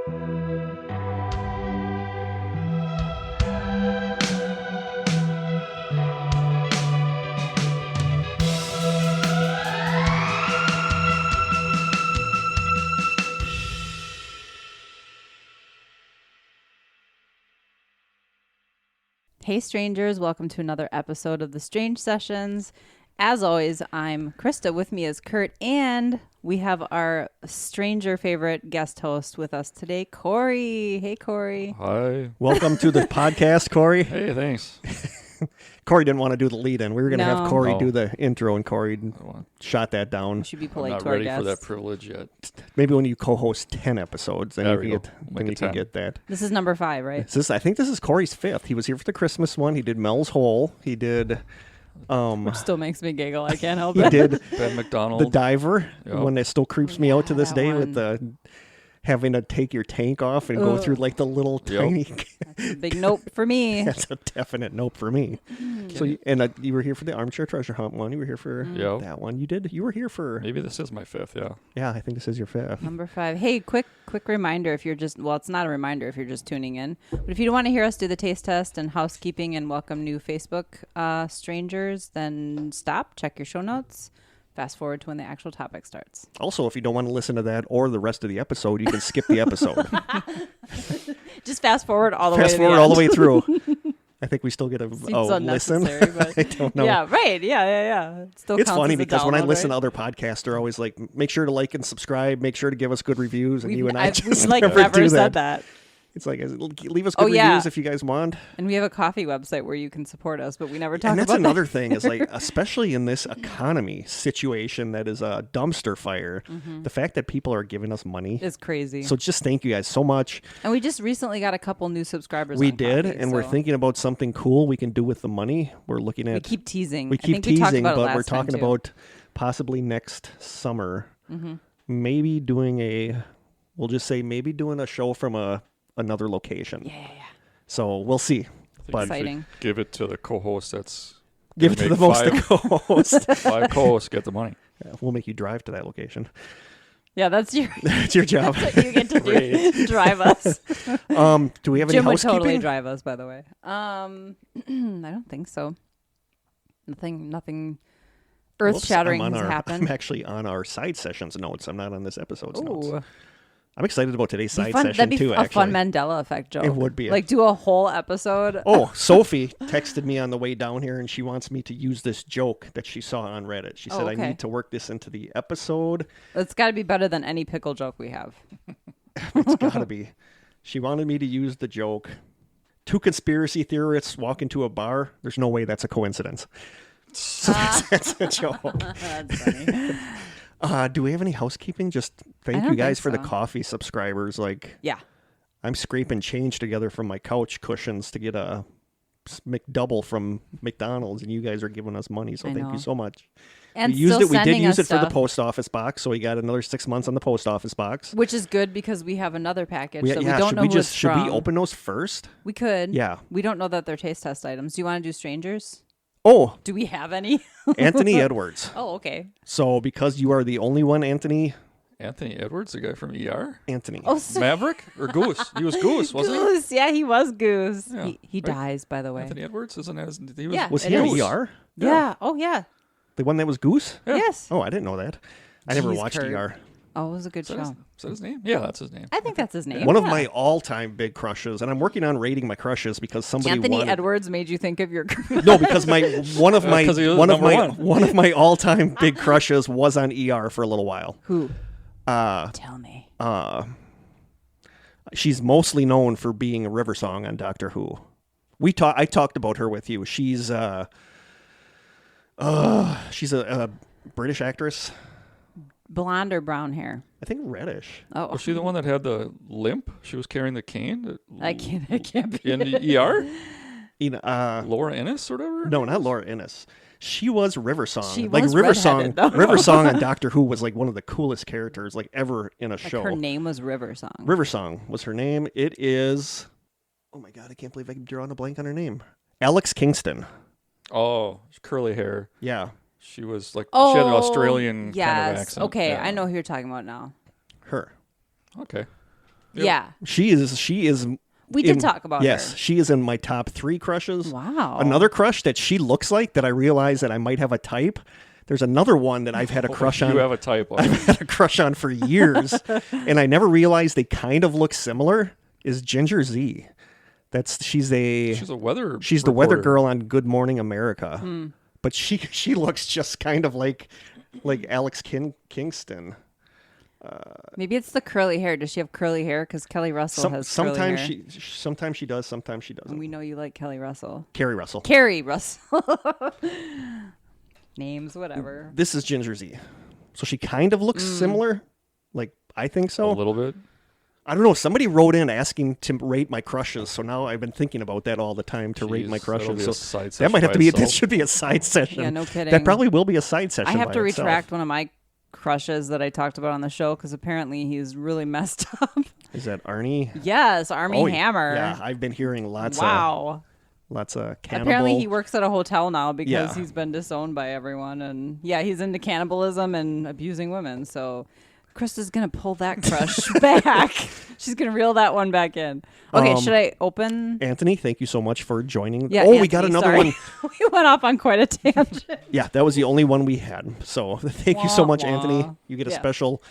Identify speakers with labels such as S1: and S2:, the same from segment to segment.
S1: Hey strangers, welcome to another episode of the Strange Sessions. As always, I'm Krista. With me is Kurt, and we have our stranger favorite guest host with us today, Kory. Hey, Kory.
S2: Hi.
S3: Welcome to the podcast, Kory.
S2: Hey, thanks.
S3: Kory didn't want to do the lead-in. We were going to have Kory
S2: No.
S3: do the intro, and Kory shot that down.
S1: We should be
S2: I'm
S1: polite
S2: not
S1: to our
S2: ready
S1: guests.
S2: for that privilege yet.
S3: Maybe when you co-host 10 episodes, then
S2: There
S3: you
S2: we
S3: can,
S2: go.
S3: then
S2: Make
S3: you
S2: it
S3: can
S2: 10.
S3: get that.
S1: This is number 5, right?
S3: I think this is Kory's 5th. He was here for the Christmas one. He did Mel's Hole. He did...
S1: Which still makes me giggle. I can't help
S3: he
S1: it.
S3: did
S2: Ben McDonald.
S3: the diver,
S2: Yep.
S3: one that still creeps me out to this
S1: that
S3: day
S1: one.
S3: with the having to take your tank off and go through like the little tiny...
S1: That's a big nope for me.
S3: That's a definite nope for me. So, you were here for the Armchair Treasure Hunt one. You were here for
S2: Yep.
S3: that one. You were here for...
S2: Maybe this is my 5th, yeah.
S3: Yeah, I think this is your 5th.
S1: Number 5. Hey, quick reminder if you're just, well, it's not a reminder if you're just tuning in. But if you don't want to hear us do the taste test and housekeeping and welcome new Facebook strangers, then stop, check your show notes, fast forward to when the actual topic starts.
S3: Also, if you don't want to listen to that or the rest of the episode, you can skip the episode.
S1: Just fast forward all the way
S3: Fast
S1: to
S3: forward
S1: the
S3: all the
S1: end.
S3: way through. I think we still get a
S1: Seems
S3: listen.
S1: unnecessary, but
S3: I don't know.
S1: yeah, right. Yeah. It still
S3: It's
S1: counts
S3: funny
S1: as a
S3: because when I
S1: download,
S3: listen
S1: right?
S3: to other podcasts, they're always like, make sure to like and subscribe, make sure to give us good reviews, and you and I
S1: we've
S3: just
S1: like
S3: never
S1: never
S3: do
S1: said
S3: that.
S1: that.
S3: It's like, leave us good
S1: Oh, yeah.
S3: reviews if you guys want.
S1: And we have a coffee website where you can support us, but we never talk
S3: And that's
S1: about
S3: another thing is like, especially in this economy situation that is a dumpster fire, the fact that people are giving us money.
S1: that. It's crazy.
S3: So just thank you guys so much.
S1: And we just recently got a couple new subscribers.
S3: We
S1: on
S3: did,
S1: coffee,
S3: and we're
S1: so
S3: thinking about something cool we can do with the money. We're looking at...
S1: we keep teasing.
S3: We
S1: I
S3: keep
S1: think we talked
S3: teasing,
S1: about it
S3: but we're
S1: last time,
S3: talking
S1: too.
S3: about possibly next summer, maybe doing we'll just say maybe doing a show from another location.
S1: Yeah.
S3: So we'll see.
S2: I think
S3: But
S2: you should
S1: Exciting.
S2: give it to the co-host that's...
S3: give it to the most co-host.
S2: 5 co-hosts get the money.
S3: Yeah, we'll make you drive to that location.
S1: Yeah, that's your.
S3: That's your job.
S1: That's what you get to do. Drive us.
S3: Do we have any
S1: Jim would
S3: housekeeping?
S1: totally drive us, by the way. I don't think so. Nothing earth-shattering has happened.
S3: I'm actually on our side sessions notes. I'm not on this episode's notes.
S1: Ooh.
S3: I'm excited about today's side
S1: That'd
S3: session
S1: be
S3: too.
S1: a
S3: Actually,
S1: fun Mandela effect joke.
S3: It would be.
S1: Like do a whole episode.
S3: Oh, Sophie texted me on the way down here, and she wants me to use this joke that she saw on Reddit. She said,
S1: okay.
S3: I need to work this into the episode.
S1: It's got to be better than any pickle joke we have.
S3: It's got to be. She wanted me to use the joke. 2 conspiracy theorists walk into a bar. There's no way that's a coincidence. So that's a joke.
S1: That's funny.
S3: Do we have any housekeeping? Just thank
S1: don't
S3: you guys
S1: think
S3: for the
S1: so.
S3: coffee subscribers. Like,
S1: Yeah.
S3: I'm scraping change together from my couch cushions to get a McDouble from McDonald's, and you guys are giving us money, so
S1: I
S3: thank
S1: know.
S3: you so much.
S1: And
S3: We used
S1: still
S3: it. We did
S1: sending
S3: use
S1: us
S3: it for the
S1: stuff,
S3: post office box, so we got another 6 months on the post office box.
S1: which is good because we have another package that we
S3: yeah,
S1: don't
S3: should
S1: know
S3: we
S1: who
S3: just
S1: it's
S3: should
S1: from.
S3: we open those first?
S1: We could.
S3: Yeah.
S1: We don't know that they're taste test items. Do you want to do strangers?
S3: Oh,
S1: Do we have any?
S3: Anthony Edwards.
S1: Oh, okay.
S3: So because you are the only one, Anthony.
S2: Anthony Edwards, the guy from ER?
S3: Anthony.
S1: Oh, so
S2: Maverick? Or Goose? He was Goose, wasn't
S1: Goose. Yeah, he was Goose.
S2: Yeah,
S1: He
S2: right.
S1: dies, by the
S2: he?
S1: way.
S2: Anthony Edwards? Isn't that he was,
S1: Yeah.
S3: Was
S1: it
S3: he on
S1: is.
S3: ER?
S1: Yeah. Oh, yeah.
S3: The one that was Goose?
S2: Yeah.
S1: Yes.
S3: Oh, I didn't know that. I never
S1: Jeez,
S3: watched
S1: Kurt.
S3: ER.
S1: Oh, it was a good
S2: Is that, his,
S1: show.
S2: is that his name? Yeah, that's his name.
S1: I think that's his name.
S3: One of
S1: Yeah.
S3: my all-time big crushes, and I'm working on rating my crushes because somebody
S1: Anthony
S3: wanted...
S1: Edwards made you think of your.
S3: No, because one of my
S2: 'cause he was
S3: one of
S2: number
S3: my
S2: one.
S3: one of my all-time big crushes was on ER for a little while.
S1: Who?
S3: Uh,
S1: Tell me.
S3: She's mostly known for being a River Song on Doctor Who. I talked about her with you. She's a British actress.
S1: Blonde or brown hair?
S3: I think reddish.
S1: Oh,
S2: Was she the one that had the limp? She was carrying the cane?
S1: I can't be.
S2: In the ER?
S3: You know,
S2: Laura Innes or whatever?
S3: no, not Laura Innes. She was River Song.
S1: She
S3: like
S1: was
S3: River Song.
S1: redheaded, though.
S3: River Song on Doctor Who was like one of the coolest characters like ever in a
S1: Like
S3: show.
S1: her name was River Song.
S3: River Song was her name. It is. Oh my God! I can't believe I can draw on a blank on her name. Alex Kingston.
S2: Oh, curly hair.
S3: Yeah,
S2: She was like,
S1: Oh,
S2: she had an Australian
S1: yes.
S2: kind of accent.
S1: Okay,
S2: Yeah.
S1: I know who you're talking about now.
S3: her.
S2: Okay.
S1: Yeah.
S3: She is.
S1: We did talk about her.
S3: Yes, she is in my top 3 crushes.
S1: Wow.
S3: Another crush that she looks like that I realize that I might have a type. There's another one that I've had a crush on.
S2: You have a type.
S3: I've had a crush on for years, and I never realized they kind of look similar. Is Ginger Z? She's the weather girl on Good Morning America, but she looks just kind of like Alex Kingston.
S1: Maybe it's the curly hair. Does she have curly hair? Because Kelly Russell has curly hair.
S3: Sometimes she does, sometimes she doesn't.
S1: And we know you like Kelly Russell.
S3: Carrie Russell.
S1: Names, whatever.
S3: This is Ginger Z. So she kind of looks similar. Like, I think so.
S2: A little bit.
S3: I don't know. Somebody wrote in asking to rate my crushes. So now I've been thinking about that all the time to rate my crushes. So that might have to be, this should be a side session.
S1: Yeah, no kidding.
S3: That probably will be a side session.
S1: I have to retract one of my crushes that I talked about on the show because apparently he's really messed up.
S3: Is that Arnie?
S1: Yes, Armie Hammer.
S3: Yeah, I've been hearing lots of cannibal.
S1: Apparently he works at a hotel now because he's been disowned by everyone. And yeah, he's into cannibalism and abusing women. So Krista's going to pull that crush back. She's going to reel that one back in. Okay, should I open?
S3: Anthony, thank you so much for joining.
S1: Yeah,
S3: Anthony, we got another one.
S1: We went off on quite a tangent.
S3: Yeah, that was the only one we had. So thank you so much, Anthony. You get special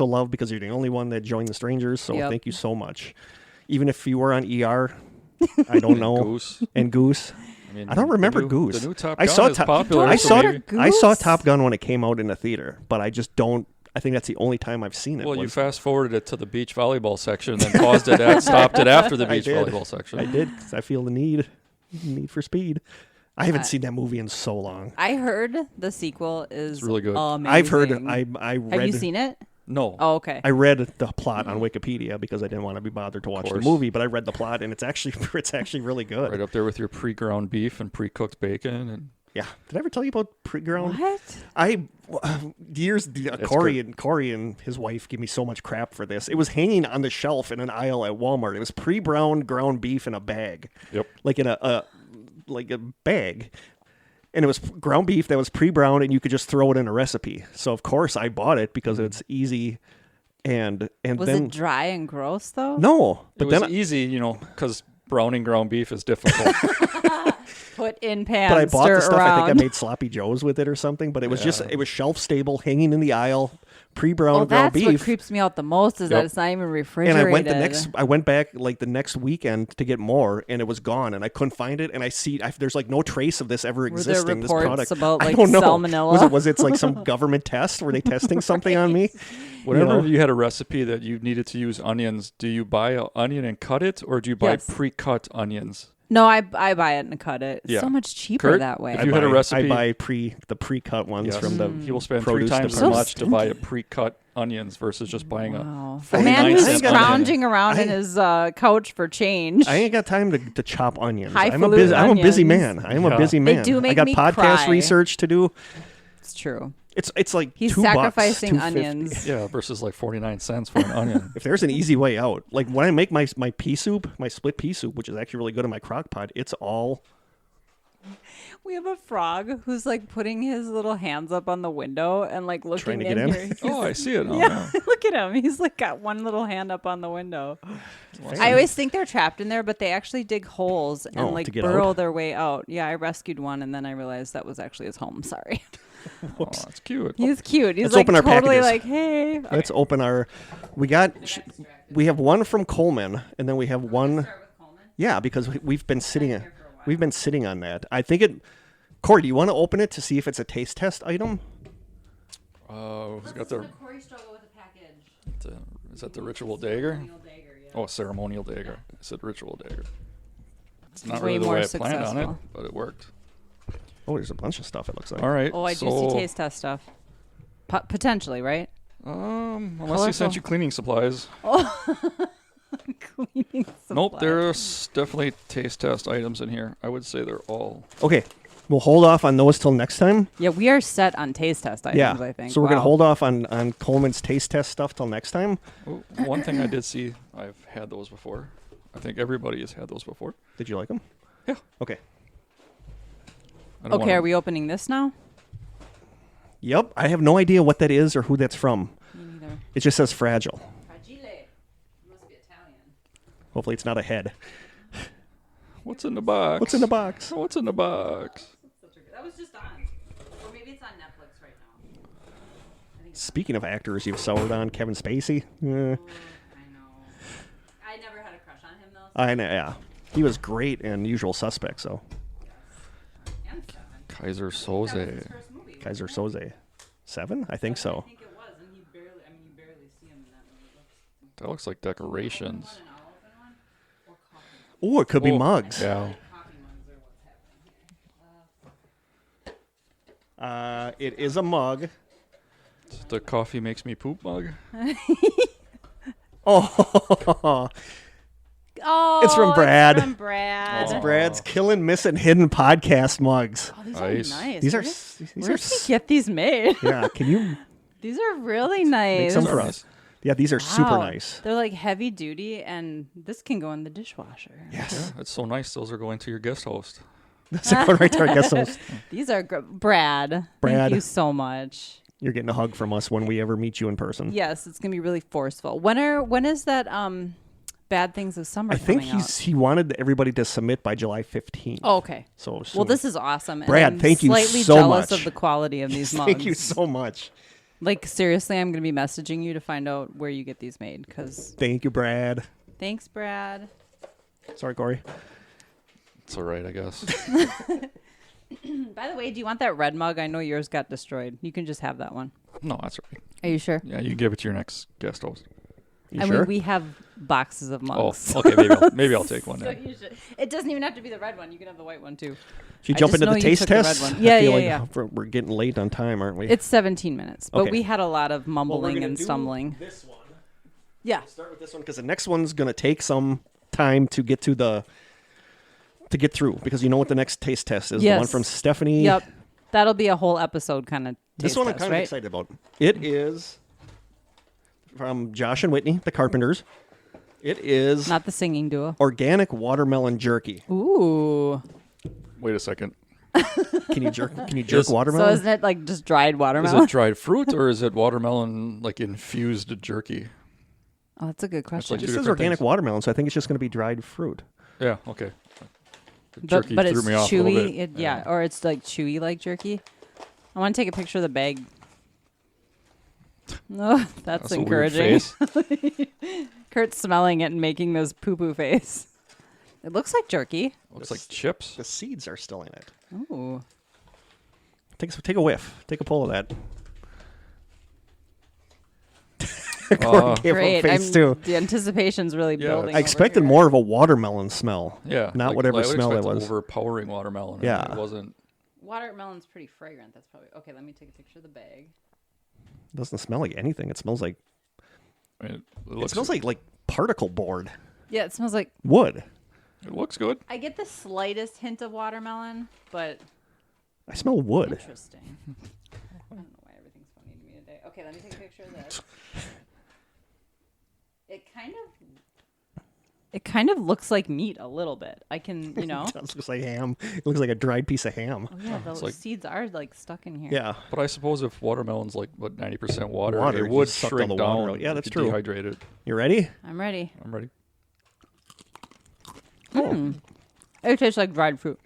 S3: love because you're the only one that joined the Strangers. So thank you so much. Even if you were on ER, I don't know.
S2: Goose.
S3: And Goose. I don't remember Goose.
S2: The new Top Gun is popular.
S3: I saw Top Gun when it came out in the theater, but I just don't. I think that's the only time I've seen it.
S2: Well, you fast forwarded it to the beach volleyball section, and then stopped it after the beach volleyball section.
S3: I did because I feel the need for speed. I haven't seen that movie in so long.
S1: I heard the sequel is
S2: really good.
S1: Amazing.
S3: I've heard. I read.
S1: Have you seen it?
S2: No.
S1: Oh, okay.
S3: I read the plot on Wikipedia because I didn't want to be bothered to watch the movie, but I read the plot and it's actually really good.
S2: Right up there with your pre-ground beef and pre-cooked bacon and.
S3: Yeah. Did I ever tell you about pre-ground?
S2: What?
S3: Kory and his wife give me so much crap for this. It was hanging on the shelf in an aisle at Walmart. It was pre-browned ground beef in a bag.
S2: Yep.
S3: Like in a bag. And it was ground beef that was pre-browned and you could just throw it in a recipe. So of course I bought it because it's easy. And
S1: was
S3: then
S1: it dry and gross though?
S3: No,
S2: but it was easy, because browning ground beef is difficult.
S1: Put in pan.
S3: But I bought the stuff.
S1: Around.
S3: I think I made sloppy joes with it or something. But it was it was shelf stable, hanging in the aisle, pre-browned ground beef.
S1: That's what creeps me out the most is that it's not even refrigerated.
S3: And I went back like the next weekend to get more, and it was gone, and I couldn't find it. And there's like no trace of this ever existing.
S1: Were there reports
S3: this product
S1: about like
S3: I don't know.
S1: salmonella?
S3: Was it like some government test? Were they testing something on me?
S2: Whenever you had a recipe that you needed to use onions, do you buy an onion and cut it, or do you buy pre-cut onions?
S1: No, I buy it and cut it. It's so much cheaper that way.
S2: If you had a recipe,
S3: I buy the pre-cut ones from the.
S2: He will spend 3 times as much to buy a pre-cut onions versus just buying a 49
S1: man who's
S2: cent
S1: scrounging around in his couch for change.
S3: I ain't got time to chop onions.
S1: I'm
S3: a busy man. I am a busy man.
S1: They do make
S3: I got
S1: me
S3: podcast
S1: cry.
S3: research to do.
S1: It's true.
S3: It's like
S1: he's
S3: $2,
S1: sacrificing
S3: $2.50.
S1: onions.
S2: Yeah, versus like 49 cents for an onion.
S3: If there's an easy way out, like when I make my pea soup, my split pea soup, which is actually really good in my crock pot, it's all.
S1: We have a frog who's like putting his little hands up on the window and like looking
S3: trying to get in.
S1: here.
S2: Oh, I see it. Oh,
S1: yeah, look at him. He's like got one little hand up on the window. I always think they're trapped in there, but they actually dig holes and like burrow their way out. Yeah, I rescued one and then I realized that was actually his home. Sorry.
S2: Oh, that's cute.
S1: He's cute. He's
S3: Let's
S1: like
S3: open our
S1: totally
S3: packages.
S1: like, hey. Okay.
S3: Let's open our. We have one from Coleman, and then we have one. Yeah, because we've been sitting on that. I think it. Kory, do you want to open it to see if it's a taste test item?
S2: Who's got the?
S1: Kory struggle with the package.
S2: Is that the ritual dagger? Oh, ceremonial dagger. I said ritual dagger. It's not really the way I planned on it, but it worked.
S3: Oh, there's a bunch of stuff, it looks like.
S2: All right.
S1: Oh, I do see taste test stuff. Potentially, right?
S2: Unless he sent you cleaning supplies.
S1: Cleaning supplies.
S2: Nope, there's definitely taste test items in here. I would say they're all.
S3: Okay, we'll hold off on those till next time.
S1: Yeah, we are set on taste test items, I think.
S3: So we're going to hold off on Coleman's taste test stuff till next time.
S2: Oh, one thing I did see, I've had those before. I think everybody has had those before.
S3: Did you like them?
S2: Yeah.
S3: Okay.
S1: Okay, are we opening this now?
S3: Yep. I have no idea what that is or who that's from.
S1: Me neither.
S3: It just says fragile.
S1: Fragile. Must be a
S3: Hopefully it's not a head.
S2: What's in the box?
S3: What's in the box?
S2: What's in the box?
S1: That was just on. Or maybe it's on Netflix right now.
S3: Speaking of actors you've soured on, Kevin Spacey.
S1: I know. I never had a crush on him, though.
S3: I know, yeah. He was great in Usual Suspects, so.
S1: And
S2: Kaiser Soze.
S3: Kaiser Soze. 7? I think so.
S1: I think it was, and you barely see him in that movie.
S2: That looks like decorations.
S3: Oh, it could be mugs.
S2: Yeah.
S3: It is a mug.
S2: It's the coffee makes me poop mug.
S3: Oh,
S1: Oh,
S3: it's from Brad.
S1: It's from Brad.
S3: It's Brad's Killing, Missing, Hidden podcast mugs.
S1: Oh, these
S2: Nice.
S1: are nice.
S3: These are.
S1: Where did he get these made?
S3: Yeah, can you
S1: These are really nice.
S3: make some for us? Yeah, these are super
S1: Wow.
S3: nice.
S1: They're like heavy duty, and this can go in the dishwasher.
S3: Yes.
S2: Yeah, it's so nice. Those are going to your guest host.
S3: That's one right there. I guess those.
S1: These are Brad.
S3: Brad.
S1: Thank you so much.
S3: You're getting a hug from us when we ever meet you in person.
S1: Yes, it's gonna be really forceful. When is that Bad Things of Summer
S3: I think
S1: coming out?
S3: he wanted everybody to submit by July 15th.
S1: Oh, okay.
S3: So
S1: Well, this is awesome.
S3: Brad,
S1: and I'm
S3: thank you
S1: slightly
S3: so
S1: jealous
S3: much.
S1: of the quality of these mugs.
S3: Thank you so much.
S1: Like, seriously, I'm going to be messaging you to find out where you get these made. Because
S3: Thank you, Brad.
S1: thanks, Brad.
S3: Sorry, Kory.
S2: It's all right, I guess.
S1: By the way, do you want that red mug? I know yours got destroyed. You can just have that one.
S2: No, that's right.
S1: Are you sure?
S2: Yeah, you give it to your next guest host.
S3: You
S1: I
S3: sure?
S1: mean, we have boxes of
S2: Oh,
S1: mugs.
S2: okay. Maybe I'll take one
S1: So
S2: then.
S1: you should. It doesn't even have to be the red one. You can have the white one, too.
S3: Should you
S1: I
S3: jump
S1: just
S3: into
S1: know
S3: the
S1: you
S3: taste
S1: took the red
S3: test?
S1: one.
S3: I
S1: Yeah,
S3: feel
S1: yeah,
S3: like we're getting late on time, aren't we?
S1: It's 17 minutes, but
S3: Okay.
S1: we had a lot of mumbling and stumbling.
S3: This one.
S1: Yeah.
S3: Start with this one because the next one's going to take some time to get through because you know what the next taste test is.
S1: Yes.
S3: The one from Stephanie.
S1: Yep. That'll be a whole episode kind of
S3: This one I'm kind of excited about. It is from Josh and Whitney, the Carpenters. It is
S1: Not the singing duo.
S3: organic watermelon jerky.
S1: Ooh.
S2: Wait a second.
S3: Can you jerk watermelon?
S1: So isn't it like just dried
S2: Is
S1: watermelon?
S2: it dried fruit or is it watermelon like infused jerky?
S1: Oh, that's a good question.
S2: like
S3: It
S2: two
S3: says
S2: different
S3: organic
S2: things.
S3: watermelon, so I think it's just going to be dried fruit.
S2: Yeah. Okay. The jerky
S1: but
S2: threw
S1: it's
S2: me off a little
S1: chewy.
S2: bit.
S1: Yeah, or it's like chewy like jerky. I want to take a picture of the bag. Oh, that's
S2: a weird
S1: encouraging.
S2: face.
S1: Kurt's smelling it and making this poo-poo face. It looks like jerky.
S2: Looks like chips.
S3: The seeds are still in it.
S1: Ooh.
S3: Take a whiff. Take a pull of that. Kory gave a
S1: Great.
S3: face too.
S1: The anticipation's really
S2: Yeah,
S1: building.
S3: I expected more of a watermelon smell.
S2: Yeah.
S3: Not
S2: like,
S3: whatever
S2: I would
S3: smell it
S2: expect
S3: was.
S2: Overpowering watermelon. and
S3: Yeah.
S2: It wasn't.
S1: Watermelon's pretty fragrant. That's probably okay. Let me take a picture of the bag.
S3: It doesn't smell like anything. It smells like
S2: I mean, it
S3: it
S2: looks.
S3: smells like particle board
S1: Yeah, it smells like.
S3: wood.
S2: It looks good.
S1: I get the slightest hint of watermelon, but
S3: I smell wood.
S1: interesting. I don't know why everything's funny to me today. Okay, let me take a picture of this. It kind of looks like meat a little bit. I can,
S3: It looks like ham. It looks like a dried piece of ham.
S1: Oh yeah, the
S2: like-
S1: seeds are like stuck in here.
S3: Yeah.
S2: But I suppose if watermelon's like 90% water,
S3: Water,
S2: it would
S3: just sucked all
S2: shrink
S3: the water
S2: down.
S3: out. Yeah,
S2: if
S3: that's
S2: you
S3: true.
S2: Dehydrate it.
S3: You ready?
S1: I'm ready.
S2: I'm ready.
S1: It tastes like dried fruit.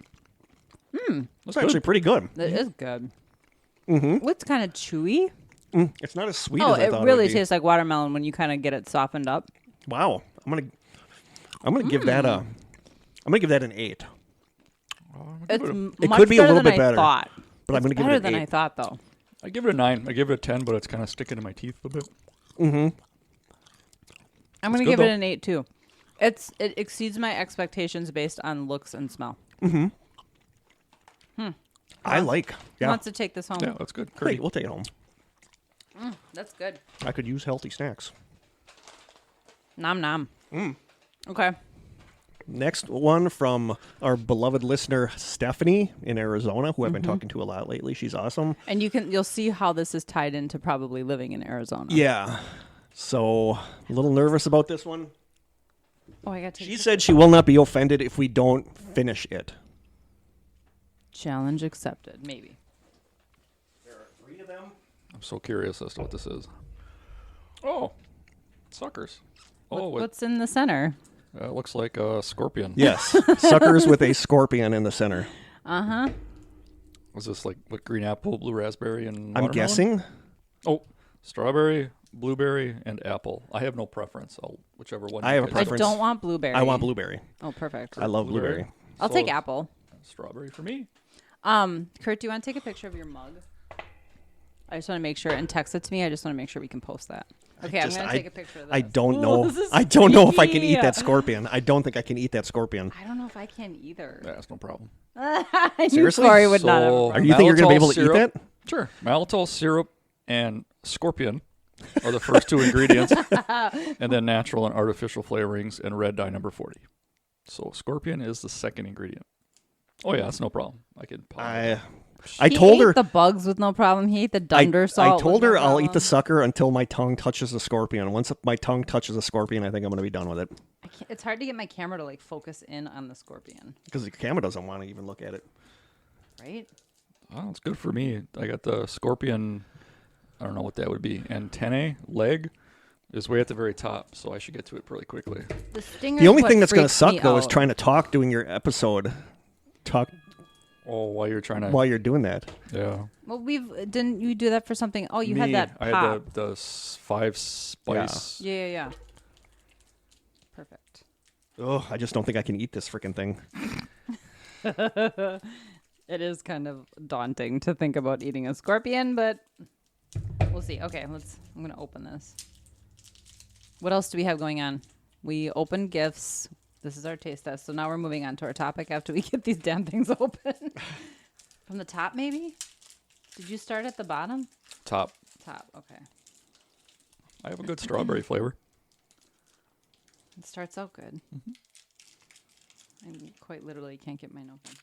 S3: It's actually pretty good.
S1: It is good.
S3: Mm-hmm.
S1: It's kind of chewy.
S3: It's not as sweet
S1: Oh,
S3: as I
S1: it
S3: thought
S1: really
S3: it would be.
S1: tastes like watermelon when you kind of get it softened up.
S3: Wow. I'm gonna give that an 8.
S1: It's
S3: It
S1: much
S3: could be a
S1: better
S3: little
S1: than
S3: bit better,
S1: I thought.
S3: but I'm gonna
S1: It's
S3: give it
S1: better
S3: an
S1: than
S3: 8.
S1: I thought, though.
S2: I give it a 9. I give it a 10, but it's kind of sticking to my teeth a bit.
S1: I'm going to
S2: good,
S1: give it
S2: though.
S1: an 8 too. It exceeds my expectations based on looks and smell.
S3: I like.
S1: Who
S3: Yeah.
S1: wants to take this home?
S2: Yeah, that's good.
S3: Great. We'll take it home.
S1: That's good.
S3: I could use healthy snacks.
S1: Nom nom. Okay.
S3: Next one from our beloved listener Stephanie in Arizona, who I've been talking to a lot lately. She's awesome.
S1: And you'll see how this is tied into probably living in Arizona.
S3: Yeah. So a little nervous about this one.
S1: Oh, I got to
S3: She said she will not be offended if we don't finish it.
S1: challenge accepted. Maybe.
S3: There are 3 of them.
S2: I'm so curious as to what this is. Oh, suckers. Oh,
S1: What's in the center?
S2: It looks like a scorpion.
S3: Yes. Suckers with a scorpion in the center.
S1: Uh-huh.
S2: Was this like what, green apple, blue raspberry, and watermelon?
S3: I'm guessing.
S2: Oh, strawberry, blueberry, and apple. I have no preference. Whichever one.
S3: I have a preference.
S1: I don't want blueberry.
S3: I want blueberry.
S1: Oh, perfect.
S3: I love blueberry.
S1: I'll take apple.
S2: Strawberry for me.
S1: Kurt, do you want to take a picture of your mug? I just want to make sure and text it to me. I just want to make sure we can post that. Okay, I'm going to take a picture of this.
S3: I don't know. I don't know if I can eat that scorpion. I don't think I can eat that scorpion.
S1: I don't know if I can either.
S2: That's no problem.
S1: I knew
S3: Seriously?
S1: Kory would not have a problem.
S3: Are you think you're going to be able to eat that?
S2: Sure. Maltol syrup and scorpion are the first two ingredients, and then natural and artificial flavorings and red dye number 40. So scorpion is the second ingredient. Oh yeah, that's no problem. I can.
S3: I told her
S1: the bugs with no problem. He ate the dunder salt.
S3: I told her I'll eat the sucker until my tongue touches the scorpion. Once my tongue touches the scorpion, I think I'm going to be done with it.
S1: It's hard to get my camera to like focus in on the scorpion
S3: because the camera doesn't want to even look at it.
S1: Right?
S2: Oh, it's good for me. I got the scorpion. I don't know what that would be. Antennae leg is way at the very top, so I should get to it pretty quickly.
S3: The only thing that's going to suck though is trying to talk during your episode.
S2: Oh, while
S3: you're doing that.
S2: Yeah.
S1: Well, didn't you do that for something? Oh, you had that pop.
S2: I had the 5 spice.
S1: Yeah. Perfect.
S3: Oh, I just don't think I can eat this freaking thing.
S1: It is kind of daunting to think about eating a scorpion, but we'll see. Okay, I'm going to open this. What else do we have going on? We opened gifts. This is our taste test. So now we're moving on to our topic after we get these damn things open. From the top, maybe? Did you start at the bottom?
S2: Top,
S1: okay.
S2: I have a good strawberry flavor.
S1: It starts out good. Mm-hmm. I quite literally can't get mine open.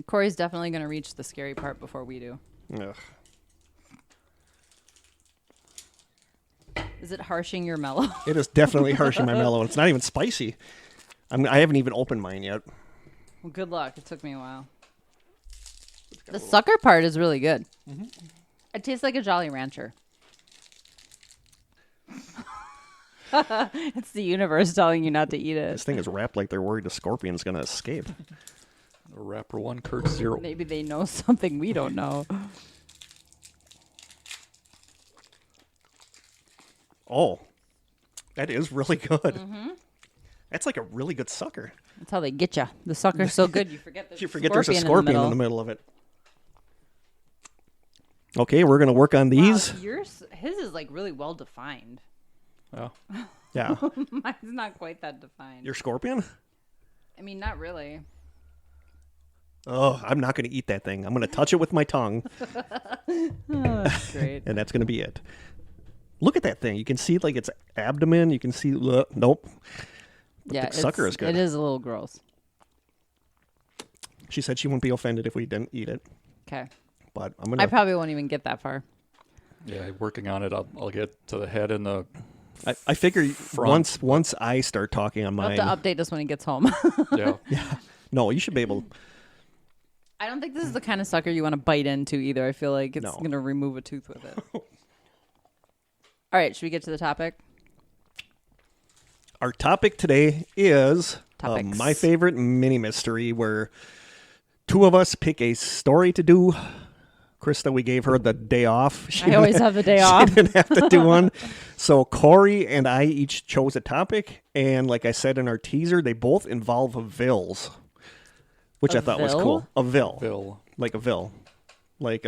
S1: Kory's definitely going to reach the scary part before we do.
S3: Ugh.
S1: Is it harshing your mellow?
S3: It is definitely harshing my mellow. It's not even spicy. I haven't even opened mine yet.
S1: Well, good luck. It took me a while. The sucker part is really good. Mm-hmm. It tastes like a Jolly Rancher. It's the universe telling you not to eat it.
S3: This thing is wrapped like they're worried the scorpion's going to escape.
S2: Wrapper 1, Kurt 0.
S1: Maybe they know something we don't know.
S3: Oh, that is really good. Mm-hmm. That's like a really good sucker.
S1: That's how they get you. The sucker's so good, you forget there's
S3: there's a scorpion in the middle of it. Okay, we're going to work on these.
S1: Wow, his is like really well defined.
S2: Oh.
S3: Yeah.
S1: Mine's not quite that defined.
S3: Your scorpion?
S1: I mean, not really.
S3: Oh, I'm not going to eat that thing. I'm going to touch it with my tongue.
S1: Oh, that's great.
S3: And that's going to be it. Look at that thing. You can see like its abdomen. You can see, nope. But the sucker is good.
S1: It is a little gross.
S3: She said she wouldn't be offended if we didn't eat it.
S1: Okay.
S3: But I'm going to.
S1: I probably won't even get that far.
S2: Yeah, working on it. I'll get to the head and the
S3: I figure once I start talking on mine.
S1: I'll have to update us when he gets home.
S2: Yeah.
S3: No, you should be able.
S1: I don't think this is the kind of sucker you want to bite into either. I feel like it's going to remove a tooth with it. All right, should we get to the topic?
S3: Our topic today is my favorite mini mystery, where two of us pick a story to do. Krista, we gave her the day off.
S1: I always have the day off.
S3: She didn't have to do one. So Kory and I each chose a topic, and like I said in our teaser, they both involve vills, which I thought was cool. A vill. Like a vill. Like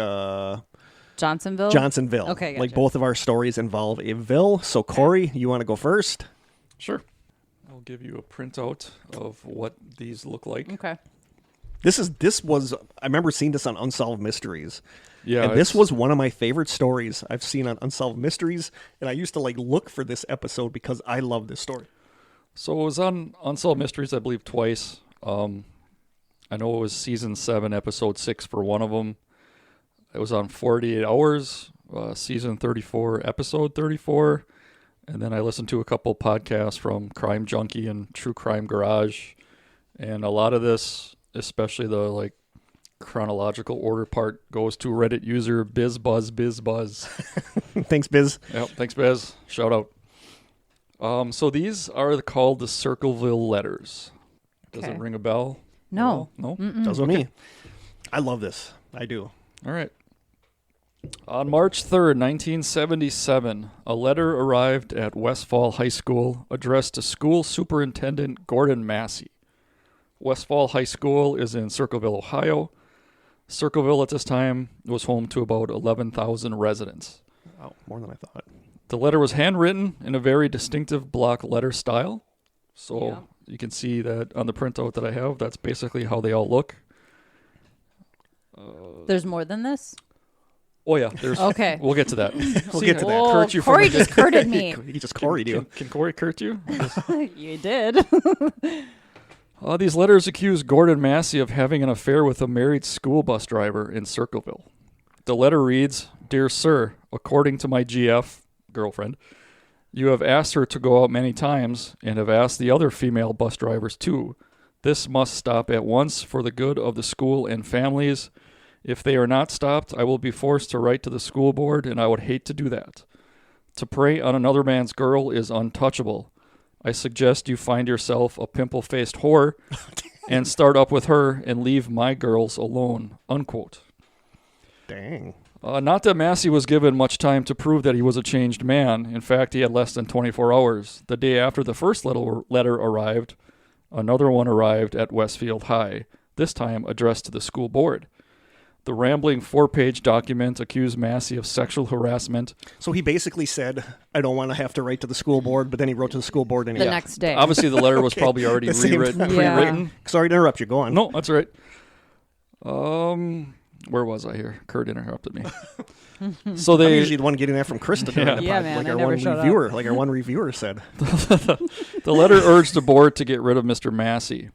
S1: Johnsonville?
S3: Johnsonville.
S1: Okay, gotcha.
S3: Like both of our stories involve a vill. So Kory, you want to go first?
S2: Sure. I'll give you a printout of what these look like.
S1: Okay.
S3: This was I remember seeing this on Unsolved Mysteries.
S2: Yeah.
S3: And this was one of my favorite stories I've seen on Unsolved Mysteries, and I used to look for this episode because I love this story.
S2: So it was on Unsolved Mysteries, I believe, twice. I know it was season 7, episode 6 for one of them. It was on 48 Hours, season 34, episode 34. And then I listened to a couple podcasts from Crime Junkie and True Crime Garage. And a lot of this, especially the chronological order part, goes to Reddit user BizBuzz.
S3: Thanks, Biz.
S2: Yep, thanks, Biz. Shout out. So these are called the Circleville Letters. Does it ring a bell?
S1: No.
S2: No?
S3: Does with me. I love this. I do.
S2: All right. On March 3rd, 1977, a letter arrived at Westfall High School addressed to School Superintendent Gordon Massey. Westfall High School is in Circleville, Ohio. Circleville at this time was home to about 11,000 residents.
S3: Wow, more than I thought.
S2: The letter was handwritten in a very distinctive block letter style. So you can see that on the printout that I have, that's basically how they all look.
S1: There's more than this?
S2: Oh, yeah. There's,
S1: okay.
S2: We'll get to that.
S3: We'll get to that.
S1: Kurt you Kory just Kurted me.
S3: He just Kory'd you.
S2: Can Kory Kurt you?
S1: You did.
S2: These letters accuse Gordon Massey of having an affair with a married school bus driver in Circleville. The letter reads, "Dear Sir, according to my GF, girlfriend, you have asked her to go out many times and have asked the other female bus drivers too. This must stop at once for the good of the school and families. If they are not stopped, I will be forced to write to the school board, and I would hate to do that. To prey on another man's girl is untouchable. I suggest you find yourself a pimple-faced whore and start up with her and leave my girls alone." Unquote.
S3: Dang.
S2: Not that Massey was given much time to prove that he was a changed man. In fact, he had less than 24 hours. The day after the first letter arrived, another one arrived at Westfield High, this time addressed to the school board. The rambling 4-page document accused Massey of sexual harassment.
S3: So he basically said, I don't want to have to write to the school board, but then he wrote to the school board anyway.
S1: The next day.
S2: Obviously, the letter was probably already pre-written.
S3: Sorry to interrupt you. Go on.
S2: No, that's all right. Where was I here? Kurt interrupted me. So
S3: I'm usually the one getting that from Krista.
S1: Yeah, man,
S3: like our one reviewer said.
S2: The letter urged the board to get rid of Mr. Massey.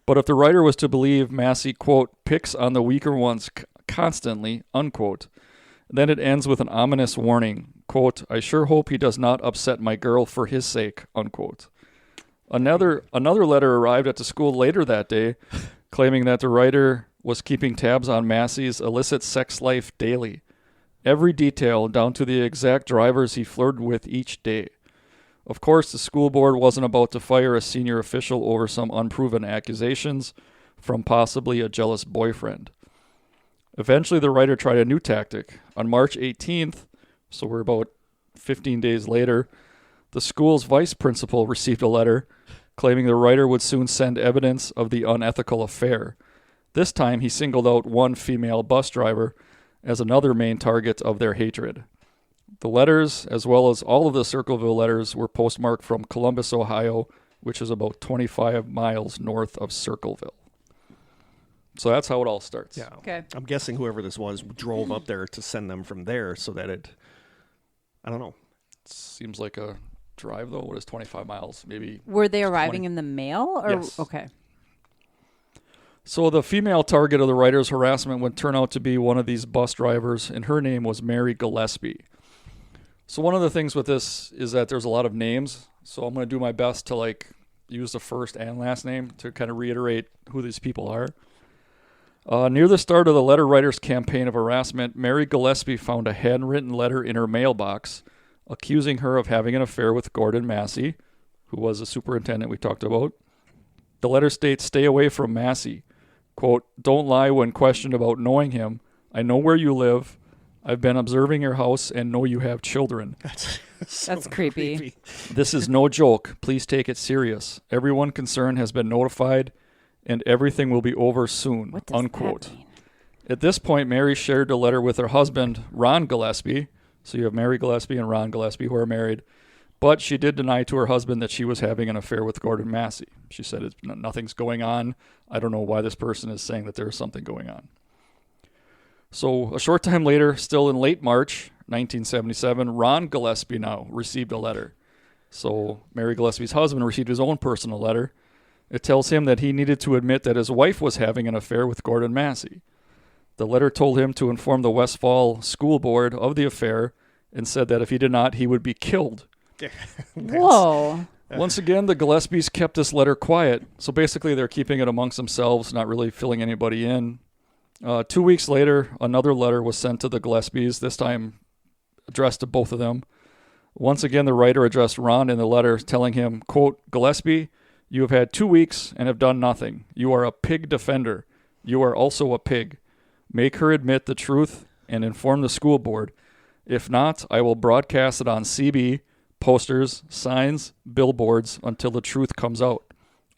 S2: But if the writer was to believe Massey, quote, picks on the weaker ones constantly, unquote, then it ends with an ominous warning, quote, I sure hope he does not upset my girl for his sake, unquote. Another letter arrived at the school later that day, claiming that the writer was keeping tabs on Massey's illicit sex life daily. Every detail, down to the exact drivers he flirted with each day. Of course, the school board wasn't about to fire a senior official over some unproven accusations from possibly a jealous boyfriend. Eventually, the writer tried a new tactic. On March 18th, so we're about 15 days later, the school's vice principal received a letter claiming the writer would soon send evidence of the unethical affair. This time, he singled out one female bus driver as another main target of their hatred. The letters, as well as all of the Circleville letters, were postmarked from Columbus, Ohio, which is about 25 miles north of Circleville. So that's how it all starts.
S3: Yeah.
S1: Okay.
S3: I'm guessing whoever this was drove up there to send them from there so that I don't know.
S2: Seems like a drive, though. What is 25 miles? Maybe.
S1: Were they arriving in the mail? Or?
S3: Yes.
S1: Okay.
S2: So the female target of the writer's harassment would turn out to be one of these bus drivers, and her name was Mary Gillespie. So one of the things with this is that there's a lot of names, so I'm going to do my best to use the first and last name to kind of reiterate who these people are. Near the start of the letter writer's campaign of harassment, Mary Gillespie found a handwritten letter in her mailbox accusing her of having an affair with Gordon Massey, who was the superintendent we talked about. The letter states, "Stay away from Massey. Quote, don't lie when questioned about knowing him. I know where you live. I've been observing your house and know you have children."
S1: That's creepy.
S2: "This is no joke. Please take it serious. Everyone concerned has been notified, and everything will be over soon."
S1: What does
S2: unquote.
S1: that mean?
S2: At this point, Mary shared the letter with her husband, Ron Gillespie. So you have Mary Gillespie and Ron Gillespie who are married. But she did deny to her husband that she was having an affair with Gordon Massey. She said, nothing's going on. I don't know why this person is saying that there's something going on. So a short time later, still in late March 1977, Ron Gillespie now received a letter. So Mary Gillespie's husband received his own personal letter. It tells him that he needed to admit that his wife was having an affair with Gordon Massey. The letter told him to inform the Westfall School Board of the affair and said that if he did not, he would be killed.
S1: Whoa.
S2: Once again, the Gillespies kept this letter quiet. So basically, they're keeping it amongst themselves, not really filling anybody in. 2 weeks later, another letter was sent to the Gillespies, this time addressed to both of them. Once again, the writer addressed Ron in the letter, telling him, quote, Gillespie, you have had 2 weeks and have done nothing. You are a pig defender. You are also a pig. Make her admit the truth and inform the school board. If not, I will broadcast it on CB, posters, signs, billboards until the truth comes out.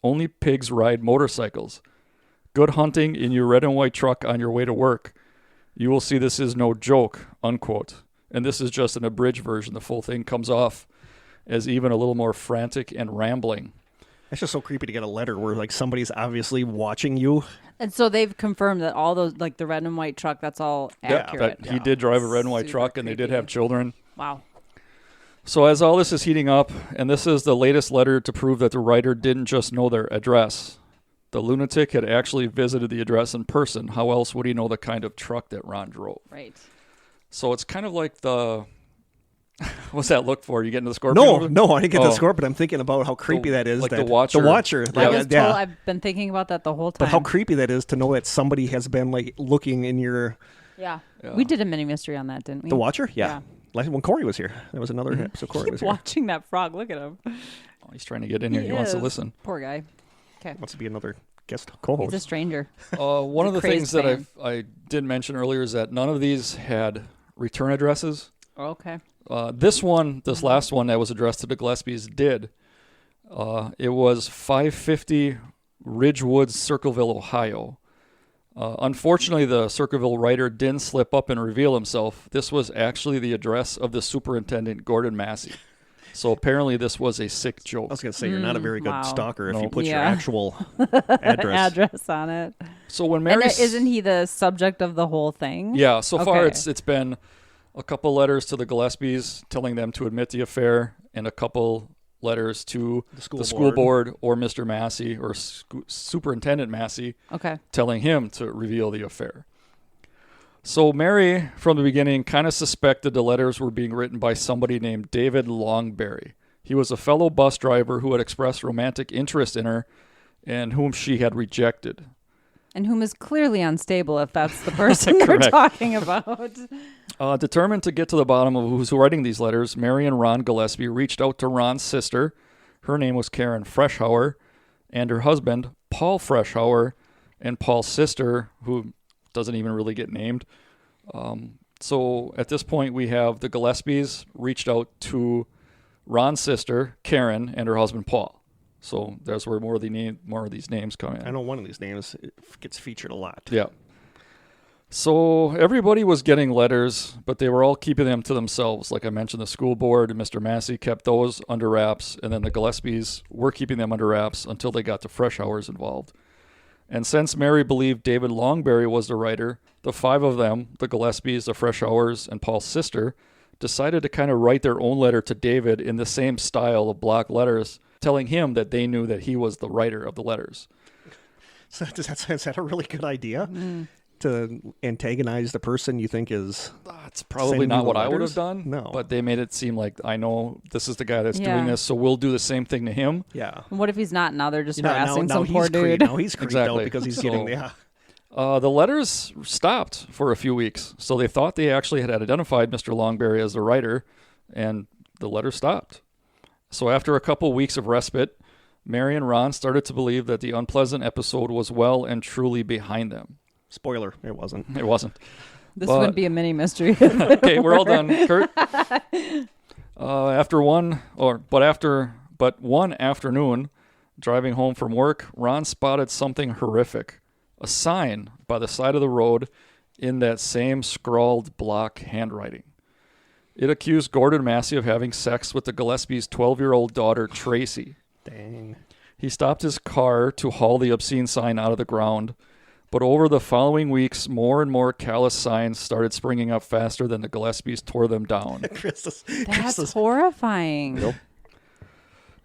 S2: Only pigs ride motorcycles. Good hunting in your red and white truck on your way to work. You will see this is no joke, unquote. And this is just an abridged version. The full thing comes off as even a little more frantic and rambling.
S3: It's just so creepy to get a letter where like somebody's obviously watching you.
S1: And so they've confirmed that all those, like the red and white truck, that's all accurate.
S2: He did drive a red and white truck, and they did have children.
S1: Wow.
S2: So as all this is heating up, and this is the latest letter to prove that the writer didn't just know their address. The lunatic had actually visited the address in person. How else would he know the kind of truck that Ron drove?
S1: Right.
S2: So it's kind of like the... What's that look for? You getting the Scorpion?
S3: No, I didn't get the Scorpion, but I'm thinking about how creepy that is.
S2: Like
S3: that
S2: the Watcher.
S3: The Watcher.
S1: Yeah. I've been thinking about that the whole time.
S3: But how creepy that is to know that somebody has been like looking in your...
S1: Yeah. We did a mini mystery on that, didn't we?
S3: The Watcher? Yeah. When Kory was here. That was another episode. Kory was here.
S1: Watching that frog. Look at him.
S2: Oh, he's trying to get in here. He wants to listen.
S1: Poor guy. Okay.
S3: Wants to be another guest co-host.
S1: He's a stranger.
S2: One of the things that I did mention earlier is that none of these had return addresses.
S1: Oh, okay.
S2: This last one that was addressed to the Gillespies did. It was 550 Ridgewood, Circleville, Ohio. Unfortunately, the Circleville writer didn't slip up and reveal himself. This was actually the address of the superintendent, Gordon Massey. So apparently this was a sick joke.
S3: I was going to say, you're not a very good stalker if you put your actual address
S1: on it.
S2: So when Mary...
S1: isn't he the subject of the whole thing?
S2: Yeah, so far it's been a couple letters to the Gillespies telling them to admit the affair, and a couple letters to the school board or Mr. Massey or Superintendent Massey telling him to reveal the affair. So Mary, from the beginning, kind of suspected the letters were being written by somebody named David Longberry. He was a fellow bus driver who had expressed romantic interest in her and whom she had rejected.
S1: And whom is clearly unstable if that's the person they're talking about.
S2: Determined to get to the bottom of who's writing these letters, Mary and Ron Gillespie reached out to Ron's sister. Her name was Karen Freshover, and her husband, Paul Freshover, and Paul's sister, who doesn't even really get named. So at this point, we have the Gillespies reached out to Ron's sister, Karen, and her husband, Paul. So that's where more of these names come in.
S3: I know one of these names gets featured a lot.
S2: Yeah. So everybody was getting letters, but they were all keeping them to themselves. Like I mentioned, the school board and Mr. Massey kept those under wraps, and then the Gillespies were keeping them under wraps until they got the Freshowers involved. And since Mary believed David Longberry was the writer, the five of them, the Gillespies, the Freshowers, and Paul's sister, decided to kind of write their own letter to David in the same style of block letters, telling him that they knew that he was the writer of the letters.
S3: So is that a really good idea? To antagonize the person you think is...
S2: That's probably not what I would have done.
S3: No.
S2: But they made it seem like, I know this is the guy that's doing this, so we'll do the same thing to him.
S3: Yeah.
S1: And what if he's not? Now they're just harassing some poor dude.
S3: Now he's creeped out because he's getting... Yeah.
S2: The letters stopped for a few weeks, so they thought they actually had identified Mr. Longberry as the writer, and the letters stopped. So after a couple weeks of respite, Mary and Ron started to believe that the unpleasant episode was well and truly behind them.
S3: Spoiler, it wasn't.
S2: It wasn't.
S1: This wouldn't be a mini mystery.
S2: Okay, we're all done, Kurt. But one afternoon, driving home from work, Ron spotted something horrific. A sign by the side of the road in that same scrawled block handwriting. It accused Gordon Massey of having sex with the Gillespies' 12-year-old daughter, Tracy.
S3: Dang.
S2: He stopped his car to haul the obscene sign out of the ground, but over the following weeks, more and more callous signs started springing up faster than the Gillespies tore them down.
S1: That's horrifying.
S2: Yep.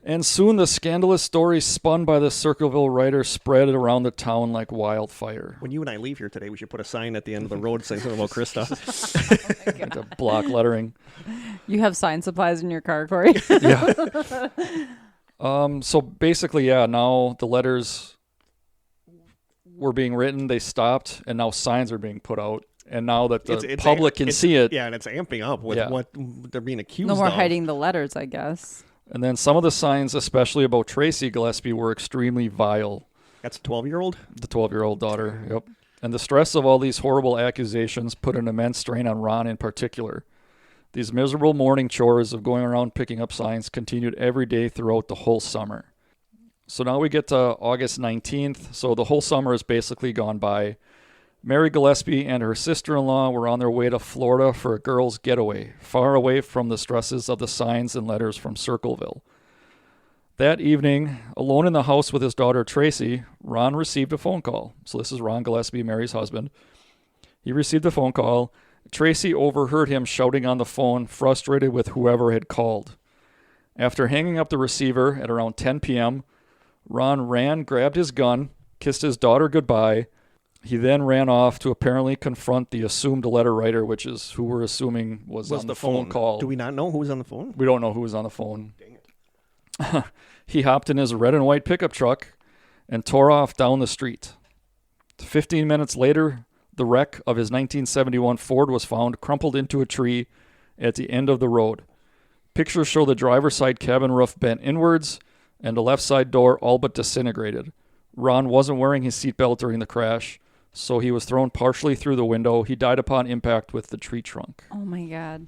S2: And soon the scandalous story spun by the Circleville writer spread around the town like wildfire.
S3: When you and I leave here today, we should put a sign at the end of the road saying something about Krista.
S2: Like a block lettering.
S1: You have sign supplies in your car, Kory?
S2: Yeah. So basically, now the letters were being written, they stopped, and now signs are being put out. And now that the public can see it.
S3: Yeah, and it's amping up with what they're being accused of.
S1: No more hiding the letters, I guess.
S2: And then some of the signs, especially about Tracy Gillespie, were extremely vile.
S3: That's a 12-year-old?
S2: The 12-year-old daughter, yep. And the stress of all these horrible accusations put an immense strain on Ron in particular. These miserable morning chores of going around picking up signs continued every day throughout the whole summer. So now we get to August 19th. So the whole summer has basically gone by. Mary Gillespie and her sister-in-law were on their way to Florida for a girls' getaway, far away from the stresses of the signs and letters from Circleville. That evening, alone in the house with his daughter Tracy, Ron received a phone call. So this is Ron Gillespie, Mary's husband. He received a phone call. Tracy overheard him shouting on the phone, frustrated with whoever had called. After hanging up the receiver at around 10 p.m., Ron ran, grabbed his gun, kissed his daughter goodbye. He then ran off to apparently confront the assumed letter writer, which is who we're assuming was on the phone call.
S3: Do we not know who was on the phone?
S2: We don't know who was on the phone.
S3: Dang
S2: it. He hopped in his red and white pickup truck and tore off down the street. 15 minutes later, the wreck of his 1971 Ford was found crumpled into a tree at the end of the road. Pictures show the driver's side cabin roof bent inwards and the left side door all but disintegrated. Ron wasn't wearing his seatbelt during the crash, so he was thrown partially through the window. He died upon impact with the tree trunk.
S1: Oh, my God.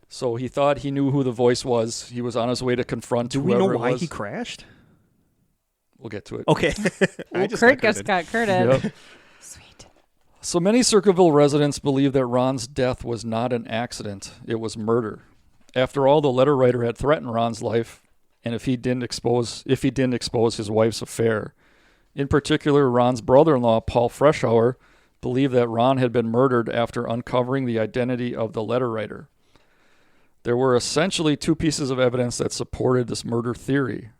S2: So he thought he knew who the voice was. He was on his way to confront whoever it was.
S3: Do we know why he crashed?
S2: We'll get to it.
S3: Okay.
S1: Kurt just got curted.
S2: Yep.
S1: Sweet.
S2: So many Circleville residents believe that Ron's death was not an accident. It was murder. After all, the letter writer had threatened Ron's life, and if he didn't expose his wife's affair. In particular, Ron's brother-in-law, Paul Freshover, believed that Ron had been murdered after uncovering the identity of the letter writer. There were essentially two pieces of evidence that supported this murder theory.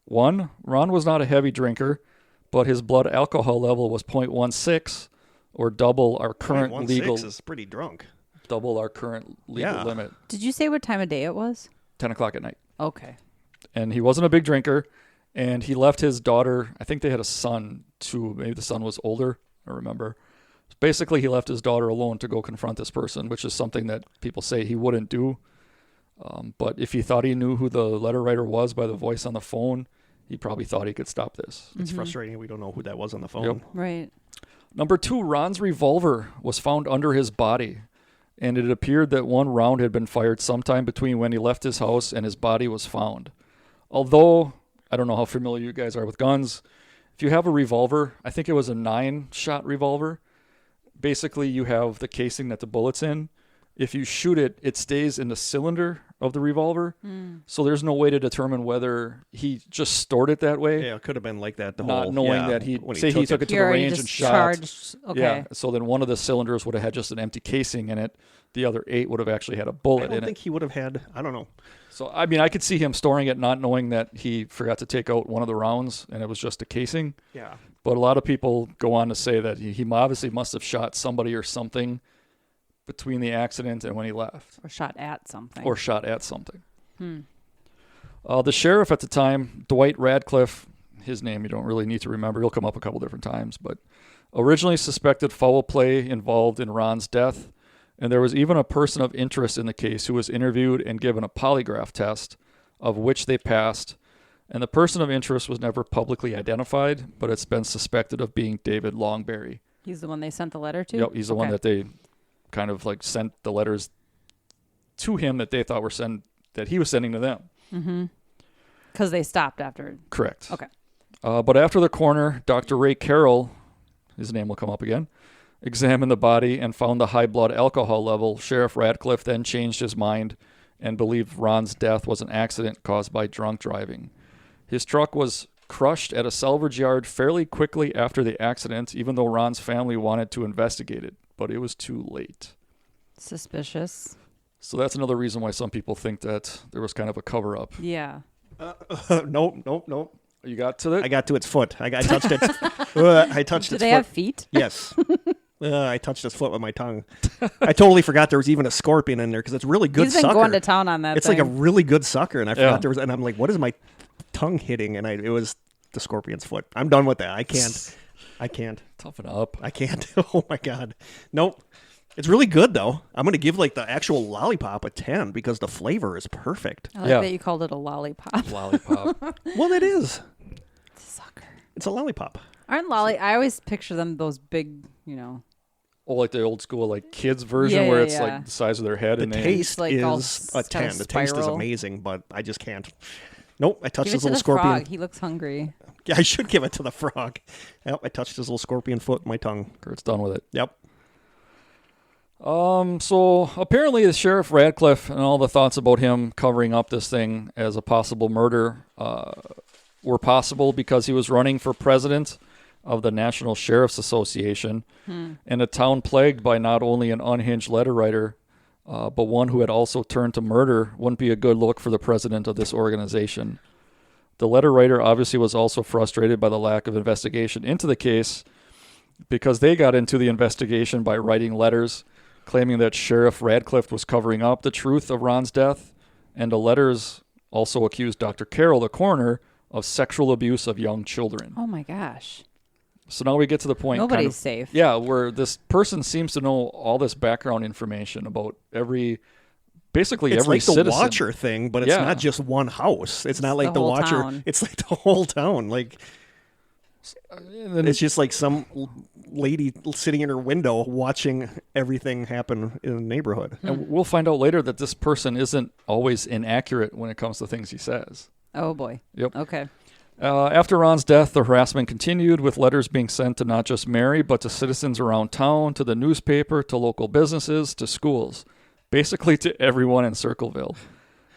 S2: One, Ron was not a heavy drinker, but his blood alcohol level was 0.16, or double our current legal...
S3: 0.16 is pretty drunk.
S2: Double our current legal limit.
S1: Did you say what time of day it was?
S2: 10 o'clock at night.
S1: Okay.
S2: And he wasn't a big drinker. And he left his daughter, I think they had a son too. Maybe the son was older. I remember. Basically, he left his daughter alone to go confront this person, which is something that people say he wouldn't do. But if he thought he knew who the letter writer was by the voice on the phone, he probably thought he could stop this.
S3: It's frustrating. We don't know who that was on the phone.
S2: Yep.
S1: Right.
S2: Number two, Ron's revolver was found under his body. And it appeared that one round had been fired sometime between when he left his house and his body was found. Although... I don't know how familiar you guys are with guns. If you have a revolver, I think it was a 9-shot revolver. Basically, you have the casing that the bullet's in. If you shoot it, it stays in the cylinder of the revolver. So there's no way to determine whether he just stored it that way.
S3: Yeah, it could have been like that
S2: not knowing that he took it to the range and shot.
S1: Charged. Okay.
S2: Yeah, so then one of the cylinders would have had just an empty casing in it. The other 8 would have actually had a bullet in it.
S3: I don't think he would have had, I don't know.
S2: So, I mean, I could see him storing it, not knowing that he forgot to take out one of the rounds and it was just a casing.
S3: Yeah.
S2: But a lot of people go on to say that he obviously must have shot somebody or something between the accident and when he left.
S1: Or shot at something.
S2: The sheriff at the time, Dwight Radcliffe, his name you don't really need to remember. He'll come up a couple different times. But originally suspected foul play involved in Ron's death. And there was even a person of interest in the case who was interviewed and given a polygraph test, of which they passed. And the person of interest was never publicly identified, but it's been suspected of being David Longberry.
S1: He's the one they sent the letter to?
S2: Yep, he's the one that they kind of like sent the letters to him that they thought that he was sending to them.
S1: Mm-hmm. Because they stopped after.
S2: Correct.
S1: Okay.
S2: But after the coroner, Dr. Ray Carroll, his name will come up again, examined the body and found the high blood alcohol level. Sheriff Radcliffe then changed his mind and believed Ron's death was an accident caused by drunk driving. His truck was crushed at a salvage yard fairly quickly after the accident, even though Ron's family wanted to investigate it, but it was too late.
S1: Suspicious.
S2: So that's another reason why some people think that there was kind of a cover-up.
S1: Yeah.
S3: Nope.
S2: You got to it?
S3: I got to its foot. I touched it. I touched its foot.
S1: Do they have feet?
S3: Yes. I touched his foot with my tongue. I totally forgot there was even a scorpion in there because it's really good sucker.
S1: He's been going to town on that
S3: It's
S1: thing.
S3: like a really good sucker, and I forgot there was, and I'm like, what is my tongue hitting? And it was the scorpion's foot. I'm done with that. I can't.
S2: Toughen up.
S3: I can't. Oh, my God. Nope. It's really good, though. I'm going to give like the actual lollipop a 10 because the flavor is perfect.
S1: I like that you called it a lollipop.
S2: Lollipop.
S3: Well, it is.
S1: It's a sucker.
S3: It's a lollipop.
S1: Aren't I always picture them those big,
S2: Oh, like the old school like kids version where it's like the size of their head.
S3: The
S2: and
S3: taste
S1: like
S3: is a 10. The taste is amazing, but I just can't. Nope, I touched his little scorpion.
S1: Frog. He looks hungry.
S3: Yeah, I should give it to the frog. Yep, I touched his little scorpion foot with my tongue.
S2: Kurt's done with it.
S3: Yep.
S2: So apparently the Sheriff Radcliffe and all the thoughts about him covering up this thing as a possible murder were possible because he was running for president of the National Sheriff's Association in a town plagued by not only an unhinged letter writer, but one who had also turned to murder wouldn't be a good look for the president of this organization. The letter writer obviously was also frustrated by the lack of investigation into the case because they got into the investigation by writing letters claiming that Sheriff Radcliffe was covering up the truth of Ron's death, and the letters also accused Dr. Carroll, the coroner, of sexual abuse of young children.
S1: Oh my gosh.
S2: So now we get to the point.
S1: Nobody's safe.
S2: Yeah, where this person seems to know all this background information about basically every
S3: like
S2: citizen.
S3: The Watcher thing, but it's not just one house. It's not like the Watcher.
S1: Town.
S3: It's like the whole town. Like it's just like some lady sitting in her window watching everything happen in the neighborhood.
S2: And we'll find out later that this person isn't always inaccurate when it comes to things he says.
S1: Oh boy.
S2: Yep.
S1: Okay.
S2: After Ron's death, the harassment continued with letters being sent to not just Mary, but to citizens around town, to the newspaper, to local businesses, to schools. Basically to everyone in Circleville.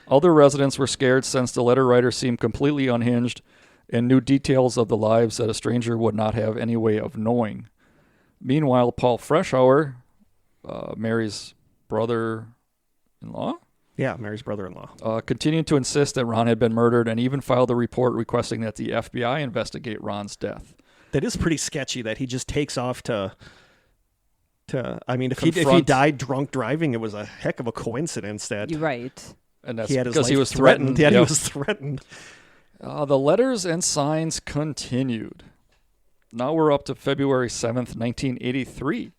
S2: Other residents were scared since the letter writer seemed completely unhinged and knew details of the lives that a stranger would not have any way of knowing. Meanwhile, Paul Freshover, Mary's brother-in-law?
S3: Yeah, Mary's brother-in-law.
S2: Continued to insist that Ron had been murdered and even filed a report requesting that the FBI investigate Ron's death.
S3: That is pretty sketchy that he just takes off to I mean, if he died drunk driving, it was a heck of a coincidence that...
S1: You're right.
S2: And that's
S3: because he was threatened. Yeah, he was threatened.
S2: The letters and signs continued. Now we're up to February 7th, 1983.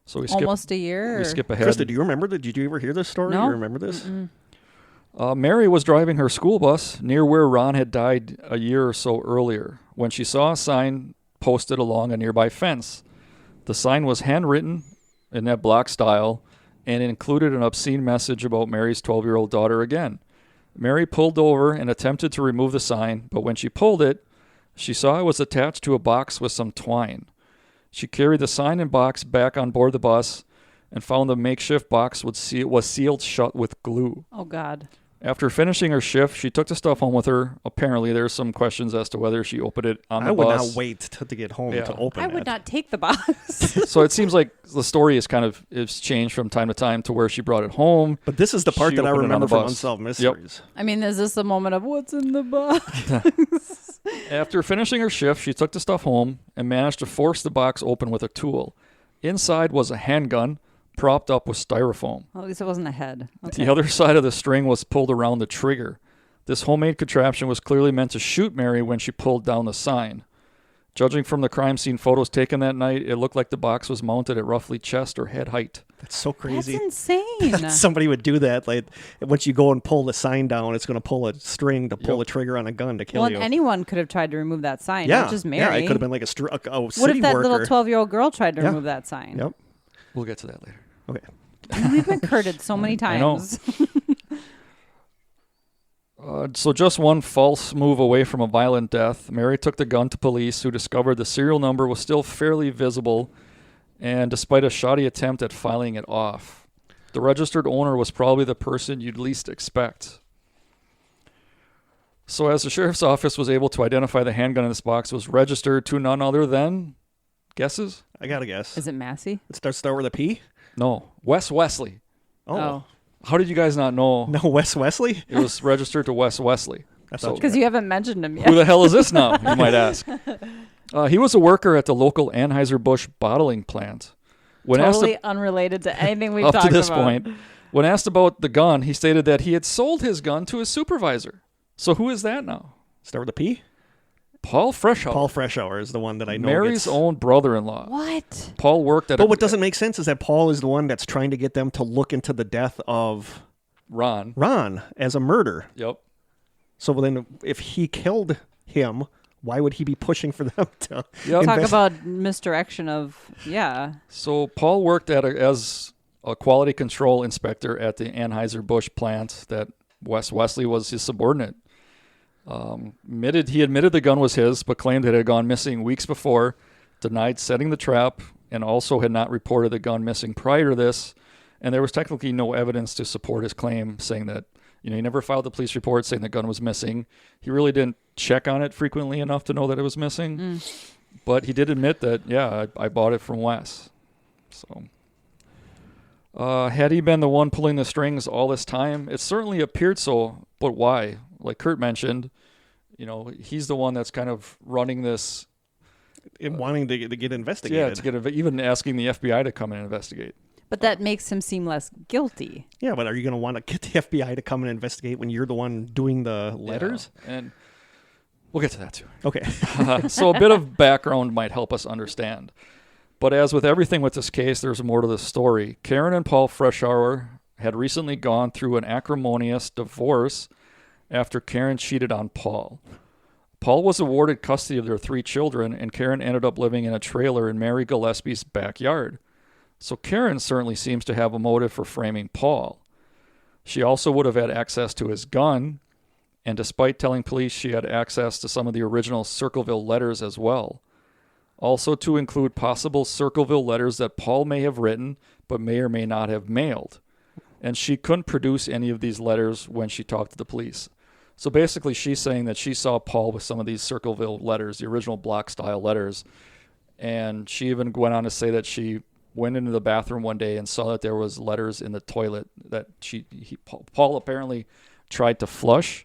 S2: So we skip
S1: almost a year.
S2: We skip ahead.
S3: Krista, do you remember that? Did you ever hear this story?
S1: No.
S3: You remember this?
S2: Mary was driving her school bus near where Ron had died a year or so earlier when she saw a sign posted along a nearby fence. The sign was handwritten in that block style and included an obscene message about Mary's 12-year-old daughter again. Mary pulled over and attempted to remove the sign, but when she pulled it, she saw it was attached to a box with some twine. She carried the sign and box back on board the bus and found the makeshift box was sealed shut with glue.
S1: Oh, God.
S2: After finishing her shift, she took the stuff home with her. Apparently, there's some questions as to whether she opened it on the bus.
S3: I would not wait to get home to open it.
S1: I would not take the box.
S2: So it seems like the story is changed from time to time to where she brought it home.
S3: But this is the part that I remember from Unsolved Mysteries.
S1: Yep. I mean, is this a moment of what's in the box?
S2: After finishing her shift, she took the stuff home and managed to force the box open with a tool. Inside was a handgun propped up with styrofoam.
S1: Well, at least it wasn't a head. Okay.
S2: The other side of the string was pulled around the trigger. This homemade contraption was clearly meant to shoot Mary when she pulled down the sign. Judging from the crime scene photos taken that night, it looked like the box was mounted at roughly chest or head height.
S3: That's so crazy.
S1: That's insane.
S3: Somebody would do that. Like, once you go and pull the sign down, it's going to pull a string to pull a trigger on a gun to kill you.
S1: Well, anyone could have tried to remove that sign, not just Mary.
S3: Yeah, it could have been like a city worker.
S1: What if that little 12-year-old girl tried to remove that sign?
S3: Yep.
S2: We'll get to that later.
S3: Okay.
S1: We've been curted so many times.
S2: So just one false move away from a violent death, Mary took the gun to police, who discovered the serial number was still fairly visible, and despite a shoddy attempt at filing it off. The registered owner was probably the person you'd least expect. So as the sheriff's office was able to identify the handgun in this box was registered to none other than... Guesses?
S3: I got to guess.
S1: Is it Massey?
S3: It starts with a P?
S2: No. Wes Wesley.
S3: Oh.
S2: How did you guys not know?
S3: No, Wes Wesley?
S2: It was registered to Wes Wesley.
S1: Because you haven't mentioned him yet.
S2: Who the hell is this now, you might ask? He was a worker at the local Anheuser-Busch bottling plant.
S1: Totally unrelated to anything we've talked about.
S2: Up to this point. When asked about the gun, he stated that he had sold his gun to his supervisor. So who is that now?
S3: Start with a P?
S2: Paul Freshover.
S3: Paul Freshover is the one that I know.
S2: Mary's own brother-in-law.
S1: What?
S2: Paul worked at.
S3: But what doesn't make sense is that Paul is the one that's trying to get them to look into the death of Ron as a murder.
S2: Yep.
S3: So then, if he killed him, why would he be pushing for them to?
S1: Talk about misdirection of
S2: So Paul worked as a quality control inspector at the Anheuser-Busch plant that Wes Wesley was his subordinate. He admitted the gun was his, but claimed it had gone missing weeks before, denied setting the trap, and also had not reported the gun missing prior to this. And there was technically no evidence to support his claim, saying that he never filed the police report saying the gun was missing. He really didn't check on it frequently enough to know that it was missing. But he did admit that, I bought it from Wes. So, had he been the one pulling the strings all this time? It certainly appeared so, but why? Like Kurt mentioned, he's the one that's kind of running this.
S3: Wanting to get investigated.
S2: Yeah, even asking the FBI to come and investigate.
S1: But that makes him seem less guilty.
S3: Yeah, but are you going to want to get the FBI to come and investigate when you're the one doing the letters?
S2: Yeah, and we'll get to that too.
S3: Okay.
S2: So a bit of background might help us understand. But as with everything with this case, there's more to the story. Karen and Paul Freshover had recently gone through an acrimonious divorce after Karen cheated on Paul. Paul was awarded custody of their 3 children, and Karen ended up living in a trailer in Mary Gillespie's backyard. So Karen certainly seems to have a motive for framing Paul. She also would have had access to his gun, and despite telling police she had access to some of the original Circleville letters as well. Also to include possible Circleville letters that Paul may have written, but may or may not have mailed. And she couldn't produce any of these letters when she talked to the police. So basically she's saying that she saw Paul with some of these Circleville letters, the original block-style letters, and she even went on to say that she went into the bathroom one day and saw that there was letters in the toilet that Paul apparently tried to flush,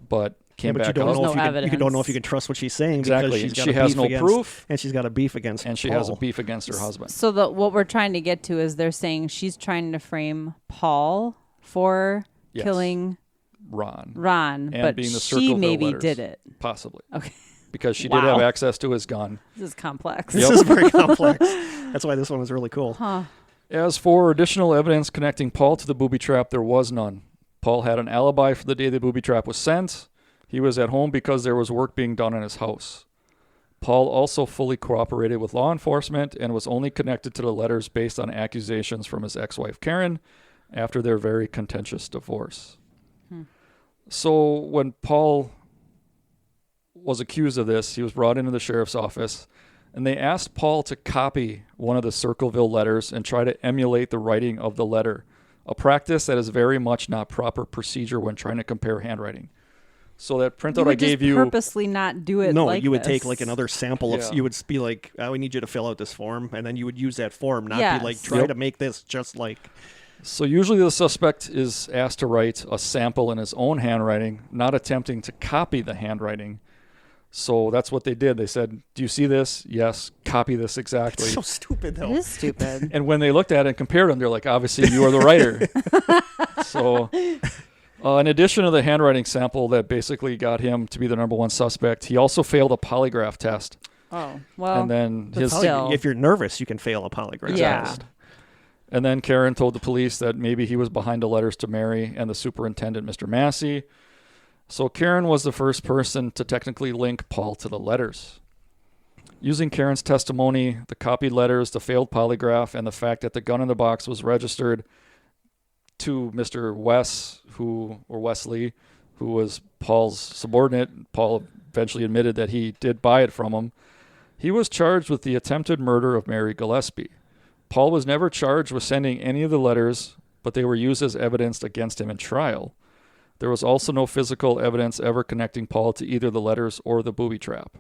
S2: but came back out.
S3: You don't know if you can trust what she's saying.
S2: Exactly.
S3: Because
S2: she has no proof.
S3: And she's got a beef against
S2: And she
S3: Paul.
S2: has a beef against her husband.
S1: So what we're trying to get to is they're saying she's trying to frame Paul for killing
S2: Ron,
S1: and
S2: but being the
S1: she maybe
S2: letters,
S1: did it.
S2: Possibly.
S1: Okay.
S2: Because she did have access to his gun.
S1: This is complex.
S3: This is very complex. That's why this one was really cool.
S1: Huh.
S2: As for additional evidence connecting Paul to the booby trap, there was none. Paul had an alibi for the day the booby trap was sent. He was at home because there was work being done in his house. Paul also fully cooperated with law enforcement and was only connected to the letters based on accusations from his ex-wife Karen after their very contentious divorce. So when Paul was accused of this, he was brought into the sheriff's office, and they asked Paul to copy one of the Circleville letters and try to emulate the writing of the letter, a practice that is very much not proper procedure when trying to compare handwriting. So that printout I gave you...
S1: purposely not do it like
S3: you would
S1: this.
S3: take like another sample of... You would be like, we need you to fill out this form, and then you would use that form, not be like, try to make this just like...
S2: So usually the suspect is asked to write a sample in his own handwriting, not attempting to copy the handwriting. So that's what they did. They said, do you see this? Yes. Copy this exactly.
S3: It's so stupid, though.
S1: It is stupid.
S2: And when they looked at it and compared them, they're like, obviously you are the writer. So in addition to the handwriting sample that basically got him to be the number one suspect, he also failed a polygraph test.
S1: Oh, well.
S2: And then
S3: if you're nervous, you can fail a polygraph test.
S2: And then Karen told the police that maybe he was behind the letters to Mary and the superintendent, Mr. Massey. So Karen was the first person to technically link Paul to the letters. Using Karen's testimony, the copied letters, the failed polygraph, and the fact that the gun in the box was registered to Mr. Wesley, who was Paul's subordinate. Paul eventually admitted that he did buy it from him. He was charged with the attempted murder of Mary Gillespie. Paul was never charged with sending any of the letters, but they were used as evidence against him in trial. There was also no physical evidence ever connecting Paul to either the letters or the booby trap.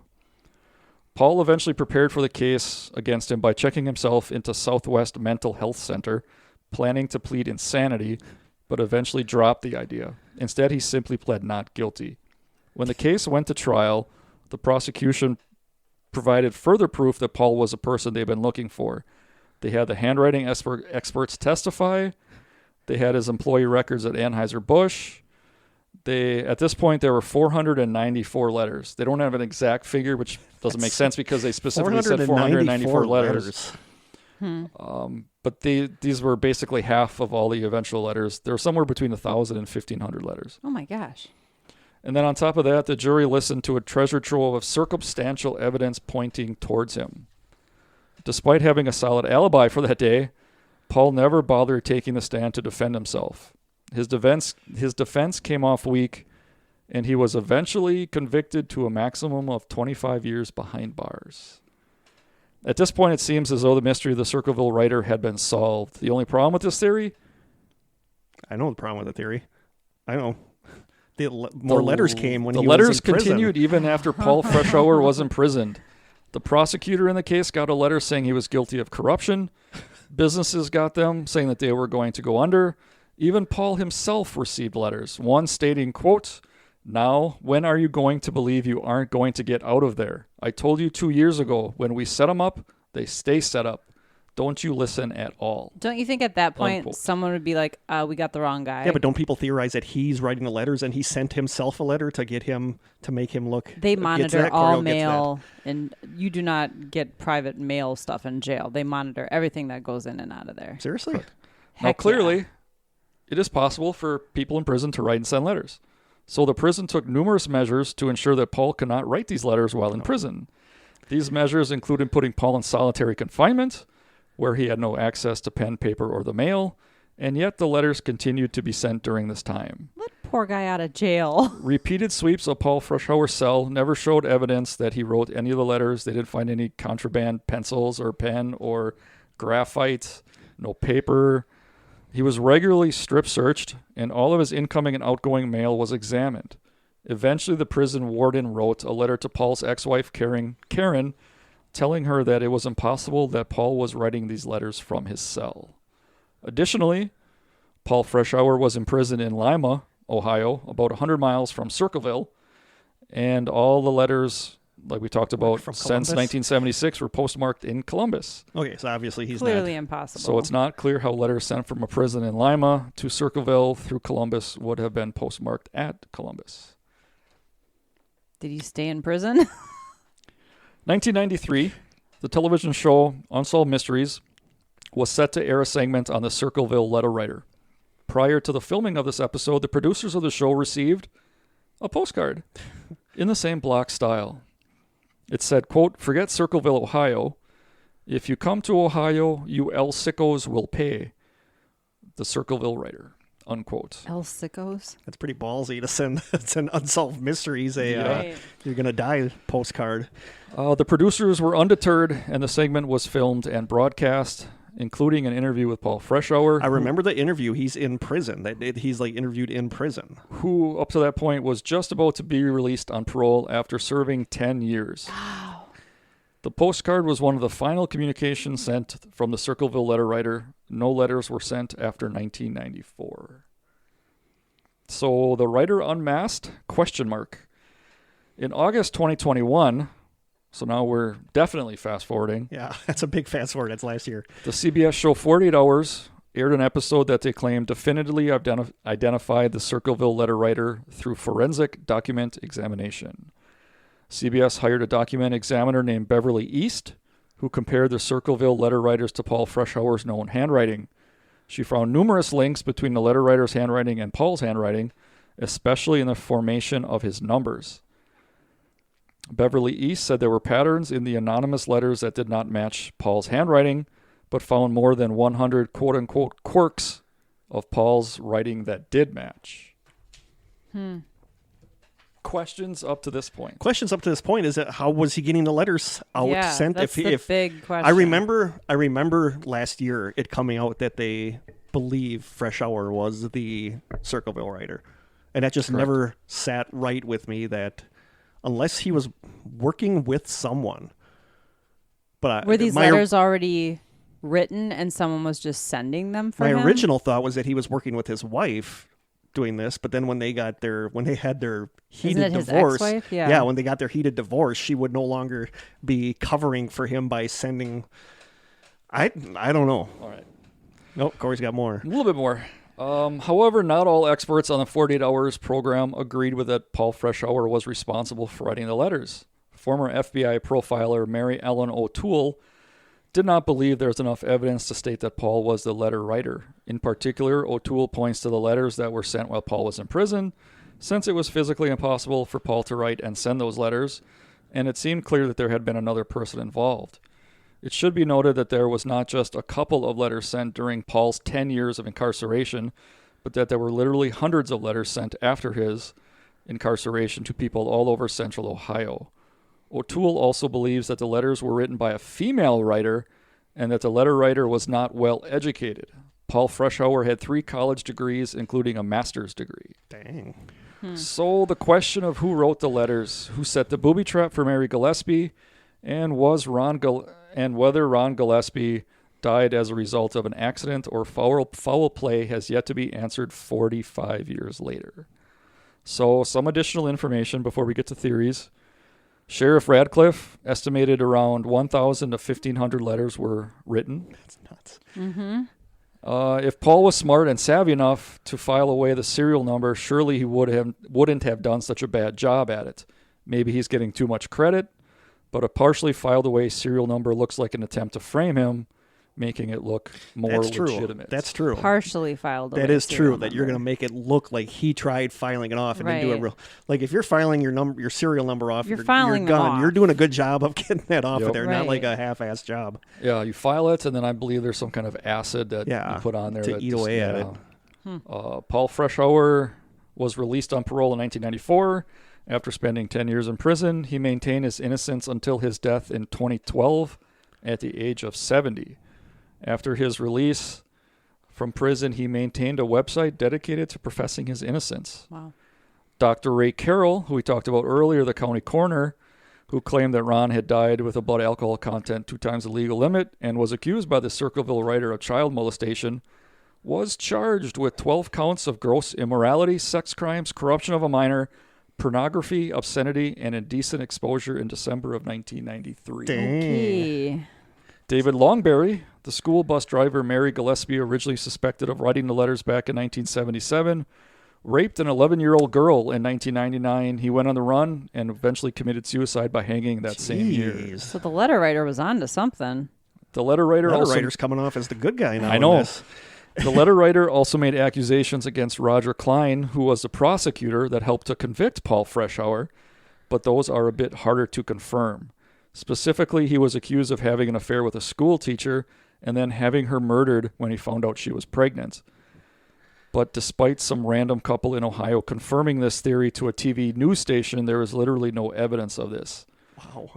S2: Paul eventually prepared for the case against him by checking himself into Southwest Mental Health Center, planning to plead insanity, but eventually dropped the idea. Instead, he simply pled not guilty. When the case went to trial, the prosecution provided further proof that Paul was a person they'd been looking for. They had the handwriting experts testify. They had his employee records at Anheuser-Busch. At this point, there were 494 letters. They don't have an exact figure, which doesn't make sense because they specifically said 494 letters. But these were basically half of all the eventual letters. There were somewhere between 1,000 and 1,500 letters.
S1: Oh, my gosh.
S2: And then on top of that, the jury listened to a treasure trove of circumstantial evidence pointing towards him. Despite having a solid alibi for that day, Paul never bothered taking the stand to defend himself. His defense came off weak, and he was eventually convicted to a maximum of 25 years behind bars. At this point, it seems as though the mystery of the Circleville writer had been solved. The only problem with this theory?
S3: I know the problem with the theory. I know. More letters came when he was in prison.
S2: The letters continued even after Paul Freshover was imprisoned. The prosecutor in the case got a letter saying he was guilty of corruption. Businesses got them saying that they were going to go under. Even Paul himself received letters, one stating, quote, "Now, when are you going to believe you aren't going to get out of there? I told you 2 years ago, when we set them up, they stay set up. Don't you listen at all."
S1: Don't you think at that point
S2: Unquote.
S1: someone would be like, we got the wrong guy?
S3: Yeah, but don't people theorize that he's writing the letters and he sent himself a letter to get him to make him look?
S1: They monitor all mail, and you do not get private mail stuff in jail. They monitor everything that goes in and out of there.
S3: Seriously?
S2: Now, clearly, it is possible for people in prison to write and send letters. So the prison took numerous measures to ensure that Paul could not write these letters while in prison. These measures included putting Paul in solitary confinement, where he had no access to pen, paper, or the mail, and yet the letters continued to be sent during this time.
S1: Let poor guy out of jail.
S2: Repeated sweeps of Paul Freshover's cell never showed evidence that he wrote any of the letters. They didn't find any contraband pencils or pen or graphite, no paper. He was regularly strip searched, and all of his incoming and outgoing mail was examined. Eventually, the prison warden wrote a letter to Paul's ex-wife, Karen, telling her that it was impossible that Paul was writing these letters from his cell. Additionally, Paul Freshover was imprisoned in Lima, Ohio, about 100 miles from Circleville, and all the letters, like we talked about, since 1976 were postmarked in Columbus.
S3: Okay, so obviously he's
S1: clearly
S3: not.
S1: Impossible.
S2: So it's not clear how letters sent from a prison in Lima to Circleville through Columbus would have been postmarked at Columbus.
S1: Did he stay in prison?
S2: 1993, the television show Unsolved Mysteries was set to air a segment on the Circleville letter writer. Prior to the filming of this episode, the producers of the show received a postcard in the same block style. It said, quote, "Forget Circleville, Ohio. If you come to Ohio, you El Sickos will pay. The Circleville writer," unquote.
S1: El Sickos?
S3: That's pretty ballsy to send Unsolved Mysteries you're going to die postcard.
S2: The producers were undeterred, and the segment was filmed and broadcast, including an interview with Paul Freshover.
S3: I remember the interview. He's in prison. He's like interviewed in prison.
S2: Who, up to that point, was just about to be released on parole after serving 10 years.
S1: Wow.
S2: The postcard was one of the final communications sent from the Circleville letter writer. No letters were sent after 1994. So the writer unmasked? ? In August 2021... So now we're definitely fast forwarding.
S3: Yeah, that's a big fast forward. That's last year.
S2: The CBS show 48 Hours aired an episode that they claimed definitively identified the Circleville letter writer through forensic document examination. CBS hired a document examiner named Beverly East, who compared the Circleville letter writers to Paul Freshover's known handwriting. She found numerous links between the letter writer's handwriting and Paul's handwriting, especially in the formation of his numbers. Beverly East said there were patterns in the anonymous letters that did not match Paul's handwriting, but found more than 100 quote-unquote quirks of Paul's writing that did match. Questions up to this point?
S3: Questions up to this point is that how was he getting the letters out sent?
S1: That's the big question.
S3: I remember last year it coming out that they believe Freshover was the Circleville writer, and that just never sat right with me that. Unless he was working with someone. But
S1: were these letters already written and someone was just sending them for him?
S3: My original thought was that he was working with his wife doing this, but then when they had their heated divorce,
S1: his ex-wife? Yeah,
S3: when they got their heated divorce, she would no longer be covering for him by sending. I don't know.
S2: All right.
S3: Nope, Kory's got more.
S2: A little bit more. However, not all experts on the 48 Hours program agreed with that Paul Freshover was responsible for writing the letters. Former FBI profiler Mary Ellen O'Toole did not believe there was enough evidence to state that Paul was the letter writer. In particular, O'Toole points to the letters that were sent while Paul was in prison, since it was physically impossible for Paul to write and send those letters, and it seemed clear that there had been another person involved. It should be noted that there was not just a couple of letters sent during Paul's 10 years of incarceration, but that there were literally hundreds of letters sent after his incarceration to people all over central Ohio. O'Toole also believes that the letters were written by a female writer and that the letter writer was not well educated. Paul Freshover had 3 college degrees, including a master's degree.
S3: Dang.
S2: So the question of who wrote the letters, who set the booby trap for Mary Gillespie, and whether Ron Gillespie died as a result of an accident or foul play has yet to be answered 45 years later. So some additional information before we get to theories. Sheriff Radcliffe estimated around 1,000 to 1,500 letters were written.
S3: That's nuts.
S1: Mm-hmm.
S2: If Paul was smart and savvy enough to file away the serial number, surely he wouldn't have done such a bad job at it. Maybe he's getting too much credit, but a partially filed away serial number looks like an attempt to frame him, making it look more legitimate.
S3: That's true.
S1: Partially filed away.
S3: That is true. That you're going to make it look like he tried filing it off and then do a real. Like if you're filing your serial number off, you're gone. You're doing a good job of getting that off of there, not like a half-assed job.
S2: Yeah, you file it, and then I believe there's some kind of acid that you put on there
S3: to eat away at it.
S2: Paul Freshover was released on parole in 1994. After spending 10 years in prison, he maintained his innocence until his death in 2012 at the age of 70. After his release from prison, he maintained a website dedicated to professing his innocence.
S1: Wow.
S2: Dr. Ray Carroll, who we talked about earlier, the county coroner, who claimed that Ron had died with a blood alcohol content 2 times the legal limit and was accused by the Circleville writer of child molestation, was charged with 12 counts of gross immorality, sex crimes, corruption of a minor, pornography, obscenity, and indecent exposure in December of 1993.
S3: Dang.
S1: Okay.
S2: David Longberry, the school bus driver Mary Gillespie originally suspected of writing the letters back in 1977, raped an 11-year-old girl in 1999. He went on the run and eventually committed suicide by hanging that same year.
S1: So the letter writer was on to something.
S2: The letter writer's
S3: coming off as the good guy now.
S2: I know. The letter writer also made accusations against Roger Klein, who was the prosecutor that helped to convict Paul Freshover, but those are a bit harder to confirm. Specifically, he was accused of having an affair with a school teacher and then having her murdered when he found out she was pregnant. But despite some random couple in Ohio confirming this theory to a TV news station, there is literally no evidence of this.
S3: Wow.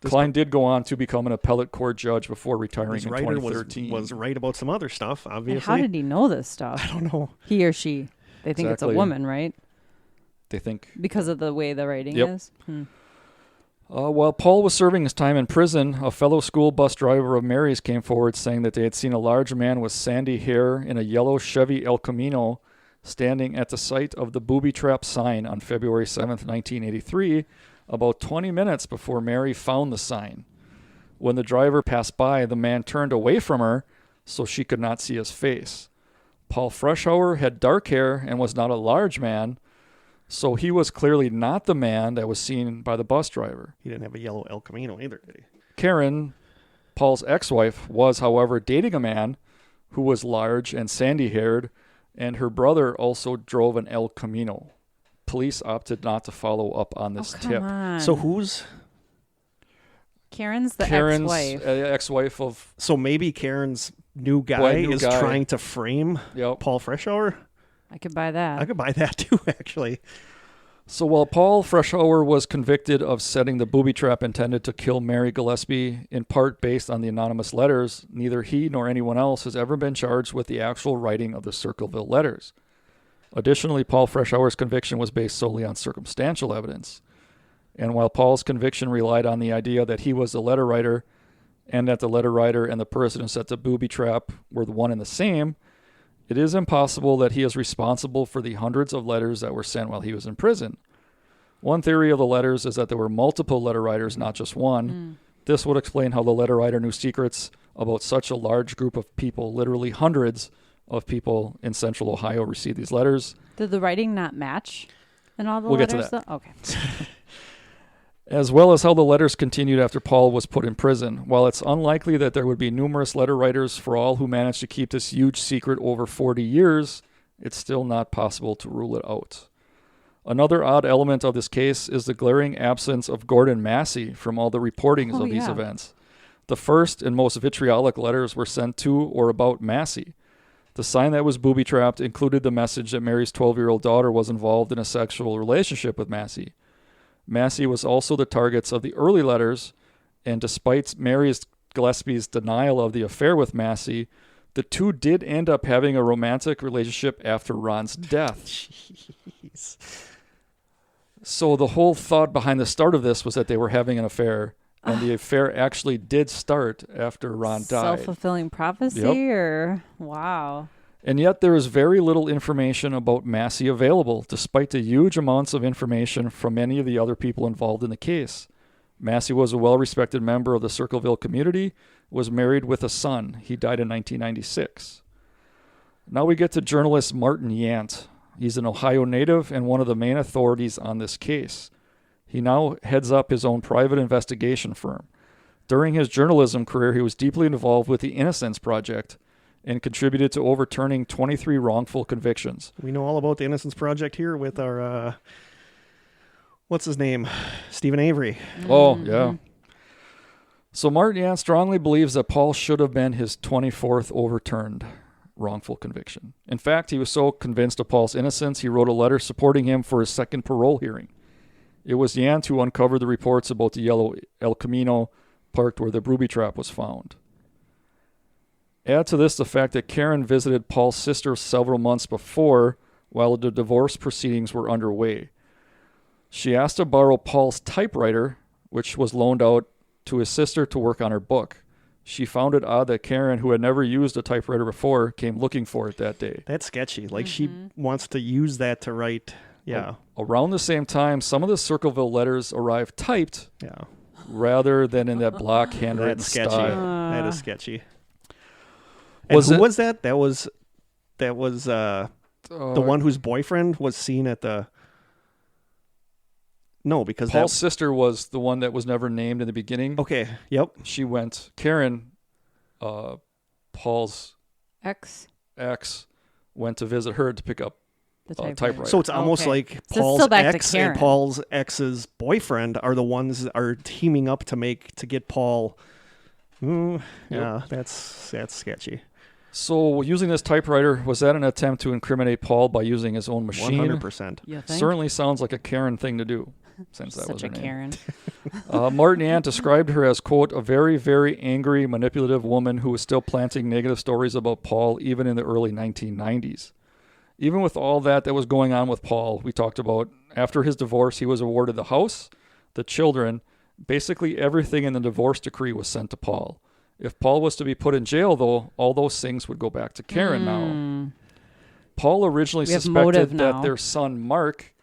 S2: Klein did go on to become an appellate court judge before retiring in 2013.
S3: Was right about some other stuff, obviously.
S1: And how did he know this stuff?
S3: I don't know.
S1: He or she. They think it's a woman, right?
S2: They think.
S1: Because of the way the writing is?
S2: While Paul was serving his time in prison, a fellow school bus driver of Mary's came forward saying that they had seen a large man with sandy hair in a yellow Chevy El Camino standing at the site of the booby trap sign on February 7th, 1983, about 20 minutes before Mary found the sign. When the driver passed by, the man turned away from her so she could not see his face. Paul Freshover had dark hair and was not a large man, so he was clearly not the man that was seen by the bus driver.
S3: He didn't have a yellow El Camino either, did he?
S2: Karen, Paul's ex-wife, was, however, dating a man who was large and sandy-haired, and her brother also drove an El Camino. Police opted not to follow up on this tip.
S1: On.
S3: So who's...
S1: Karen's ex-wife.
S2: Ex-wife of...
S3: So maybe Karen's new guy is trying to frame Paul Freshover?
S1: I could buy that.
S3: I could buy that too, actually.
S2: So while Paul Freshover was convicted of setting the booby trap intended to kill Mary Gillespie, in part based on the anonymous letters, neither he nor anyone else has ever been charged with the actual writing of the Circleville Letters. Additionally, Paul Freshover's conviction was based solely on circumstantial evidence. And while Paul's conviction relied on the idea that he was the letter writer and that the letter writer and the person who set the booby trap were the one and the same, it is impossible that he is responsible for the hundreds of letters that were sent while he was in prison. One theory of the letters is that there were multiple letter writers, not just one. This would explain how the letter writer knew secrets about such a large group of people, literally hundreds of people in central Ohio received these letters.
S1: Did the writing not match in all the
S2: we'll
S1: letters?
S2: Get to that.
S1: Okay.
S2: As well as how the letters continued after Paul was put in prison. While it's unlikely that there would be numerous letter writers for all who managed to keep this huge secret over 40 years, it's still not possible to rule it out. Another odd element of this case is the glaring absence of Gordon Massey from all the reportings of these events. The first and most vitriolic letters were sent to or about Massey. The sign that was booby-trapped included the message that Mary's 12-year-old daughter was involved in a sexual relationship with Massey. Massey was also the targets of the early letters, and despite Mary Gillespie's denial of the affair with Massey, the two did end up having a romantic relationship after Ron's death.
S3: Jeez.
S2: So the whole thought behind the start of this was that they were having an affair, and the affair actually did start after Ron died.
S1: Self-fulfilling prophecy, or wow.
S2: And yet there is very little information about Massey available, despite the huge amounts of information from many of the other people involved in the case. Massey was a well-respected member of the Circleville community, was married with a son. He died in 1996. Now we get to journalist Martin Yant. He's an Ohio native and one of the main authorities on this case. He now heads up his own private investigation firm. During his journalism career, he was deeply involved with the Innocence Project and contributed to overturning 23 wrongful convictions.
S3: We know all about the Innocence Project here with our, what's his name? Stephen Avery.
S2: Oh, yeah. So Martin Yant strongly believes that Paul should have been his 24th overturned wrongful conviction. In fact, he was so convinced of Paul's innocence, he wrote a letter supporting him for his second parole hearing. It was Yant who uncovered the reports about the yellow El Camino parked where the booby trap was found. Add to this the fact that Karen visited Paul's sister several months before while the divorce proceedings were underway. She asked to borrow Paul's typewriter, which was loaned out to his sister to work on her book. She found it odd that Karen, who had never used a typewriter before, came looking for it that day.
S3: That's sketchy. Like she wants to use that to write. Yeah.
S2: Around the same time, some of the Circleville letters arrived typed rather than in that block handwritten style.
S3: That is sketchy. And who was that? That was the one whose boyfriend was seen at the... No, because
S2: Paul's sister was the one that was never named in the beginning.
S3: Okay, yep.
S2: She went... Karen, Paul's
S1: ex,
S2: went to visit her to pick up the typewriter.
S3: So it's almost like Paul's ex and Paul's ex's boyfriend are the ones that are teaming up to get Paul... Yeah, that's sketchy.
S2: So using this typewriter, was that an attempt to incriminate Paul by using his own machine?
S3: 100%.
S2: Certainly sounds like a Karen thing to do, since that was her name.
S1: Karen.
S2: Martin Yant described her as, quote, a very, very angry, manipulative woman who was still planting negative stories about Paul even in the early 1990s. Even with all that was going on with Paul, we talked about, after his divorce, he was awarded the house, the children, basically everything in the divorce decree was sent to Paul. If Paul was to be put in jail, though, all those things would go back to Karen now. Paul originally suspected that their son, Mark,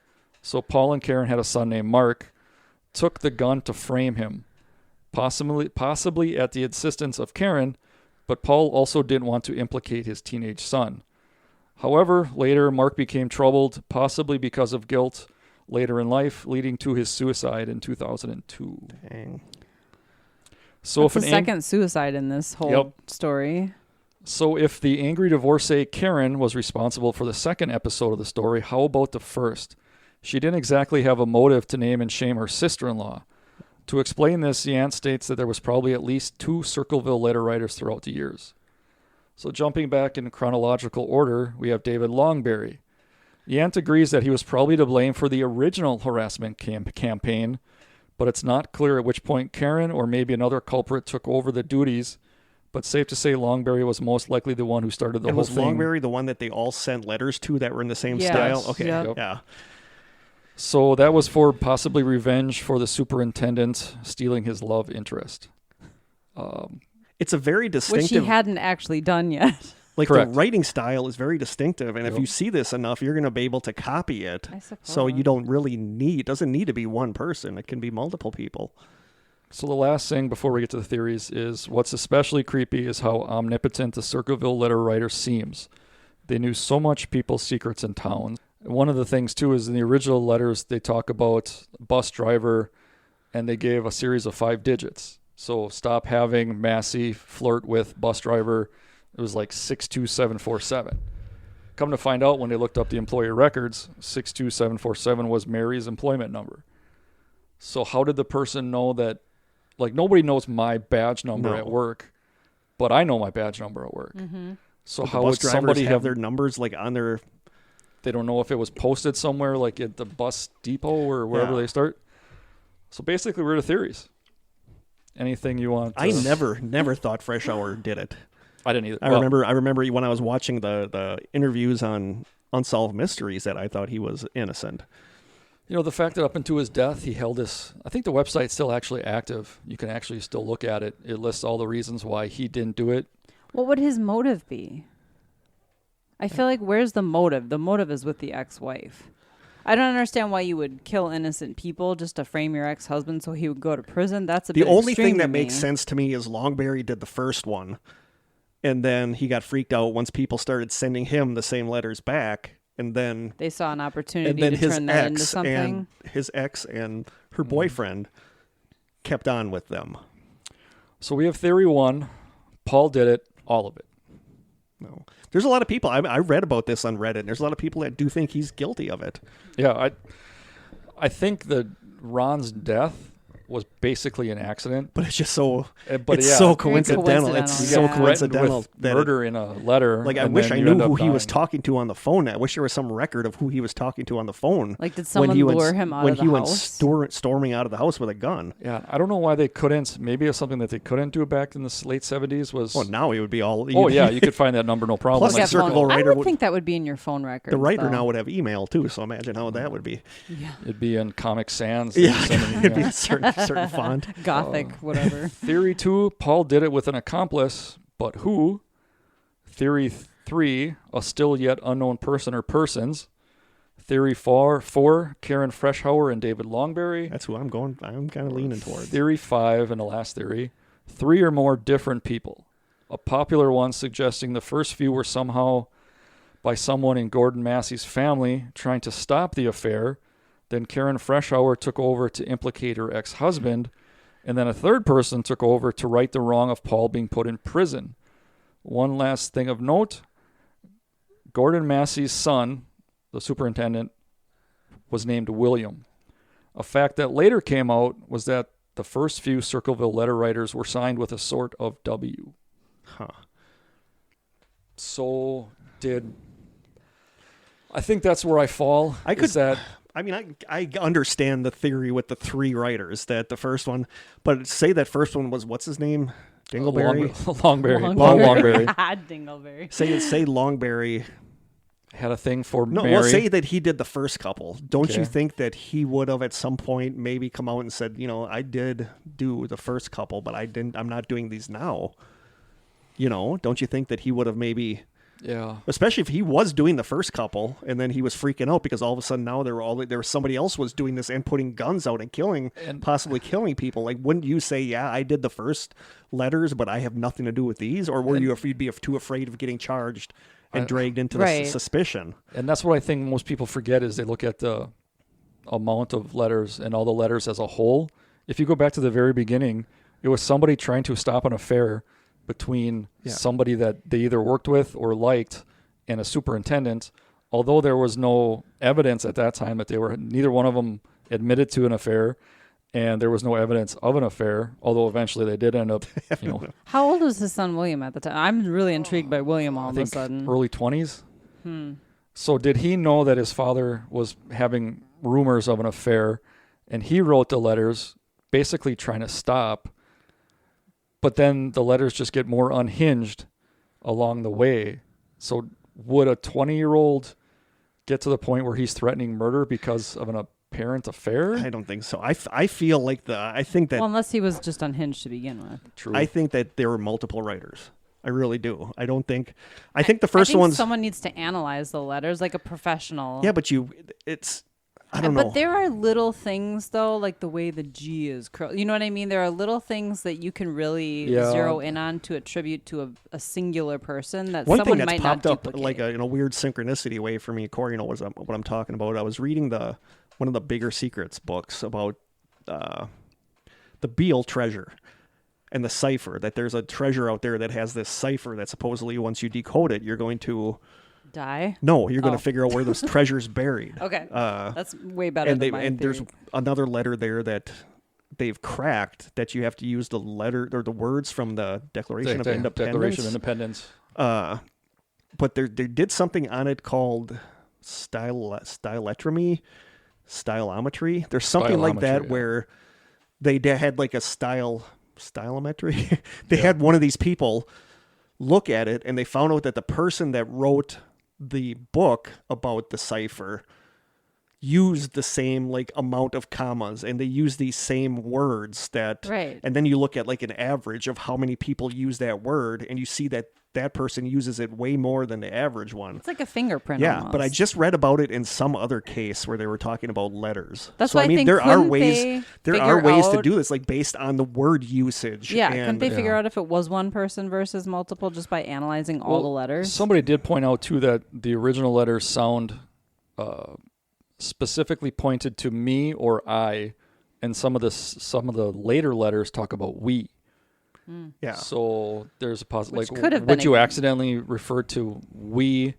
S2: so Paul and Karen had a son named Mark, took the gun to frame him, possibly at the insistence of Karen, but Paul also didn't want to implicate his teenage son. However, later, Mark became troubled, possibly because of guilt later in life, leading to his suicide in 2002.
S3: Dang.
S2: So
S1: that's the second suicide in this whole story.
S2: So if the angry divorcee Karen was responsible for the second episode of the story, how about the first? She didn't exactly have a motive to name and shame her sister-in-law. To explain this, Yant states that there was probably at least 2 Circleville letter writers throughout the years. So jumping back in chronological order, we have David Longberry. Yant agrees that he was probably to blame for the original harassment campaign, but it's not clear at which point Karen or maybe another culprit took over the duties. But safe to say Longberry was most likely the one who started the whole thing.
S3: Was Longberry the one that they all sent letters to that were in the same style? Okay, yeah.
S2: So that was for possibly revenge for the superintendent stealing his love interest.
S3: It's a very distinctive...
S1: Which he hadn't actually done yet.
S2: Correct.
S3: The writing style is very distinctive, and if you see this enough, you're going to be able to copy it.
S1: I suppose.
S3: So you don't really it doesn't need to be one person. It can be multiple people.
S2: So the last thing before we get to the theories is what's especially creepy is how omnipotent the Circleville letter writer seems. They knew so much people's secrets in town. One of the things, too, is in the original letters, they talk about bus driver, and they gave a series of 5 digits. So stop having Massey flirt with bus driver. It was like 62747. Come to find out, when they looked up the employer records, 62747 was Mary's employment number. So how did the person know that? Like, nobody knows my badge number at work, but I know my badge number at work. Mm-hmm. So
S3: but
S2: how would somebody
S3: have their numbers like on their?
S2: They don't know if it was posted somewhere, like at the bus depot or wherever they start. So basically, we're the theories. Anything you want?
S3: I never thought Freshover did it.
S2: I didn't either.
S3: I remember when I was watching the interviews on Unsolved Mysteries that I thought he was innocent.
S2: You know, the fact that up until his death, he held this. I think the website's still actually active. You can actually still look at it. It lists all the reasons why he didn't do it.
S1: What would his motive be? I feel like, where's the motive? The motive is with the ex-wife. I don't understand why you would kill innocent people just to frame your ex-husband so he would go to prison. That's
S3: the only thing that makes sense to me is Longberry did the first one, and then he got freaked out once people started sending him the same letters back, and then
S1: they saw an opportunity to turn that into something.
S3: And his ex and her boyfriend kept on with them.
S2: So we have theory 1. Paul did it, all of it.
S3: No. There's a lot of people. I read about this on Reddit. And there's a lot of people that do think he's guilty of it.
S2: Yeah, I think that Ron's death was basically an accident,
S3: but it's just so so coincidental. It's so coincidental that
S2: murder in a letter.
S3: Like, I wish I knew who he was talking to on the phone. I wish there was some record of who he was talking to on the phone.
S1: Like, did someone lure him out of the house?
S3: When he went storming out of the house with a gun.
S2: Yeah, I don't know why they couldn't. Maybe it's something that they couldn't do back in the late 70s. Was
S3: now he would be all.
S2: You could find that number, no problem.
S3: Plus, Circleville writer
S1: I would think that would be in your phone record.
S3: The writer now would have email too, so imagine how that would be.
S1: Yeah,
S2: it'd be in Comic Sans.
S3: Yeah, it'd be a certain font.
S1: Gothic, whatever.
S2: Theory 2, Paul did it with an accomplice, but who? Theory 3, a still yet unknown person or persons. Theory 4, Karen Freshover and David Longberry.
S3: That's who I'm kind of leaning towards.
S2: Theory 5, and the last theory, 3 or more different people. A popular one suggesting the first few were somehow by someone in Gordon Massey's family trying to stop the affair. Then Karen Freshover took over to implicate her ex-husband. And then a third person took over to right the wrong of Paul being put in prison. One last thing of note, Gordon Massey's son, the superintendent, was named William. A fact that later came out was that the first few Circleville letter writers were signed with a sort of W.
S3: Huh.
S2: So I think that's where I fall.
S3: I understand the theory with the 3 writers, that the first one, but say that first one was, what's his name? Dingleberry?
S2: Longberry.
S1: Dingleberry.
S3: Say Longberry
S2: had a thing for
S3: Mary. Well, say that he did the first couple. Don't you think that he would have at some point maybe come out and said, I did do the first couple, but I'm not doing these now. Don't you think that he would have maybe...
S2: Yeah.
S3: Especially if he was doing the first couple and then he was freaking out because all of a sudden now there was somebody else was doing this and putting guns out and possibly killing people. Like, wouldn't you say, yeah, I did the first letters, but I have nothing to do with these? Or you'd be too afraid of getting charged and dragged into the suspicion?
S2: And that's what I think most people forget is they look at the amount of letters and all the letters as a whole. If you go back to the very beginning, it was somebody trying to stop an affair between somebody that they either worked with or liked and a superintendent, although there was no evidence at that time that neither one of them admitted to an affair, and there was no evidence of an affair, although eventually they did end up,
S1: How old was his son William at the time? I'm really intrigued by William all of a sudden.
S2: Early 20s. So did he know that his father was having rumors of an affair, and he wrote the letters basically trying to stop? But then the letters just get more unhinged along the way. So would a 20-year-old get to the point where he's threatening murder because of an apparent affair?
S3: I don't think so. I feel like I think that...
S1: Well, unless he was just unhinged to begin with.
S2: True.
S3: I think that there were multiple writers. I really do. I don't think... I think the first one's...
S1: someone needs to analyze the letters like a professional.
S3: Yeah, but I don't know.
S1: But there are little things, though, like the way the G is curled. You know what I mean? There are little things that you can really zero in on to attribute to a singular person that
S3: One
S1: someone
S3: thing that's
S1: might
S3: popped
S1: not
S3: up
S1: duplicate.
S3: like in a weird synchronicity way for me, Kory knows what I'm talking about. I was reading one of the Bigger Secrets books about the Beale treasure and the cipher, that there's a treasure out there that has this cipher that supposedly once you decode it, you're going to...
S1: Die?
S3: No, you're going to figure out where this treasure's buried.
S1: Okay. That's way better than my
S3: And
S1: theory.
S3: there's another letter there that they've cracked that you have to use the letter or the words from the Declaration of Independence.
S2: Declaration of Independence.
S3: But they did something on it called stylometry. There's something like that where they had like a stylometry. They had one of these people look at it, and they found out that the person that wrote the book about the cipher used the same like amount of commas, and they use these same words that
S1: right.
S3: And then you look at like an average of how many people use that word, and you see that that person uses it way more than the average one.
S1: It's like a fingerprint.
S3: Yeah,
S1: almost.
S3: but I just read about it in some other case where they were talking about letters.
S1: That's
S3: so
S1: why
S3: I mean,
S1: think
S3: there are ways
S1: out,
S3: to do this, like based on the word usage.
S1: Yeah, couldn't they figure out if it was one person versus multiple just by analyzing all the letters?
S2: Somebody did point out too that the original letters sound specifically pointed to me or I, and some of the later letters talk about we.
S3: Yeah.
S2: So there's a possibility.
S1: Could have
S2: would
S1: been
S2: you accidentally refer to we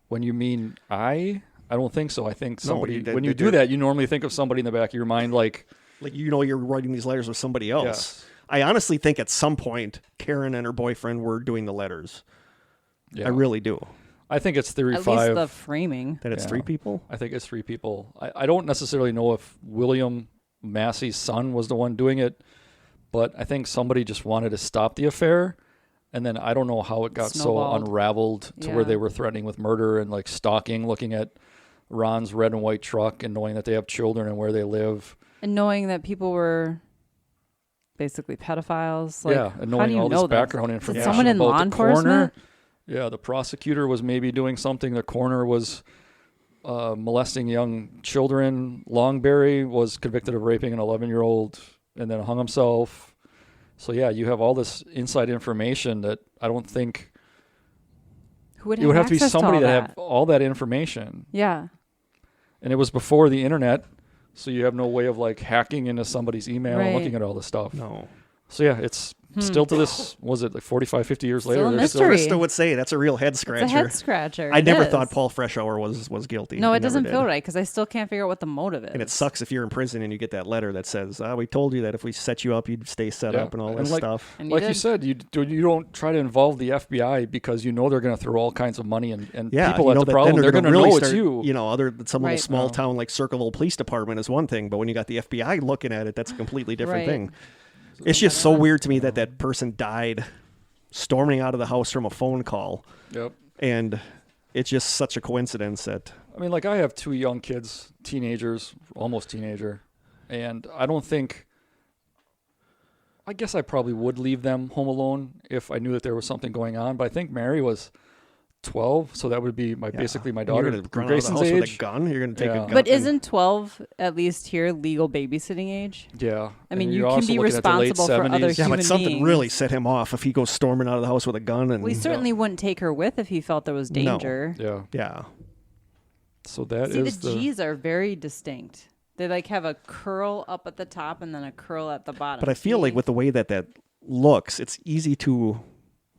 S2: when you mean I? I don't think so. I think somebody when you do that, you normally think of somebody in the back of your mind, like
S3: you're writing these letters with somebody else.
S2: Yes.
S3: I honestly think at some point Karen and her boyfriend were doing the letters. Yeah. I really do.
S2: I think it's theory
S1: at
S2: 5.
S1: At least the framing.
S3: That it's 3 people?
S2: I think it's 3 people. I don't necessarily know if William Massey's son was the one doing it, but I think somebody just wanted to stop the affair, and then I don't know how it got so unraveled to where they were threatening with murder and like stalking, looking at Ron's red and white truck and knowing that they have children and where they live.
S1: And knowing that people were basically pedophiles. Like,
S2: and knowing all this background information.
S1: Someone in law enforcement?
S2: Yeah, the prosecutor was maybe doing something. The coroner was molesting young children. Longberry was convicted of raping an 11-year-old and then hung himself. So, yeah, you have all this inside information that I don't think...
S1: It would
S2: have to be somebody that have all that information.
S1: Yeah.
S2: And it was before the internet, so you have no way of like hacking into somebody's email and looking at all this stuff.
S3: No.
S2: So, yeah, it's... Still to this, was it like 45, 50 years
S1: still
S2: later?
S1: A mystery.
S3: Krista would say that's a real head scratcher.
S1: It's a head scratcher.
S3: I never thought Paul Freshover was guilty.
S1: No, it doesn't feel right because I still can't figure out what the motive is.
S3: And it sucks if you're in prison and you get that letter that says, we told you that if we set you up, you'd stay set up and all this stuff.
S2: And like you said, you don't try to involve the FBI because you know they're going to throw all kinds of money and people at the problem. They're going to know it's you.
S3: You know, some little small town like Circleville Police Department is one thing, but when you got the FBI looking at it, that's a completely different thing. It's just so weird to me that person died storming out of the house from a phone call.
S2: Yep.
S3: And it's just such a coincidence that...
S2: I mean, like I have 2 young kids, teenagers, almost teenager, and I don't think... I guess I probably would leave them home alone if I knew that there was something going on, but I think Mary was 12, so that would be basically my daughter.
S3: You're going to run out of the house with a gun? You're going to take a gun?
S1: But isn't 12, at least here, legal babysitting age?
S2: Yeah.
S1: I mean, you can be responsible for other human beings.
S3: Yeah, but something really set him off if he goes storming out of the house with a gun. And
S1: we certainly wouldn't take her with if he felt there was danger.
S2: No.
S3: Yeah.
S2: So that is
S1: the G's are very distinct. They like have a curl up at the top and then a curl at the bottom.
S3: But I feel like with the way that looks, it's easy to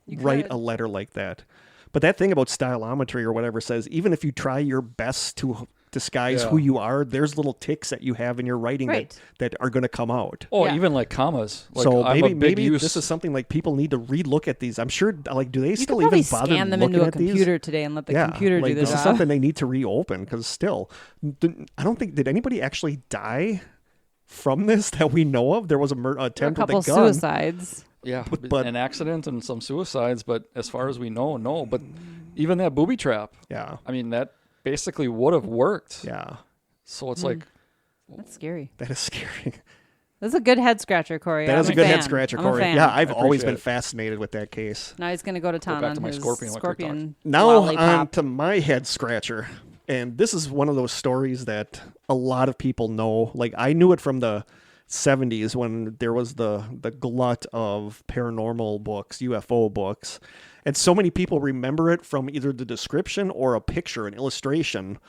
S3: write a letter like that. But that thing about stylometry or whatever says, even if you try your best to disguise who you are, there's little ticks that you have in your writing that are going to come out.
S2: Oh, even like commas. Like,
S3: so maybe this is something like people need to relook at these. I'm sure, like, do they still even bother
S1: scan them into a computer today and let the computer do the
S3: job? This is something they need to reopen because still, I don't think, did anybody actually die from this that we know of? There was an attempt with a gun.
S1: A couple suicides.
S2: Yeah, but an accident and some suicides, but as far as we know, no. But even that booby trap, I mean, that basically would have worked.
S3: Yeah.
S2: So it's like...
S1: That's scary.
S3: That is scary.
S1: That's a good head scratcher, Kory.
S3: That is a good head scratcher, Kory. Yeah, I've always been
S2: it.
S3: fascinated with that case.
S1: Now he's going to go to town on his scorpion
S3: Now
S1: lollipop.
S3: on to my head scratcher. And this is one of those stories that a lot of people know. Like, I knew it from the 70s when there was the glut of paranormal books, UFO books. And so many people remember it from either the description or a picture, an illustration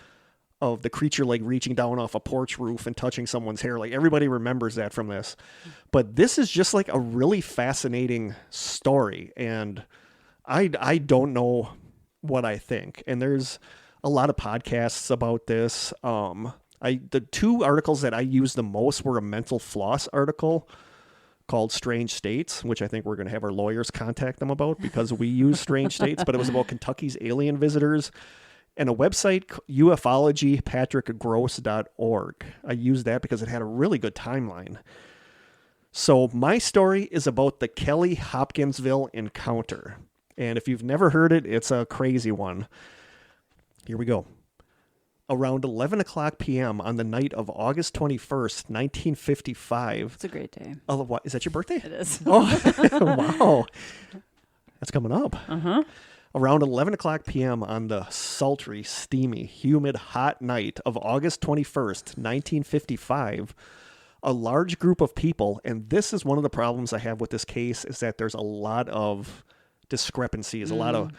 S3: of the creature like reaching down off a porch roof and touching someone's hair. Like, everybody remembers that from this. But this is just like a really fascinating story. And I don't know what I think. And there's a lot of podcasts about this. The two articles that I used the most were a Mental Floss article called Strange States, which I think we're going to have our lawyers contact them about because we use Strange States, but it was about Kentucky's alien visitors, and a website, ufologypatrickgross.org. I used that because it had a really good timeline. So my story is about the Kelly-Hopkinsville Encounter. And if you've never heard it, it's a crazy one. Here we go. Around 11 o'clock p.m. on the night of August 21st, 1955.
S1: It's a great day.
S3: Oh, what? Is that your birthday?
S1: It is.
S3: Oh, wow. That's coming up.
S1: Uh-huh.
S3: Around 11 o'clock p.m. on the sultry, steamy, humid, hot night of August 21st, 1955, a large group of people, and this is one of the problems I have with this case, is that there's a lot of discrepancies, a lot of...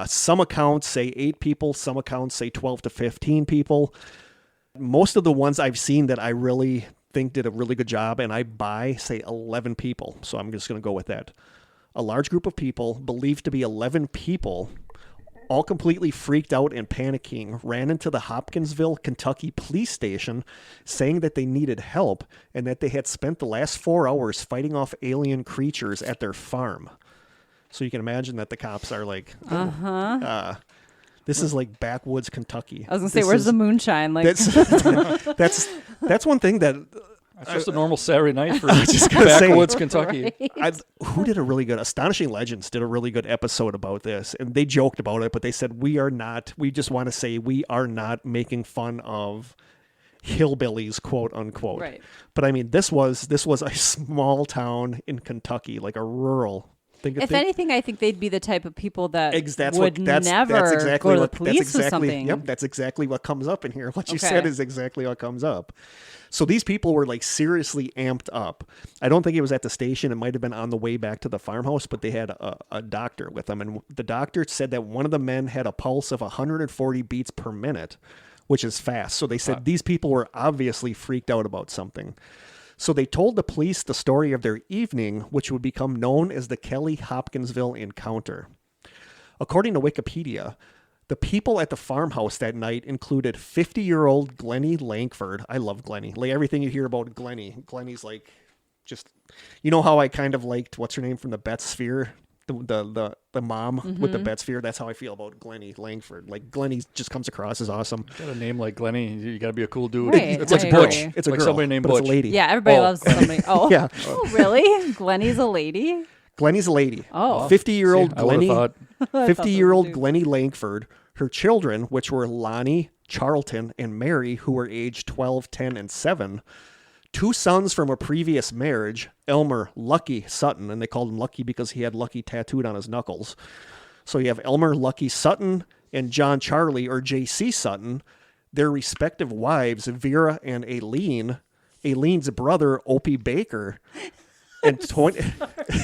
S3: some accounts say 8 people, some accounts say 12 to 15 people. Most of the ones I've seen that I really think did a really good job, and I buy, say 11 people, so I'm just going to go with that. A large group of people, believed to be 11 people, all completely freaked out and panicking, ran into the Hopkinsville, Kentucky police station saying that they needed help and that they had spent the last 4 hours fighting off alien creatures at their farm. So you can imagine that the cops are like, this is like backwoods Kentucky.
S1: I was going to say, where's the moonshine? Like,
S3: that's one thing that...
S2: It's just a normal Saturday night for
S3: backwoods
S2: Kentucky.
S1: Right.
S3: Who did a really good... Astonishing Legends did a really good episode about this, and they joked about it, but they said, we just want to say we are not making fun of hillbillies, quote unquote.
S1: Right.
S3: But I mean, this was a small town in Kentucky, like a rural...
S1: If anything, I think they'd be the type of people that
S3: never
S1: go to the police with something.
S3: Yep, that's exactly what comes up in here. What you said is exactly what comes up. So these people were like seriously amped up. I don't think it was at the station. It might have been on the way back to the farmhouse, but they had a doctor with them. And the doctor said that one of the men had a pulse of 140 beats per minute, which is fast. So they said these people were obviously freaked out about something. So they told the police the story of their evening, which would become known as the Kelly-Hopkinsville Encounter. According to Wikipedia, the people at the farmhouse that night included 50-year-old Glennie Langford. I love Glennie. Like, everything you hear about Glennie. Glennie's like, just, you know how I kind of liked, what's her name from the Bet Sphere? The mom with the Bet Sphere. That's how I feel about Glennie Langford. Like, Glennie just comes across as awesome.
S2: Got a name like Glennie, you got to be a cool dude.
S1: Right,
S2: It's like Butch.
S3: It's a
S2: like
S3: girl,
S2: somebody named
S3: but
S2: Butch.
S3: it's a lady.
S1: Yeah, everybody loves somebody. Oh,
S3: yeah.
S1: Oh, really? Glennie's a lady?
S3: Glennie's a lady.
S1: Oh.
S3: 50-year-old Glennie. 50-year-old
S1: so
S3: Glennie Langford. Her children, which were Lonnie, Charlton, and Mary, who were aged 12, 10, and 7. 2 sons from a previous marriage, Elmer Lucky Sutton, and they called him Lucky because he had Lucky tattooed on his knuckles. So you have Elmer Lucky Sutton and John Charlie, or J.C. Sutton, their respective wives, Vera and Aileen, Aileen's brother, Opie Baker, and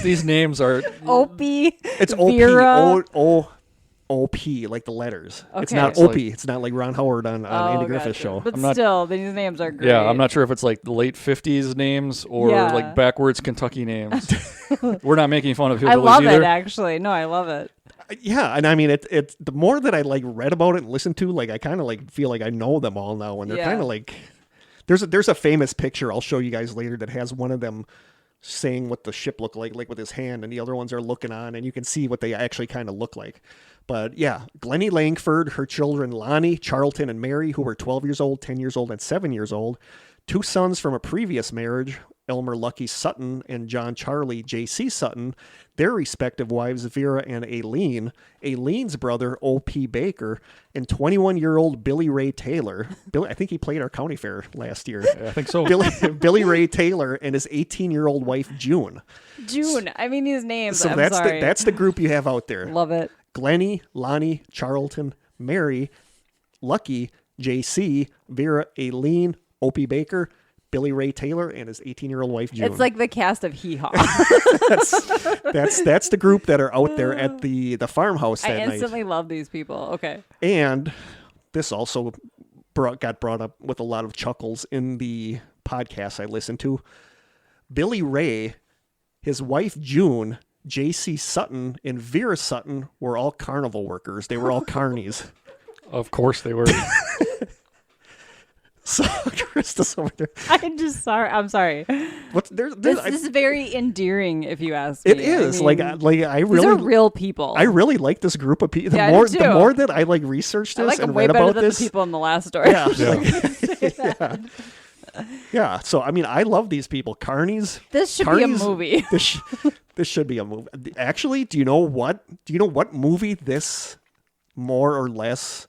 S2: These names are...
S1: Opie,
S3: it's
S1: Vera.
S3: O-P, like the letters.
S1: Okay.
S3: It's not Opie. It's not like Ron Howard on Andy Griffith's show.
S1: But still, these names are great.
S2: Yeah, I'm not sure if it's like the late 50s names or like backwards Kentucky names. We're not making fun of hillbillies either.
S1: I love it, actually. No, I love it.
S3: Yeah, and I mean, it. The more that I like read about it and listened to, like, I kind of like feel like I know them all now, and they're kind of like. There's a famous picture I'll show you guys later that has one of them saying what the ship looked like with his hand, and the other ones are looking on, and you can see what they actually kind of look like. But yeah, Glennie Langford, her children Lonnie, Charlton, and Mary, who were 12 years old, 10 years old, and 7 years old. 2 sons from a previous marriage, Elmer Lucky Sutton and John Charlie J.C. Sutton, their respective wives Vera and Aileen, Aileen's brother O.P. Baker, and 21-year-old Billy Ray Taylor. I think he played our county fair last year.
S2: Yeah, I think so.
S3: Billy Ray Taylor and his 18-year-old wife June.
S1: I mean, these names.
S3: So that's the group you have out there.
S1: Love it.
S3: Glennie, Lonnie, Charlton, Mary, Lucky, JC, Vera, Aileen, Opie Baker, Billy Ray Taylor, and his 18-year-old wife, June.
S1: It's like the cast of Hee Haw.
S3: that's the group that are out there at the farmhouse that night.
S1: I instantly love these people. Okay.
S3: And this also got brought up with a lot of chuckles in the podcast I listened to. Billy Ray, his wife, June, JC Sutton, and Vera Sutton were all carnival workers. They were all carnies.
S2: Of course they were.
S3: So Krista's over there.
S1: I'm sorry. This is very endearing, if you ask me.
S3: It is. I really,
S1: these are real people.
S3: I really like this group of people.
S1: The
S3: more that I researched this and read about this,
S1: the people in the last story.
S3: Yeah. Yeah. So I mean, I love these people. Carnies.
S1: This should be a movie.
S3: This should be a movie. Actually, do you know what movie this more or less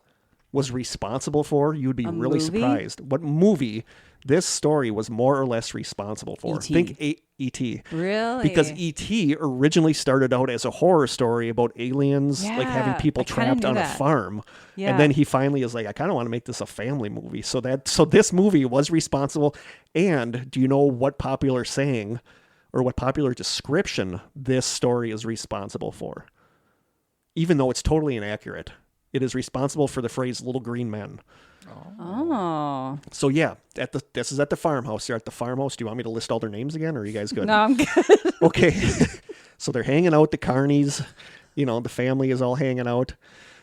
S3: was responsible for? You'd be really surprised. What movie this story was more or less responsible for?
S1: E.T.
S3: Think E.T.
S1: Really?
S3: Because E.T. originally started out as a horror story about aliens, like having people trapped on a farm. Yeah. And then he finally is like, I kind of want to make this a family movie. So this movie was responsible. And do you know what popular saying or what popular description this story is responsible for? Even though it's totally inaccurate. It is responsible for the phrase "little green men."
S1: Oh.
S3: So yeah, this is at the farmhouse. They're at the farmhouse. Do you want me to list all their names again, or are you guys good?
S1: No, I'm good.
S3: Okay. So they're hanging out, the Carnies. The family is all hanging out.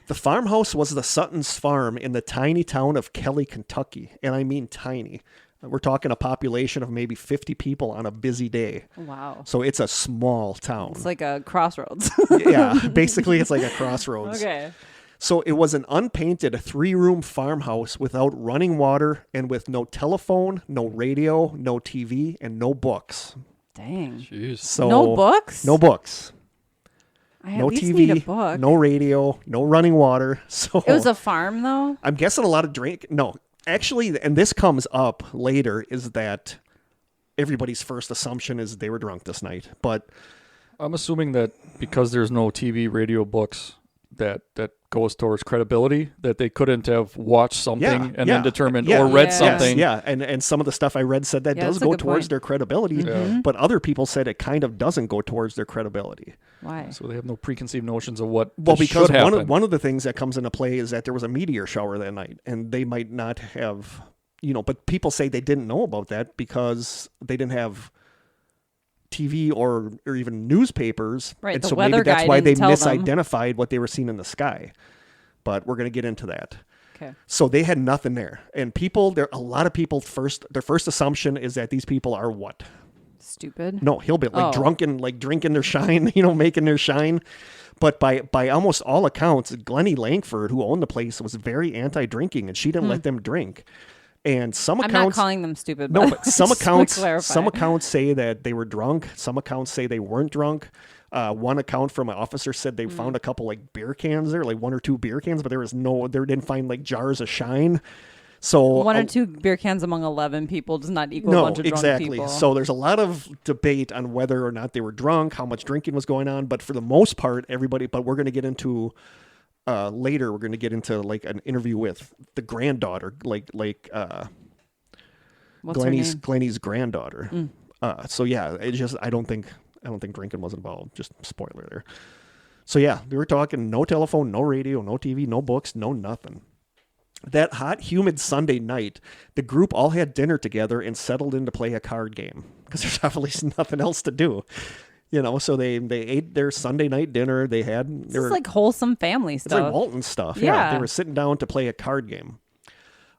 S3: The farmhouse was the Sutton's farm in the tiny town of Kelly, Kentucky. And I mean tiny. We're talking a population of maybe 50 people on a busy day.
S1: Wow.
S3: So it's a small town.
S1: It's like a crossroads.
S3: Yeah, basically it's like a crossroads.
S1: Okay.
S3: So it was an unpainted 3-room farmhouse without running water and with no telephone, no radio, no TV, and no books.
S1: Dang.
S2: Jeez.
S3: So
S1: no books?
S3: No books.
S1: I
S3: no
S1: at least
S3: TV,
S1: need a book.
S3: No radio, no running water. So
S1: it was a farm, though?
S3: I'm guessing a lot of drink. No, actually, and this comes up later, is that everybody's first assumption is they were drunk this night. But
S2: I'm assuming that because there's no TV, radio, books, that goes towards credibility, that they couldn't have watched something and then determined or read something.
S3: Yeah, and some of the stuff I read said that does go towards their credibility, but other people said it kind of doesn't go towards their credibility.
S1: Why?
S2: So they have no preconceived notions of what
S3: because
S2: should happen.
S3: one of the things that comes into play is that there was a meteor shower that night, and they might not have, but people say they didn't know about that because they didn't have TV or even newspapers.
S1: Right,
S3: and
S1: the
S3: so
S1: weather
S3: maybe that's
S1: guy
S3: why they
S1: didn't tell
S3: misidentified what they were seeing in the sky. But we're going to get into that.
S1: Okay.
S3: So they had nothing there. And a lot of people their first assumption is that these people are what?
S1: Stupid?
S3: No, hillbilly, drunken, drinking their shine, making their shine. But by almost all accounts, Glennie Langford, who owned the place, was very anti-drinking, and she didn't let them drink. And some accounts,
S1: I'm not calling them stupid.
S3: No, but some accounts say that they were drunk. Some accounts say they weren't drunk. One account from an officer said they found a couple beer cans there, 1 or 2 beer cans, but they didn't find jars of shine. So
S1: 1 or 2 beer cans among 11 people does not equal a bunch of drunk people.
S3: So there's a lot of debate on whether or not they were drunk, how much drinking was going on. But for the most part, but we're going to get into later. We're going to get into an interview with the granddaughter, Glennie's granddaughter. So yeah, I don't think drinking was involved. Just spoiler there. So yeah, we were talking no telephone, no radio, no TV, no books, no nothing. That hot, humid Sunday night, the group all had dinner together and settled in to play a card game because there's obviously nothing else to do. So they ate their Sunday night dinner. This is
S1: like wholesome family stuff.
S3: It's like Walton stuff. Yeah. They were sitting down to play a card game.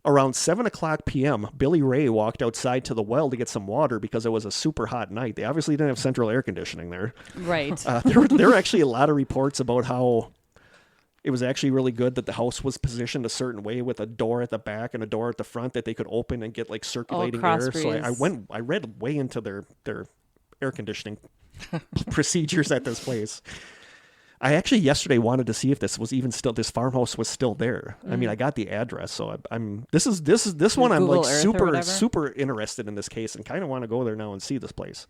S3: Around 7:00 p.m., Billy Ray walked outside to the well to get some water because it was a super hot night. They obviously didn't have central air conditioning there.
S1: Right.
S3: There were actually a lot of reports about how it was actually really good that the house was positioned a certain way with a door at the back and a door at the front that they could open and get circulating air. So I read way into their air conditioning procedures at this place. I actually yesterday wanted to see if this farmhouse was still there. I mean, I got the address, so this one I'm
S1: Google Earth
S3: super interested in this case and kind of want to go there now and see this place.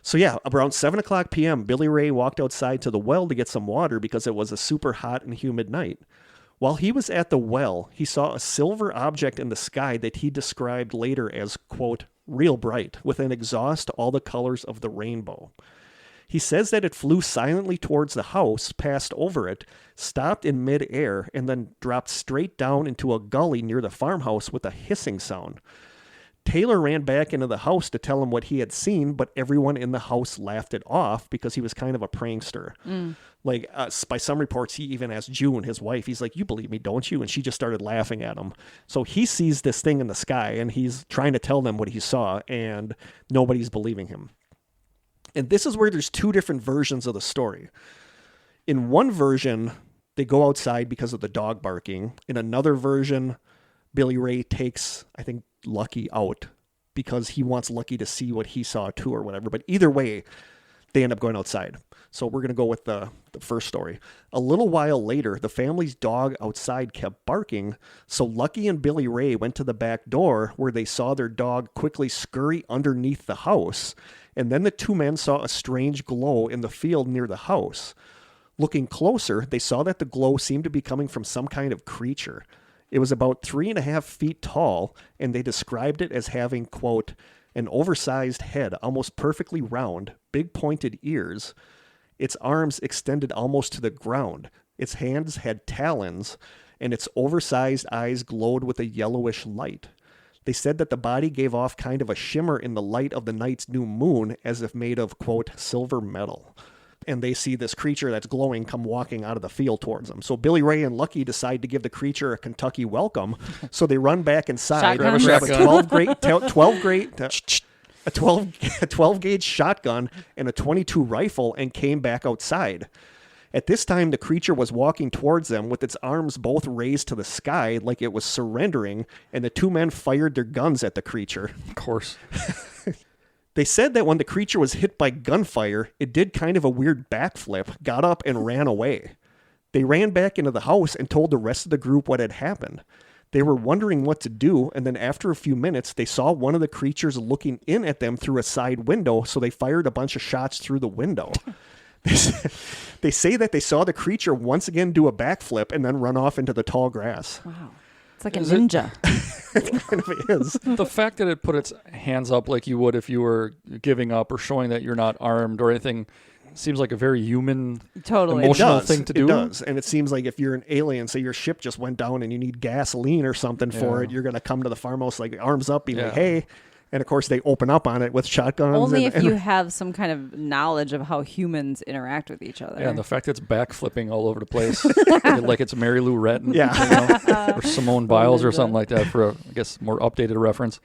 S3: So yeah, around 7:00 p.m., Billy Ray walked outside to the well to get some water because it was a super hot and humid night. While he was at the well, he saw a silver object in the sky that he described later as, quote, real bright, with an exhaust all the colors of the rainbow. He says that it flew silently towards the house, passed over it, stopped in midair, and then dropped straight down into a gully near the farmhouse with a hissing sound. Taylor ran back into the house to tell him what he had seen, but everyone in the house laughed it off because he was kind of a prankster. Like, by some reports, he even asked June, his wife, he's like, you believe me, don't you? And she just started laughing at him. So he sees this thing in the sky, and he's trying to tell them what he saw, and nobody's believing him. And this is where there's two different versions of the story. In one version, they go outside because of the dog barking. In another version, Billy Ray takes, I think, Lucky out because he wants Lucky to see what he saw too or whatever. But either way, they end up going outside. So we're going to go with the first story. A little while later, the family's dog outside kept barking, so Lucky and Billy Ray went to the back door where they saw their dog quickly scurry underneath the house, and then the two men saw a strange glow in the field near the house. Looking closer, they saw that the glow seemed to be coming from some kind of creature. It was about 3.5 feet tall, and they described it as having, quote, an oversized head, almost perfectly round, big pointed ears. Its arms extended almost to the ground. Its hands had talons, and its oversized eyes glowed with a yellowish light. They said that the body gave off kind of a shimmer in the light of the night's new moon, as if made of, quote, silver metal. And they see this creature that's glowing come walking out of the field towards them. So Billy Ray and Lucky decide to give the creature a Kentucky welcome. So they run back inside, grab a 12 gauge shotgun and a 22 rifle, and came back outside. At this time, the creature was walking towards them with its arms both raised to the sky like it was surrendering, and the two men fired their guns at the creature.
S2: Of course.
S3: They said that when the creature was hit by gunfire, it did kind of a weird backflip, got up, and ran away. They ran back into the house and told the rest of the group what had happened. They were wondering what to do, and then after a few minutes, they saw one of the creatures looking in at them through a side window, so they fired a bunch of shots through the window. They say that they saw the creature once again do a backflip and then run off into the tall grass.
S1: Wow. It's like a ninja.
S3: It kind of is.
S2: The fact that it put its hands up like you would if you were giving up or showing that you're not armed or anything seems like a very human, emotional thing to do.
S3: It does. And it seems like if you're an alien, say your ship just went down and you need gasoline or something for it, you're going to come to the farmhouse like arms up, be like, hey. And, of course, they open up on it with shotguns.
S1: Only if you have some kind of knowledge of how humans interact with each other.
S2: Yeah, and the fact that it's backflipping all over the place, like it's Mary Lou Retton, or Simone Biles or something like that for a, I guess, more updated reference.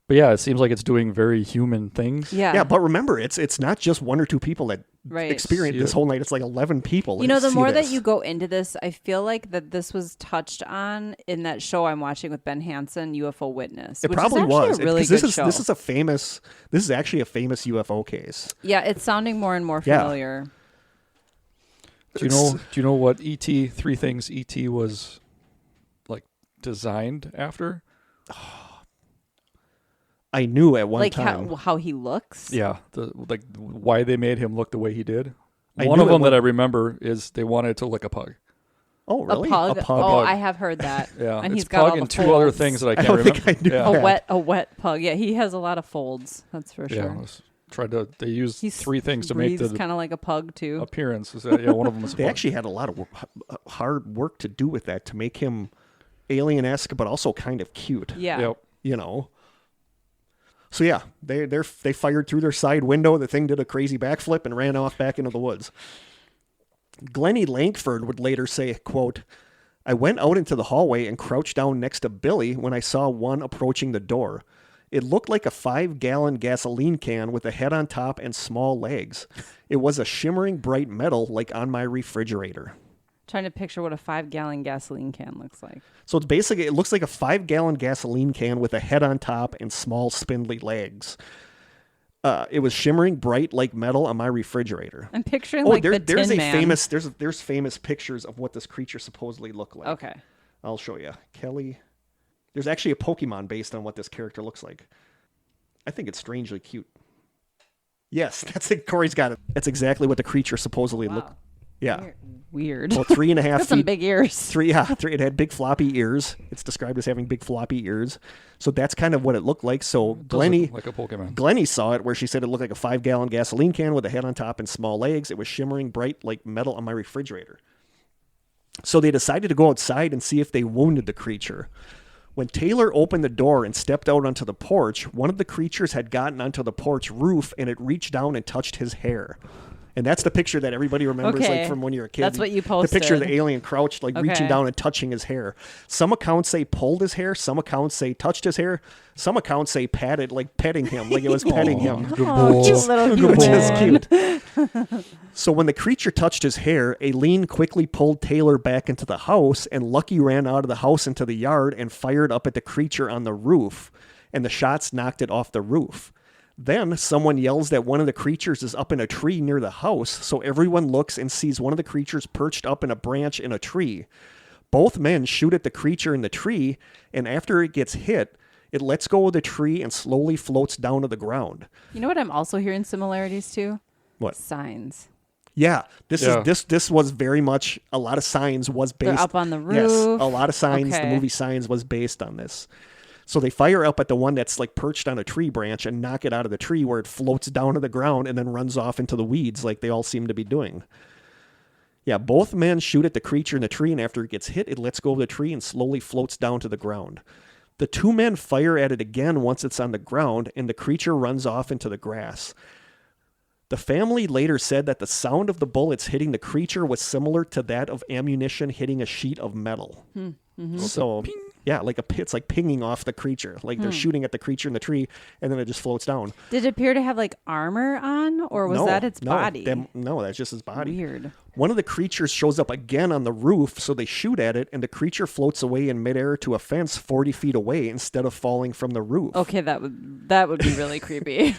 S2: But, yeah, it seems like it's doing very human things.
S3: Yeah, but remember, it's not just one or two people that experience this whole night. It's like 11 people.
S1: You know, the more that you go into this, I feel like that this was touched on in that show I'm watching with Ben Hansen, UFO Witness.
S3: It probably was.
S1: A really good show.
S3: This is actually a famous UFO case.
S1: Yeah, it's sounding more and more familiar.
S2: Do you know what E.T., three things E.T. was like designed after?
S3: I knew at one time.
S1: Like how he looks?
S2: Yeah. Why they made him look the way he did. One of them that I remember is they wanted it to look like a pug.
S3: Oh, really?
S1: A pug? Oh, I have heard that.
S2: Yeah.
S1: And
S2: it's
S1: he's got
S2: pug and two other things that I can't remember.
S3: Think I knew that.
S1: A wet pug. Yeah, he has a lot of folds. That's for sure.
S2: They used three things to make the
S1: kind of like a pug too.
S2: Appearance. One of them was.
S3: They actually had a lot of hard work to do with that to make him alien-esque, but also kind of cute.
S1: Yeah.
S2: Yep.
S3: You know. So yeah, they fired through their side window. The thing did a crazy backflip and ran off back into the woods. Glennie Langford would later say, quote, I went out into the hallway and crouched down next to Billy when I saw one approaching the door. It looked like a 5-gallon gasoline can with a head on top and small legs. It was a shimmering bright metal like on my refrigerator.
S1: Trying to picture what a 5-gallon gasoline can looks like.
S3: So it's basically, it looks like a 5-gallon gasoline can with a head on top and small spindly legs. It was shimmering bright like metal on my refrigerator.
S1: I'm picturing the Tin Man.
S3: There's famous pictures of what this creature supposedly looked like.
S1: Okay.
S3: I'll show you. Kelly. There's actually a Pokemon based on what this character looks like. I think it's strangely cute. Yes, that's it. Kory's got it. That's exactly what the creature supposedly looked. Yeah.
S1: Weird.
S3: Well, 3.5 feet.
S1: Some big ears.
S3: It had big floppy ears. It's described as having big floppy ears. So that's kind of what it looked like. So Glennie,
S2: like a Pokemon.
S3: Glennie saw it where she said it looked like a 5-gallon gasoline can with a head on top and small legs. It was shimmering bright like metal on my refrigerator. So they decided to go outside and see if they wounded the creature. When Taylor opened the door and stepped out onto the porch, one of the creatures had gotten onto the porch roof and it reached down and touched his hair. And that's the picture that everybody remembers, like from when you were a kid.
S1: That's what you posted.
S3: The picture of the alien crouched, like reaching down and touching his hair. Some accounts say pulled his hair. Some accounts say touched his hair. Some accounts say patted, like petting him, like it was petting him.
S1: Cute little human.
S3: Which is cute. So when the creature touched his hair, Aileen quickly pulled Taylor back into the house, and Lucky ran out of the house into the yard and fired up at the creature on the roof, and the shots knocked it off the roof. Then someone yells that one of the creatures is up in a tree near the house, so everyone looks and sees one of the creatures perched up in a branch in a tree. Both men shoot at the creature in the tree, and after it gets hit, it lets go of the tree and slowly floats down to the ground.
S1: You know what I'm also hearing similarities to?
S3: What?
S1: Signs.
S3: Yeah, this was very much, a lot of Signs was based.
S1: They're up on the roof.
S3: Yes, a lot of Signs, the movie Signs was based on this. So they fire up at the one that's like perched on a tree branch and knock it out of the tree where it floats down to the ground and then runs off into the weeds like they all seem to be doing. Yeah, both men shoot at the creature in the tree, and after it gets hit, it lets go of the tree and slowly floats down to the ground. The two men fire at it again once it's on the ground, and the creature runs off into the grass. The family later said that the sound of the bullets hitting the creature was similar to that of ammunition hitting a sheet of metal. Mm-hmm. So, yeah, it's like pinging off the creature. Like they're shooting at the creature in the tree, and then it just floats down.
S1: Did it appear to have like armor on, or was that its body?
S3: No, that's just his body.
S1: Weird.
S3: One of the creatures shows up again on the roof, so they shoot at it, and the creature floats away in midair to a fence 40 feet away instead of falling from the roof.
S1: Okay, that would be really creepy.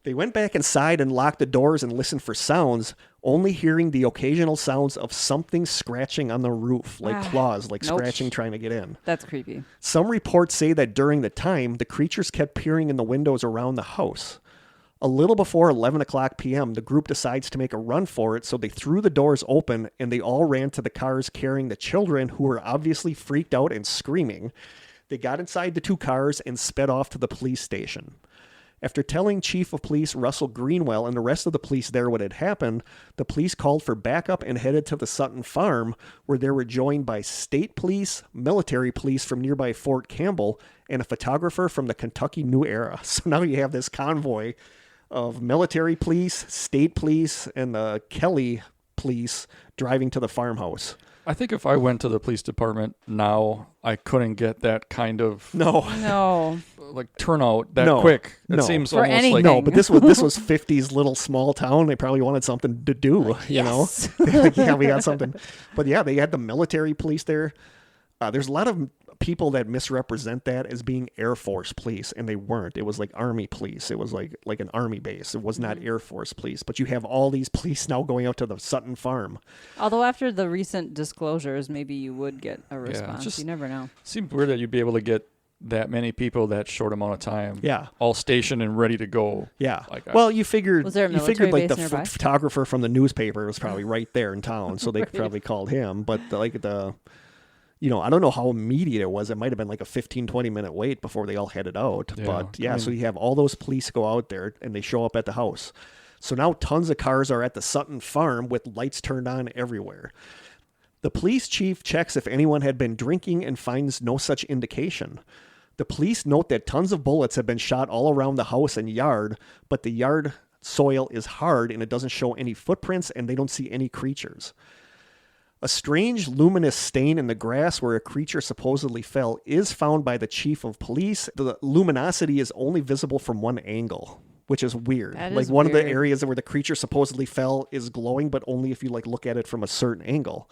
S3: They went back inside and locked the doors and listened for sounds, only hearing the occasional sounds of something scratching on the roof, like claws, like scratching trying to get in.
S1: That's creepy.
S3: Some reports say that during the time, the creatures kept peering in the windows around the house. A little before 11 o'clock p.m., the group decides to make a run for it, so they threw the doors open, and they all ran to the cars carrying the children, who were obviously freaked out and screaming. They got inside the two cars and sped off to the police station. After telling Chief of Police Russell Greenwell and the rest of the police there what had happened, the police called for backup and headed to the Sutton farm, where they were joined by state police, military police from nearby Fort Campbell, and a photographer from the Kentucky New Era. So now you have this convoy of military police, state police, and the Kelly police driving to the farmhouse.
S2: I think if I went to the police department now, I couldn't get that kind of like turnout that quick. It seems
S1: for
S2: almost
S1: anything.
S2: like
S3: no, but this was 50s little small town. They probably wanted something to do, you know. Like, yeah, we got something. But yeah, they had the military police there. There's a lot of people that misrepresent that as being Air Force police, and they weren't. It was like Army police. It was like an Army base. It was not Air Force police. But you have all these police now going out to the Sutton farm.
S1: Although after the recent disclosures, maybe you would get a response. You never know.
S2: It seems weird that you'd be able to get that many people that short amount of time.
S3: Yeah.
S2: All stationed and ready to go.
S3: Yeah. Well, you figured
S1: was there a military
S3: like
S1: base
S3: the
S1: nearby?
S3: Photographer from the newspaper was probably right there in town, so they probably called him. But I don't know how immediate it was. It might have been like a 15-20 minute wait before they all headed out. Yeah, but so you have all those police go out there and they show up at the house. So now tons of cars are at the Sutton farm with lights turned on everywhere. The police chief checks if anyone had been drinking and finds no such indication. The police note that tons of bullets have been shot all around the house and yard, but the yard soil is hard and it doesn't show any footprints, and they don't see any creatures. A strange luminous stain in the grass where a creature supposedly fell is found by the chief of police. The luminosity is only visible from one angle, which is weird. Like one of the areas where the creature supposedly fell is glowing, but only if you look at it from a certain angle.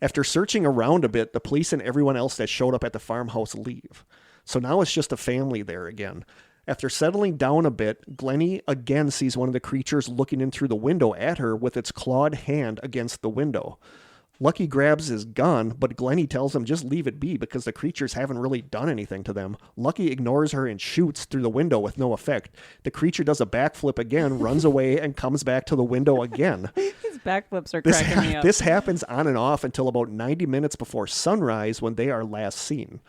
S3: After searching around a bit, the police and everyone else that showed up at the farmhouse leave. So now it's just a family there again. After settling down a bit, Glennie again sees one of the creatures looking in through the window at her with its clawed hand against the window. Lucky grabs his gun, but Glennie tells him just leave it be because the creatures haven't really done anything to them. Lucky ignores her and shoots through the window with no effect. The creature does a backflip again, runs away, and comes back to the window again.
S1: He's backflips are cracking me up.
S3: This happens on and off until about 90 minutes before sunrise when they are last seen.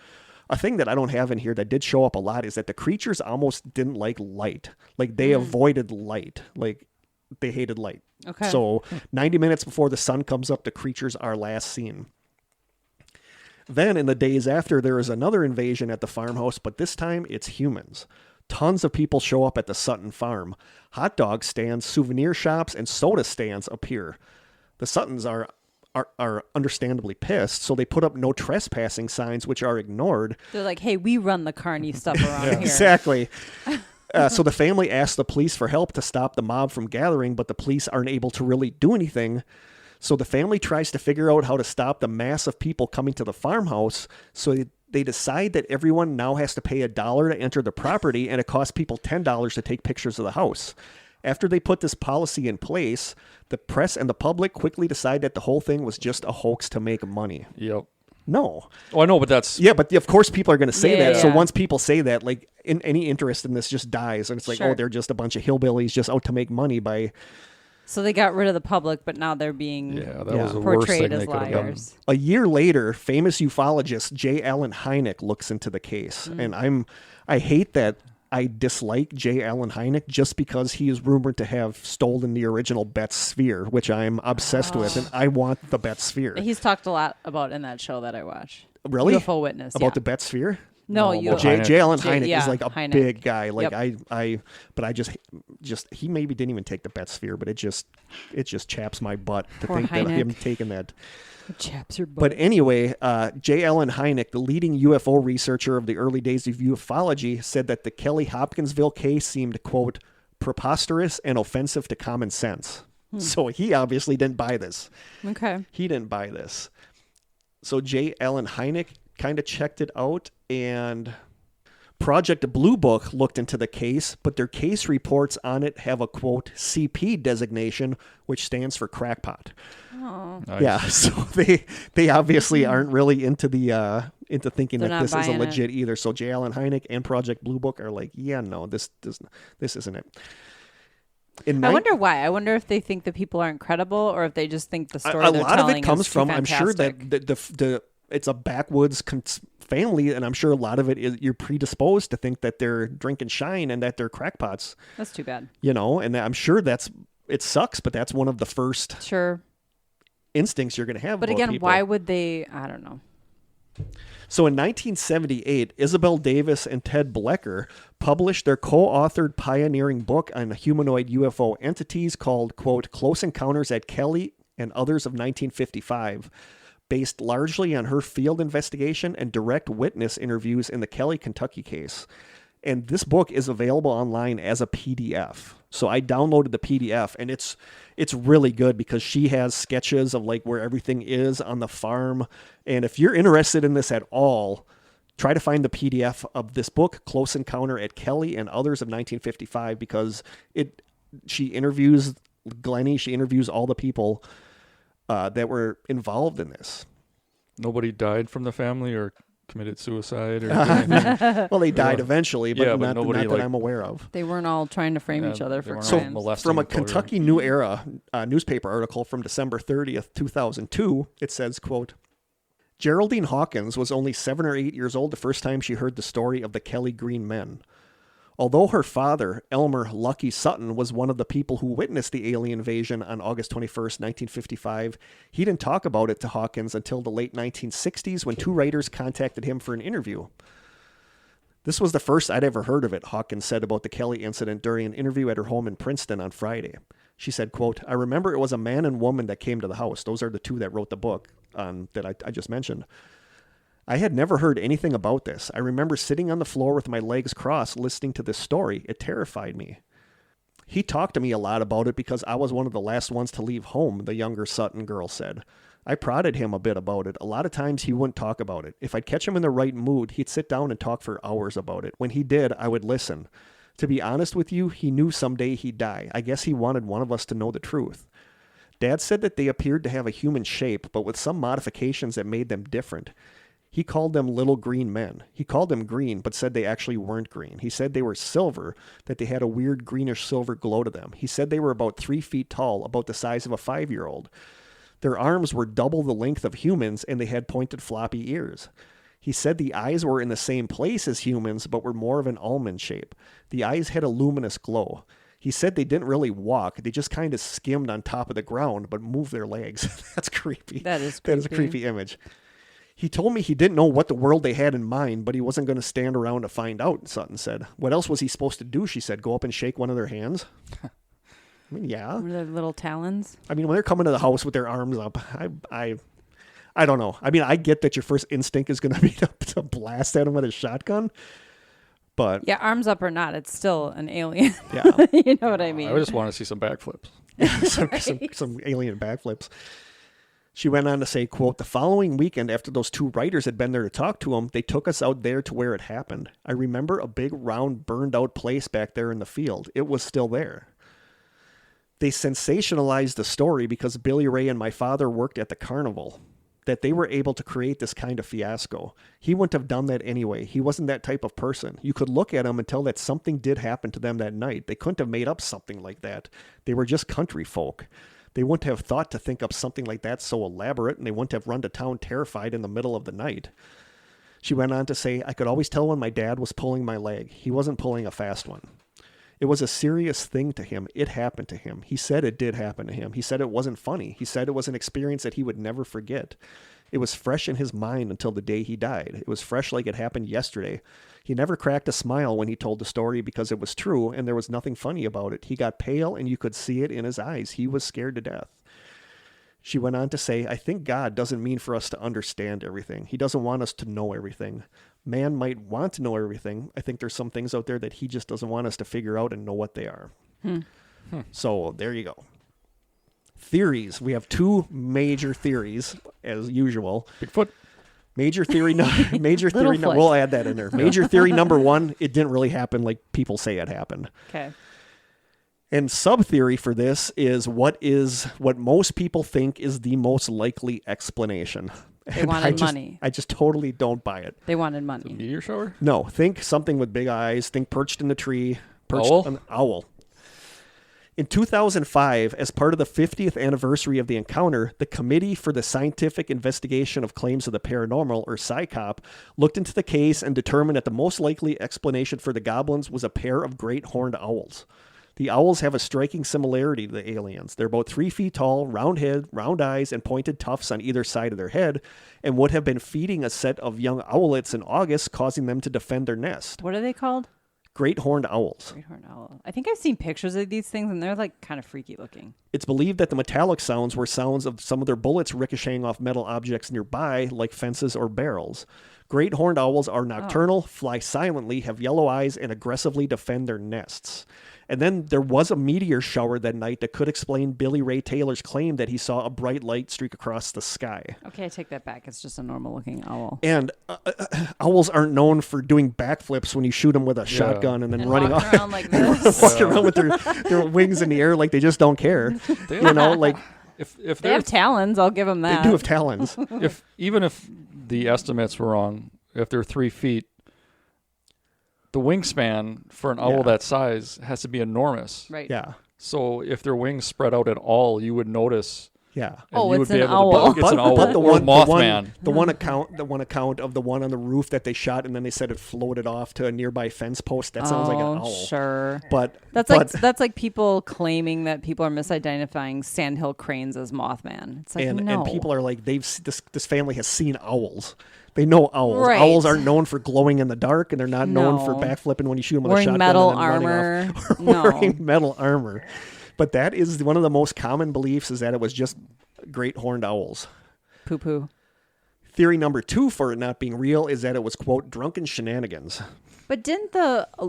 S3: A thing that I don't have in here that did show up a lot is that the creatures almost didn't like light. Like they avoided light. Like they hated light.
S1: Okay.
S3: So 90 minutes before the sun comes up, the creatures are last seen. Then in the days after, there is another invasion at the farmhouse, but this time it's humans. Tons of people show up at the Sutton farm. Hot dog stands, souvenir shops, and soda stands appear. The Suttons are understandably pissed, so they put up no trespassing signs, which are ignored.
S1: They're like, hey, we run the carny stuff around here.
S3: Exactly. So the family asks the police for help to stop the mob from gathering, but the police aren't able to really do anything. So the family tries to figure out how to stop the mass of people coming to the farmhouse, so they decide that everyone now has to pay $1 to enter the property, and it costs people $10 to take pictures of the house. After they put this policy in place, the press and the public quickly decide that the whole thing was just a hoax to make money.
S2: Yep.
S3: No.
S2: Oh, I know, but that's...
S3: Yeah, but of course people are going to say that.
S1: Yeah.
S3: So once people say that, like, any interest in this just dies. And it's like,
S1: Sure.
S3: oh, they're just a bunch of hillbillies just out to make money by...
S1: So they got rid of the public, but now they're being
S2: was the worst thing
S1: portrayed as
S2: they could have done.
S1: liars.
S3: A year later, famous ufologist J. Allen Hynek looks into the case. And I hate that I dislike J. Allen Hynek just because he is rumored to have stolen the original Betz sphere, which I'm obsessed with, and I want the Betz sphere.
S1: He's talked a lot about in that show that I watch.
S3: Really?
S1: UFO Witness.
S3: About the Betz sphere?
S1: No,
S3: J. Allen Hynek is like a
S1: Hynek.
S3: big guy. Like
S1: Yep.
S3: but I just he maybe didn't even take the Betz sphere, but it just chaps my butt to
S1: Poor
S3: think that
S1: Hynek.
S3: him taking that.
S1: Chaps your butt.
S3: But anyway, J. Allen Hynek, the leading UFO researcher of the early days of ufology, said that the Kelly-Hopkinsville case seemed, quote, preposterous and offensive to common sense. So he obviously didn't buy this.
S1: Okay.
S3: He didn't buy this. So J. Allen Hynek kind of checked it out, and Project Blue Book looked into the case, but their case reports on it have a, quote, CP designation, which stands for crackpot.
S1: Oh.
S2: Nice.
S3: Yeah, so they obviously aren't really into the into thinking
S1: They're
S3: that
S1: not
S3: this is a
S1: buying
S3: legit either. So J. Allen Hynek and Project Blue Book are like, yeah, no, this isn't it.
S1: I wonder why. I wonder if they think the people aren't credible, or if they just think the story
S3: a
S1: they're
S3: lot of
S1: telling
S3: it comes
S1: is
S3: from,
S1: too
S3: I'm sure that
S1: fantastic.
S3: the it's a backwoods family, and I'm sure a lot of it is you're predisposed to think that they're drinking shine and that they're crackpots.
S1: That's too bad.
S3: You know, and I'm sure it sucks, but that's one of the first instincts you're going to have.
S1: But
S3: about
S1: again,
S3: people.
S1: why would they? I don't know.
S3: So in 1978, Isabel Davis and Ted Blecker published their co-authored pioneering book on humanoid UFO entities called, quote, Close Encounters at Kelly and Others of 1955, based largely on her field investigation and direct witness interviews in the Kelly, Kentucky case. And this book is available online as a PDF. So I downloaded the PDF, and it's really good because she has sketches of like where everything is on the farm. And if you're interested in this at all, try to find the PDF of this book, Close Encounter at Kelly and Others of 1955, because she interviews Glennie, she interviews all the people that were involved in this.
S2: Nobody died from the family or committed suicide or anything.
S3: Well, they died eventually, but not
S2: nobody,
S3: that I'm aware of.
S1: They weren't all trying to frame each other for
S3: So
S1: crimes.
S3: from a Kentucky New Era newspaper article from December 30th, 2002, it says, quote, Geraldine Hawkins was only 7 or 8 years old the first time she heard the story of the Kelly Green Men. Although her father, Elmer Lucky Sutton, was one of the people who witnessed the alien invasion on August 21st, 1955, he didn't talk about it to Hawkins until the late 1960s when 2 writers contacted him for an interview. This was the first I'd ever heard of it, Hawkins said about the Kelly incident during an interview at her home in Princeton on Friday. She said, quote, I remember it was a man and woman that came to the house. Those are the 2 that wrote the book that I just mentioned. I had never heard anything about this. I remember sitting on the floor with my legs crossed listening to this story. It terrified me. He talked to me a lot about it because I was one of the last ones to leave home, the younger Sutton girl said. I prodded him a bit about it. A lot of times he wouldn't talk about it. If I'd catch him in the right mood, he'd sit down and talk for hours about it. When he did, I would listen. To be honest with you, he knew someday he'd die. I guess he wanted one of us to know the truth. Dad said that they appeared to have a human shape, but with some modifications that made them different. He called them little green men. He called them green, but said they actually weren't green. He said they were silver, that they had a weird greenish silver glow to them. He said they were about 3 feet tall, about the size of a 5-year-old. Their arms were double the length of humans, and they had pointed floppy ears. He said the eyes were in the same place as humans, but were more of an almond shape. The eyes had a luminous glow. He said they didn't really walk. They just kind of skimmed on top of the ground, but moved their legs. That's creepy.
S1: That is creepy.
S3: That is a creepy image. He told me he didn't know what the world they had in mind, but he wasn't going to stand around to find out, Sutton said. What else was he supposed to do, she said, go up and shake one of their hands? I mean, yeah.
S1: Were their little talons?
S3: I mean, when they're coming to the house with their arms up, I don't know. I mean, I get that your first instinct is going to be to blast at him with a shotgun, but...
S1: Yeah, arms up or not, it's still an alien.
S3: Yeah.
S1: You know what I mean?
S2: I just want to see some backflips.
S3: some alien backflips. She went on to say, quote, the following weekend after those 2 writers had been there to talk to him, they took us out there to where it happened. I remember a big round burned out place back there in the field. It was still there. They sensationalized the story because Billy Ray and my father worked at the carnival, that they were able to create this kind of fiasco. He wouldn't have done that anyway. He wasn't that type of person. You could look at him and tell that something did happen to them that night. They couldn't have made up something like that. They were just country folk. They wouldn't have thought to think up something like that so elaborate, and they wouldn't have run to town terrified in the middle of the night. She went on to say, I could always tell when my dad was pulling my leg. He wasn't pulling a fast one. It was a serious thing to him. It happened to him. He said it did happen to him. He said it wasn't funny. He said it was an experience that he would never forget. It was fresh in his mind until the day he died. It was fresh like it happened yesterday. He never cracked a smile when he told the story because it was true and there was nothing funny about it. He got pale and you could see it in his eyes. He was scared to death. She went on to say, I think God doesn't mean for us to understand everything. He doesn't want us to know everything. Man might want to know everything. I think there's some things out there that he just doesn't want us to figure out and know what they are. So there you go. Theories. We have 2 major theories, as usual.
S2: Bigfoot.
S3: Major theory. We'll add that in there. Major theory number 1, it didn't really happen like people say it happened.
S1: Okay.
S3: And sub-theory for this is what most people think is the most likely explanation.
S1: They wanted money.
S3: I just totally don't buy it.
S1: They wanted money.
S2: Meteor shower?
S3: No. Think something with big eyes. Think perched in the tree. An owl. In 2005, as part of the 50th anniversary of the encounter, the Committee for the Scientific Investigation of Claims of the Paranormal, or SciCoP, looked into the case and determined that the most likely explanation for the goblins was a pair of great horned owls. The owls have a striking similarity to the aliens. They're about 3 feet tall, round head, round eyes, and pointed tufts on either side of their head, and would have been feeding a set of young owlets in August, causing them to defend their nest.
S1: What are they called?
S3: Great horned owls.
S1: Great horned owl. I think I've seen pictures of these things, and they're like kind of freaky looking.
S3: It's believed that the metallic sounds were sounds of some of their bullets ricocheting off metal objects nearby, like fences or barrels. Great horned owls are nocturnal, fly silently, have yellow eyes, and aggressively defend their nests. And then there was a meteor shower that night that could explain Billy Ray Taylor's claim that he saw a bright light streak across the sky.
S1: Okay, I take that back. It's just a normal-looking owl.
S3: And owls aren't known for doing backflips when you shoot them with a shotgun and then running off.
S1: Around like this.
S3: Walking around with their wings in the air like they just don't care.
S2: If
S1: they have talons, I'll give them that.
S3: They do have talons.
S2: Even if the estimates were wrong, if they're 3 feet, the wingspan for an owl that size has to be enormous.
S1: Right.
S3: Yeah.
S2: So if their wings spread out at all, you would notice.
S3: Yeah.
S1: It's an owl.
S2: It's an owl.
S3: But the
S2: Mothman.
S3: one account of the one on the roof that they shot, and then they said it floated off to a nearby fence post. That sounds like an owl.
S1: Sure.
S3: But
S1: that's like people claiming that people are misidentifying sandhill cranes as Mothman. It's like
S3: and
S1: no.
S3: people are like this family has seen owls. They know owls.
S1: Right.
S3: Owls aren't known for glowing in the dark, and they're not known for backflipping when you shoot them with a shotgun.
S1: Metal
S3: and then
S1: armor.
S3: Wearing metal armor. But that is one of the most common beliefs, is that it was just great horned owls.
S1: Poo-poo.
S3: Theory number 2 for it not being real is that it was, quote, drunken shenanigans.
S1: But didn't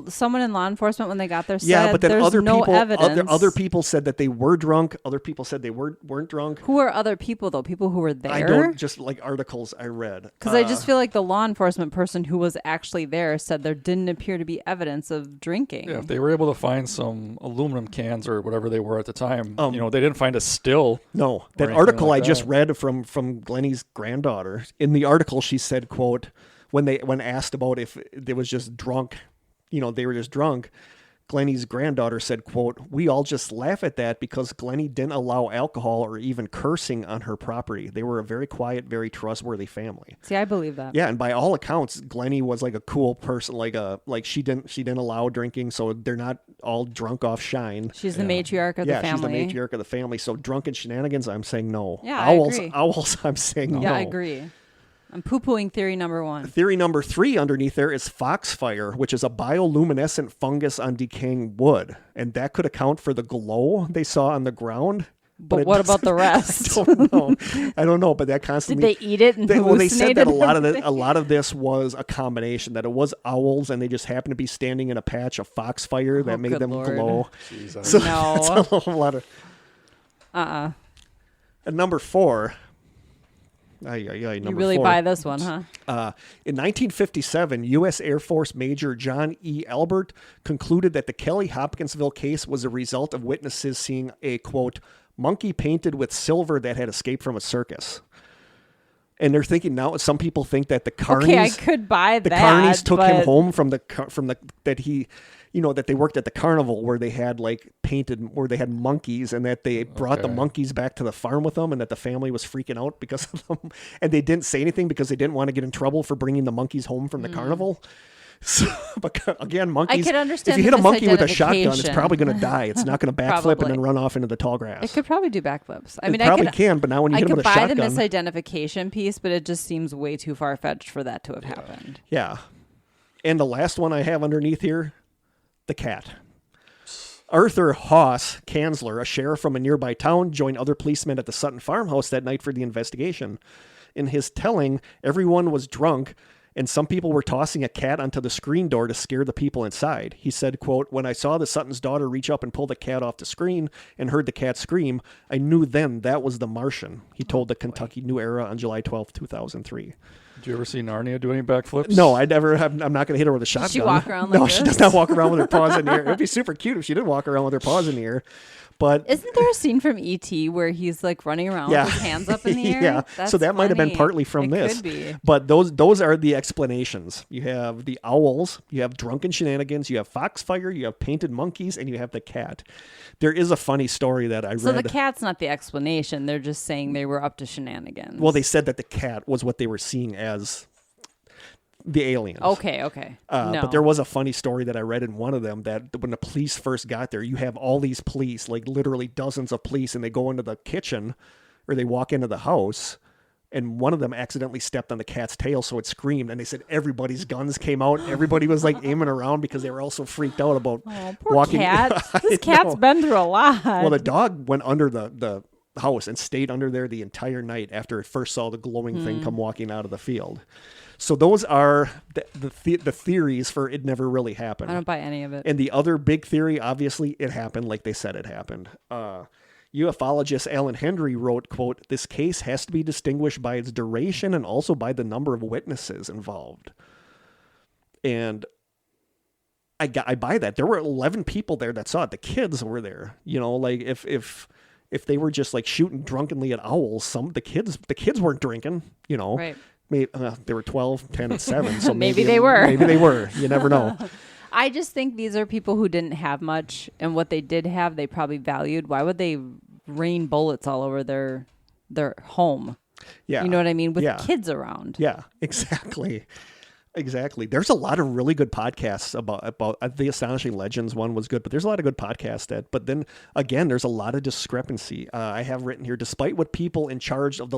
S1: someone in law enforcement when they got there said
S3: but then
S1: there's
S3: other
S1: no
S3: people,
S1: evidence?
S3: other people said that they were drunk. Other people said they weren't drunk.
S1: Who are other people though? People who were there?
S3: I don't, just like articles I read.
S1: Because I just feel like the law enforcement person who was actually there said there didn't appear to be evidence of drinking.
S2: Yeah, if they were able to find some aluminum cans or whatever they were at the time, they didn't find a still.
S3: No, that article I just read from Glennie's granddaughter. In the article, she said, "quote when asked about if it was just drunk." They were just drunk. Glennie's granddaughter said, quote, "We all just laugh at that because Glennie didn't allow alcohol or even cursing on her property. They were a very quiet, very trustworthy family."
S1: See, I believe that.
S3: Yeah, and by all accounts, Glennie was like a cool person. Like she didn't allow drinking, so they're not all drunk off shine.
S1: She's the matriarch of the family.
S3: Yeah, she's the matriarch of the family. So drunken shenanigans, I'm saying no.
S1: Yeah,
S3: owls,
S1: I agree.
S3: Owls, I'm saying no.
S1: Yeah, I agree. I'm poo-pooing theory number 1.
S3: Theory number 3 underneath there is foxfire, which is a bioluminescent fungus on decaying wood. And that could account for the glow they saw on the ground.
S1: But what about the rest?
S3: I don't know, but that constantly...
S1: Did they eat it and
S3: they said that a lot of this was a combination, that it was owls and they just happened to be standing in a patch of foxfire that made them glow.
S2: Jesus.
S3: So
S1: no.
S3: that's a whole lot of... And number 4...
S1: You really buy this one, huh?
S3: In 1957, U.S. Air Force Major John E. Albert concluded that the Kelly-Hopkinsville case was a result of witnesses seeing a, quote, monkey painted with silver that had escaped from a circus. And they're thinking now, some people think that the Carneys...
S1: Okay, I could buy
S3: the
S1: that,
S3: Carneys took him home from that he... that they worked at the carnival where they had where they had monkeys, and that they brought the monkeys back to the farm with them, and that the family was freaking out because of them. And they didn't say anything because they didn't want to get in trouble for bringing the monkeys home from the carnival. So, but again, monkeys,
S1: I could understand
S3: if you hit a monkey with a shotgun, it's probably going to die. It's not going to backflip and then run off into the tall grass.
S1: It could probably do backflips. I mean,
S3: it probably can, but now when you hit him with a shotgun.
S1: I could buy the misidentification piece, but it just seems way too far-fetched for that to have happened.
S3: Yeah. And the last one I have underneath here, the cat. Arthur Haas Kanzler, a sheriff from a nearby town, joined other policemen at the Sutton farmhouse that night for the investigation. In his telling, everyone was drunk, and some people were tossing a cat onto the screen door to scare the people inside. He said, quote, "When I saw the Sutton's daughter reach up and pull the cat off the screen and heard the cat scream, I knew then that was the Martian," he told the Kentucky New Era on July 12, 2003.
S2: Did you ever see Narnia do any backflips?
S3: No, I never have. I'm not going to hit her with a shotgun.
S1: Does she walk around like
S3: No,
S1: this?
S3: She does not walk around with her paws in the air. It would be super cute if she did walk around with her paws in the air. But
S1: isn't there a scene from E.T. where he's like running around with his hands up in the air?
S3: Yeah,
S1: That's
S3: so that might have been
S1: funny.
S3: partly from
S1: it
S3: this.
S1: Could be.
S3: But those are the explanations. You have the owls, you have drunken shenanigans, you have foxfire, you have painted monkeys, and you have the cat. There is a funny story that I read.
S1: So the cat's not the explanation. They're just saying they were up to shenanigans.
S3: Well, they said that the cat was what they were seeing as the aliens.
S1: Okay. No.
S3: But there was a funny story that I read in one of them that when the police first got there, you have all these police, like literally dozens of police, and they go into the kitchen or they walk into the house, and one of them accidentally stepped on the cat's tail, so it screamed, and they said everybody's guns came out. Everybody was like aiming around because they were all so freaked out about
S1: poor
S3: walking.
S1: Cat. This cat's been through a lot.
S3: Well, the dog went under the house and stayed under there the entire night after it first saw the glowing thing come walking out of the field. So those are the theories for it never really happened.
S1: I don't buy any of it.
S3: And the other big theory, obviously, it happened like they said it happened. Ufologist Alan Hendry wrote, quote, "This case has to be distinguished by its duration and also by the number of witnesses involved." And I buy that. There were 11 people there that saw it. The kids were there. Like if they were just like shooting drunkenly at owls, the kids weren't drinking,
S1: Right.
S3: Maybe, they were 12, 10, and 7. So
S1: maybe they were.
S3: Maybe they were. You never know.
S1: I just think these are people who didn't have much, and what they did have, they probably valued. Why would they rain bullets all over their home?
S3: Yeah.
S1: You know what I mean? With kids around.
S3: Yeah, exactly. Exactly. There's a lot of really good podcasts about the Astonishing Legends one was good, but there's a lot of good podcasts but then again, there's a lot of discrepancy. I have written here, despite what people in charge of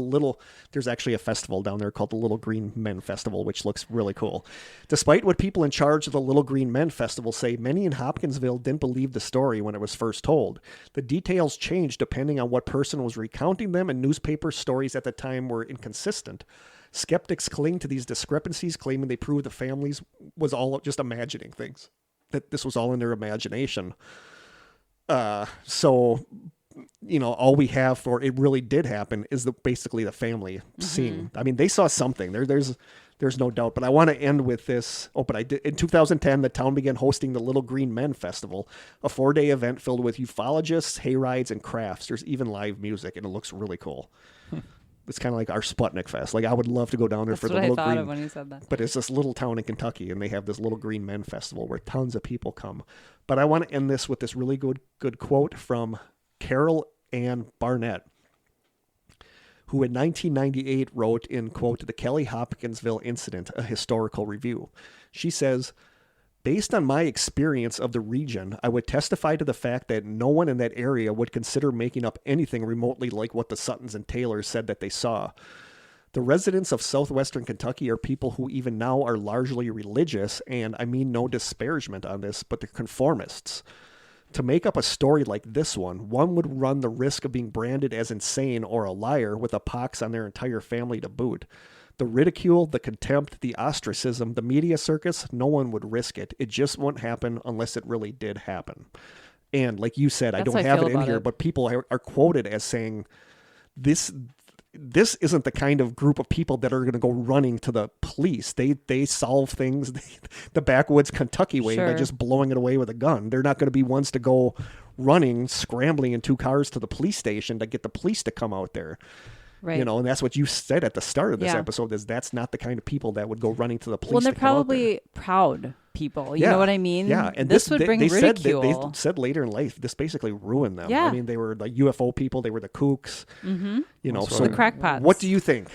S3: there's actually a festival down there called the Little Green Men Festival, which looks really cool. Despite what people in charge of the Little Green Men Festival say, many in Hopkinsville didn't believe the story when it was first told. The details changed depending on what person was recounting them, and newspaper stories at the time were inconsistent. Skeptics cling to these discrepancies, claiming they prove the families was all just imagining things, that this was all in their imagination. So, all we have for it really did happen is basically the family seeing. I mean, they saw something. There's no doubt. But I want to end with this. In 2010, the town began hosting the Little Green Men Festival, a 4-day event filled with ufologists, hayrides, and crafts. There's even live music, and it looks really cool. It's kind of like our Sputnik Fest. Like, I would love to go down there for the Little Green. That's what I thought of when you said that. But it's this little town in Kentucky, and they have this Little Green Men Festival where tons of people come. But I want to end this with this really good quote from Carol Ann Barnett, who in 1998 wrote in, quote, the Kelly-Hopkinsville Incident, a historical review. She says, based on my experience of the region, I would testify to the fact that no one in that area would consider making up anything remotely like what the Suttons and Taylors said that they saw. The residents of southwestern Kentucky are people who even now are largely religious, and I mean no disparagement on this, but they're conformists. To make up a story like this one would run the risk of being branded as insane or a liar with a pox on their entire family to boot. The ridicule, the contempt, the ostracism, the media circus, no one would risk it. It just won't happen unless it really did happen. And like you said, I don't have it in here, but people are quoted as saying, this isn't the kind of group of people that are going to go running to the police. They solve things the backwoods Kentucky way by just blowing it away with a gun. They're not going to be ones to go running, scrambling in 2 cars to the police station to get the police to come out there. Right. And that's what you said at the start of this episode, is that's not the kind of people that would go running to the police.
S1: Well, they're probably proud people. You know what I mean?
S3: Yeah. And this would bring ridicule. They said later in life, this basically ruined them. Yeah. I mean, they were the UFO people. They were the kooks. Mm-hmm. So the crackpots. What do you think?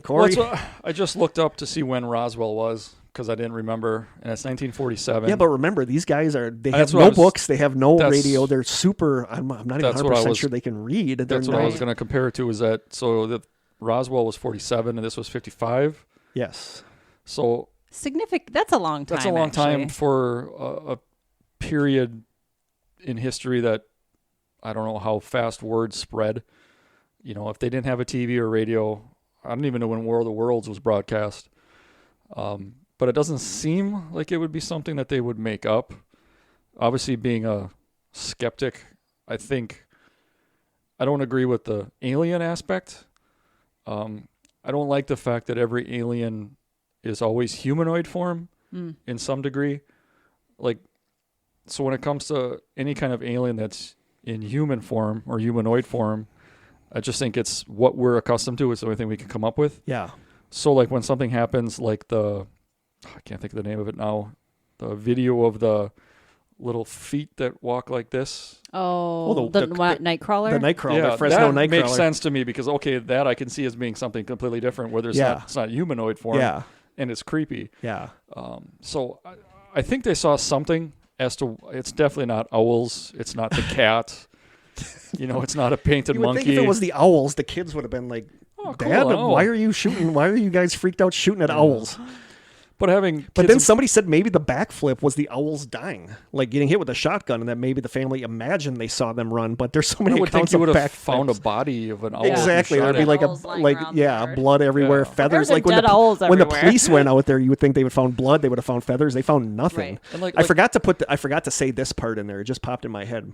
S3: Kory?
S2: Well, I just looked up to see when Roswell was, because I didn't remember, and it's 1947.
S3: Yeah, but remember, these guys they have no books, they have no radio, they're super, I'm not even 100% sure they can read.
S2: That's what I was going to compare it to, is that, so that Roswell was 47 and this was 55?
S3: Yes.
S2: So
S1: significant, that's a long time.
S2: That's a long time for a period in history that, I don't know how fast words spread. If they didn't have a TV or radio, I don't even know when War of the Worlds was broadcast. But it doesn't seem like it would be something that they would make up. Obviously, being a skeptic, I don't agree with the alien aspect. I don't like the fact that every alien is always humanoid form in some degree. So when it comes to any kind of alien that's in human form or humanoid form, I just think it's what we're accustomed to. It's the only thing we can come up with.
S3: Yeah.
S2: So like when something happens, like I can't think of the name of it now, the video of the little feet that walk like this.
S1: Oh, the Nightcrawler?
S3: The Nightcrawler,
S2: yeah,
S3: the Fresno Nightcrawler. That
S2: makes sense to me, because, that I can see as being something completely different, where it's not humanoid form, and it's creepy.
S3: Yeah.
S2: So I think they saw something as to, it's definitely not owls, it's not the cat, it's not a painted
S3: you would
S2: monkey.
S3: Think if it was the owls, the kids would have been like, Dad,
S2: cool,
S3: why are you shooting? Why are you guys freaked out shooting at owls?
S2: But
S3: then somebody said maybe the backflip was the owls dying, like getting hit with a shotgun, and that maybe the family imagined they saw them run. But there's so many accounts of backflips. I would think you would have
S2: found a body of an owl.
S3: Exactly, there'd be like blood everywhere, feathers. Like when the police went out there, you would think they would found blood. They would have found feathers. They found nothing. Right. And I forgot to say this part in there. It just popped in my head.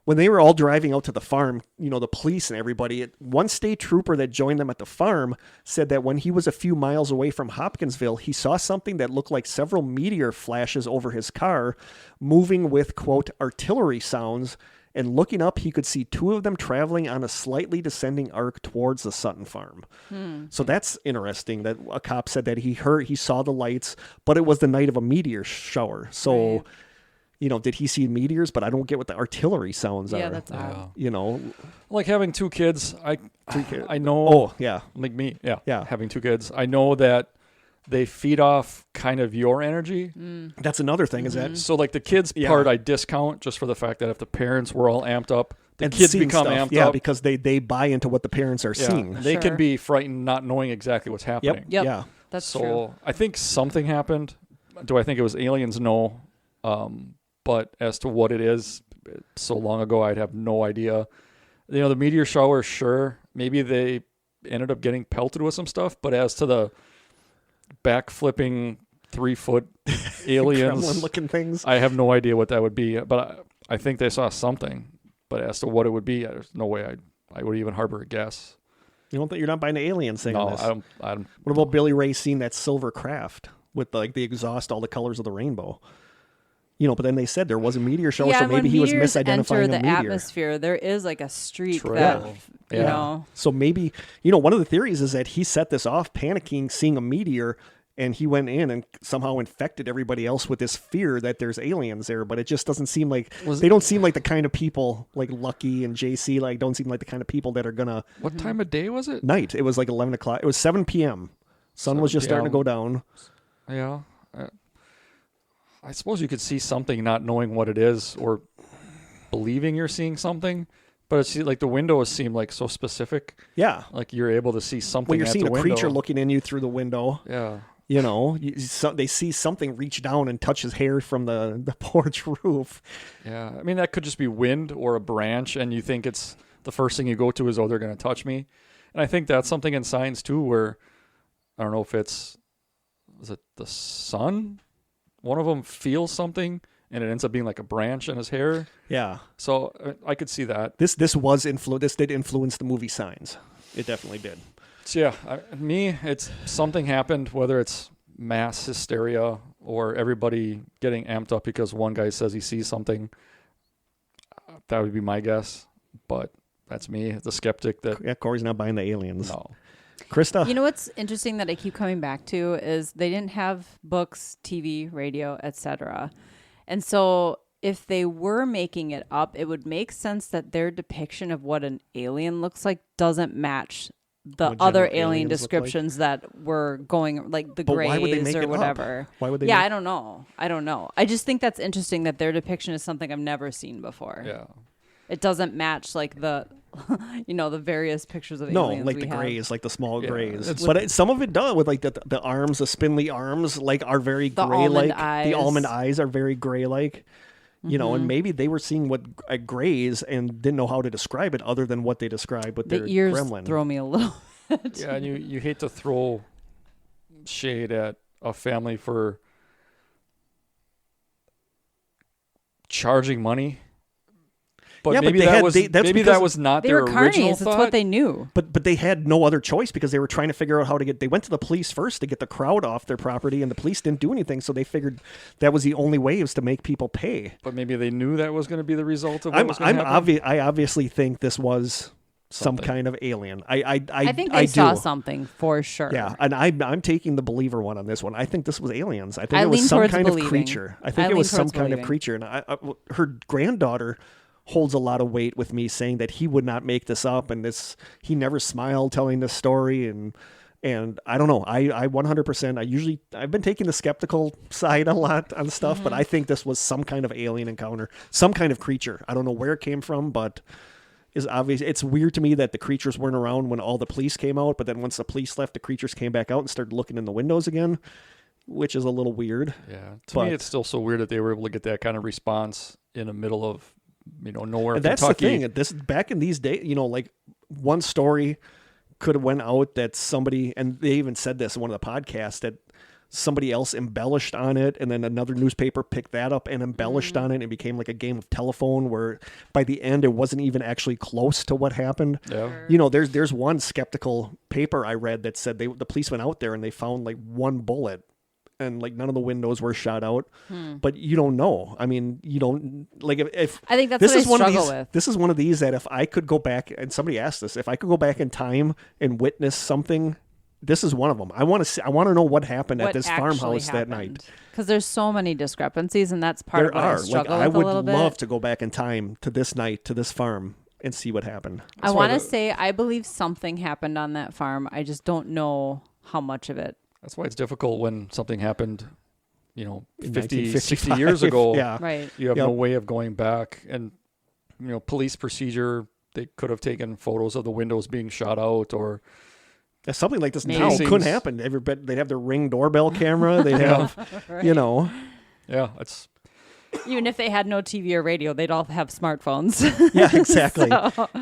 S3: When they were all driving out to the farm, the police and everybody, one state trooper that joined them at the farm said that when he was a few miles away from Hopkinsville, he saw something that looked like several meteor flashes over his car, moving with, quote, artillery sounds, and looking up, he could see 2 of them traveling on a slightly descending arc towards the Sutton farm. So that's interesting that a cop said that he saw the lights, but it was the night of a meteor shower. So... Right. Did he see meteors? But I don't get what the artillery sounds are.
S1: Yeah, that's odd.
S2: Like having 2 kids, I know.
S3: Oh, yeah.
S2: Like me, yeah. Having 2 kids, I know that they feed off kind of your energy.
S3: That's another thing, is that...
S2: So like the kids part I discount, just for the fact that if the parents were all amped up, the kids become amped up.
S3: Yeah, because they buy into what the parents are seeing.
S2: They can be frightened not knowing exactly what's happening.
S1: Yep. Yeah. That's true.
S2: So I think something happened. Do I think it was aliens? No. But as to what it is, so long ago, I'd have no idea. The meteor shower, sure. Maybe they ended up getting pelted with some stuff. But as to the backflipping 3-foot aliens
S3: looking things,
S2: I have no idea what that would be. But I think they saw something. But as to what it would be, there's no way I would even harbor a guess.
S3: You don't think you're not buying the alien thing on this?
S2: I don't.
S3: What about Billy Ray seeing that silver craft with the exhaust, all the colors of the rainbow? But then they said there was a meteor shower, so maybe he was misidentifying
S1: the
S3: a meteor.
S1: Atmosphere, there is like a streak
S2: True.
S1: that,
S2: Yeah.
S3: So maybe, one of the theories is that he set this off, panicking, seeing a meteor, and he went in and somehow infected everybody else with this fear that there's aliens there. But it just doesn't seem like, they don't seem like the kind of people, like Lucky and JC, don't seem like the kind of people that are going to...
S2: What time of day was it?
S3: Night. It was like 11 o'clock. It was 7 p.m. Sun was just starting to go down.
S2: Yeah. I suppose you could see something not knowing what it is or believing you're seeing something, but it's like the windows seem like so specific.
S3: Yeah.
S2: Like you're able to see something.
S3: Well, you're seeing a creature looking in you through the window.
S2: Yeah.
S3: They see something reach down and touch his hair from the porch roof.
S2: Yeah. I mean, that could just be wind or a branch, and you think it's the first thing you go to is, oh, they're going to touch me. And I think that's something in science too, where I don't know if is it the sun? One of them feels something, and it ends up being like a branch in his hair.
S3: Yeah.
S2: So I could see that.
S3: This did influence the movie Signs. It definitely did.
S2: So yeah, it's something happened, whether it's mass hysteria or everybody getting amped up because one guy says he sees something. That would be my guess, but that's me, the skeptic.
S3: Kory's not buying the aliens.
S2: No.
S3: Krista?
S1: You know what's interesting that I keep coming back to is they didn't have books, TV, radio, etc. And so if they were making it up, it would make sense that their depiction of what an alien looks like doesn't match the other alien descriptions that were going, like the grays or whatever.
S3: Why would they?
S1: Yeah, I don't know. I just think that's interesting that their depiction is something I've never seen before.
S2: Yeah.
S1: It doesn't match like the the various pictures of aliens.
S3: No, like the grays, like the small grays. But some of it does with like the arms, the spindly arms, like are very gray-like. The almond eyes are very gray-like. And maybe they were seeing what grays and didn't know how to describe it other than what they described with their
S1: ears
S3: gremlin.
S1: Throw me a little bit.
S2: Yeah, and you hate to throw shade at a family for charging money. But maybe that was not their original thought.
S1: That's what they knew.
S3: But they had no other choice because they were trying to figure out how to they went to the police first to get the crowd off their property, and the police didn't do anything, so they figured that was the only way was to make people pay.
S2: But maybe they knew that was going to be the result of what was going to happen.
S3: I obviously think this was some kind of alien. I
S1: think they saw something for sure.
S3: Yeah, and I'm taking the believer one on this one. I think this was aliens. I think it was some kind of creature. I think it was some kind of creature. And her granddaughter holds a lot of weight with me, saying that he would not make this up, and he never smiled telling this story, and I don't know. I 100%. I've been taking the skeptical side a lot on stuff, but I think this was some kind of alien encounter, some kind of creature. I don't know where it came from, but is obvious. It's weird to me that the creatures weren't around when all the police came out, but then once the police left, the creatures came back out and started looking in the windows again, which is a little weird.
S2: Yeah, to me, it's still so weird that they were able to get that kind of response in the middle of nowhere.
S3: And that's
S2: Kentucky.
S3: the thing. Back in these days, like one story could have went out that somebody, and they even said this in one of the podcasts, that somebody else embellished on it, and then another newspaper picked that up and embellished on it, and it became like a game of telephone where by the end it wasn't even actually close to what happened.
S2: Yeah.
S3: There's one skeptical paper I read that said the police went out there and they found like one bullet, and like none of the windows were shot out, but you don't know. I mean, you don't like if
S1: I think that's
S3: this
S1: what
S3: is
S1: I
S3: one of
S1: struggle
S3: these.
S1: with.
S3: This is one of these that if I could go back, and somebody asked this, if I could go back in time and witness something, this is one of them. I want to know what happened at this farmhouse that night,
S1: because there's so many discrepancies, and that's part of what I struggle with a little bit.
S3: I would love to go back in time to this night, to this farm, and see what happened.
S1: I want to say I believe something happened on that farm. I just don't know how much of it.
S2: That's why it's difficult when something happened, 50, 60 years ago.
S3: Yeah.
S1: Right.
S2: You have no way of going back. And, police procedure, they could have taken photos of the windows being shot out, or
S3: something like this now couldn't happen. They'd have their Ring doorbell camera. They'd have,
S2: Yeah,
S1: Even if they had no TV or radio, they'd all have smartphones.
S3: Yeah, exactly.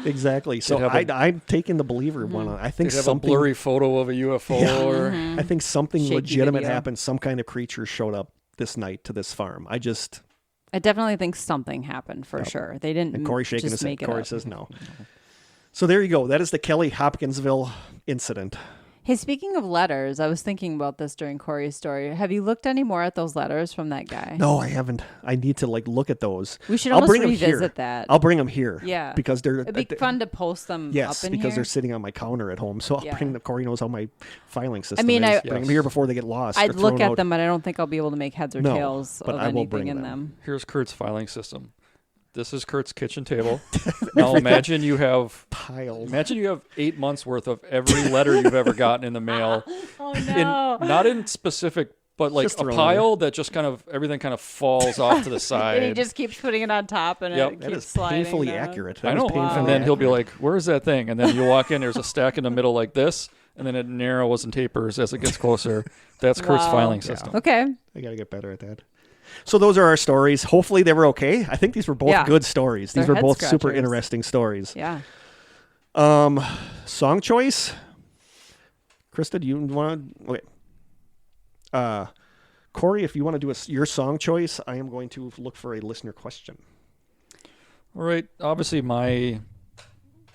S3: Exactly. So I'm taking the believer one. I think
S2: they'd have a blurry photo of a UFO or
S3: I think something
S1: shaky
S3: legitimate
S1: video.
S3: happened. Some kind of creature showed up this night to this farm. I
S1: definitely think something happened for sure. They didn't.
S3: And Kory shaking
S1: just
S3: his head.
S1: make it
S3: Kory
S1: up.
S3: says no. So there you go. That is the Kelly-Hopkinsville incident.
S1: Hey, speaking of letters, I was thinking about this during Kory's story. Have you looked any more at those letters from that guy?
S3: No, I haven't. I need to look at those.
S1: We should
S3: I'll
S1: almost
S3: bring them here.
S1: revisit that.
S3: I'll bring them here.
S1: Yeah.
S3: Because
S1: It'd be fun to post them up in
S3: because
S1: here.
S3: they're sitting on my counter at home. So I'll bring them. Kory knows how my filing system
S1: mean,
S3: is. Bring them here before they get lost.
S1: I'd look at them, but I don't think I'll be able to make heads or tails
S3: but
S1: of
S3: I will
S1: anything
S3: bring
S1: in them.
S2: Here's Kurt's filing system. This is Kurt's kitchen table. Now imagine you have
S3: piles.
S2: Imagine you have 8 months worth of every letter you've ever gotten in the mail.
S1: Oh no!
S2: Not in specific, but like a pile that just everything kind of falls off to the side.
S1: And he just keeps putting it on top, and it
S3: that
S1: keeps
S3: is
S1: sliding
S3: painfully
S1: down.
S3: accurate.
S2: I know. And then he'll be like, "Where's that thing?" And then you walk in. There's a stack in the middle like this, and then it narrows and tapers as it gets closer. That's Kurt's filing system.
S1: Okay.
S3: I got to get better at that. So those are our stories. Hopefully they were okay. I think these were both good stories. These
S1: They're
S3: were both
S1: head
S3: super
S1: scratchers.
S3: interesting stories.
S1: Yeah.
S3: Song choice. Krista, do you want to? Okay. Kory, if you want to do your song choice, I am going to look for a listener question.
S2: All right. Obviously, my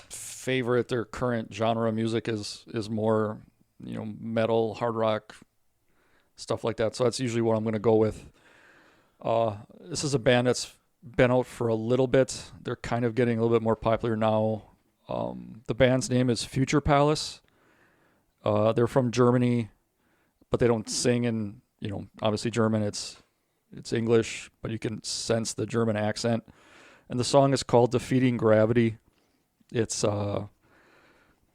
S2: favorite or current genre of music is more, metal, hard rock, stuff like that. So that's usually what I'm going to go with. This is a band that's been out for a little bit. They're kind of getting a little bit more popular now. The band's name is Future Palace. They're from Germany, but they don't sing in, obviously German. It's English, but you can sense the German accent. And the song is called Defeating Gravity. It's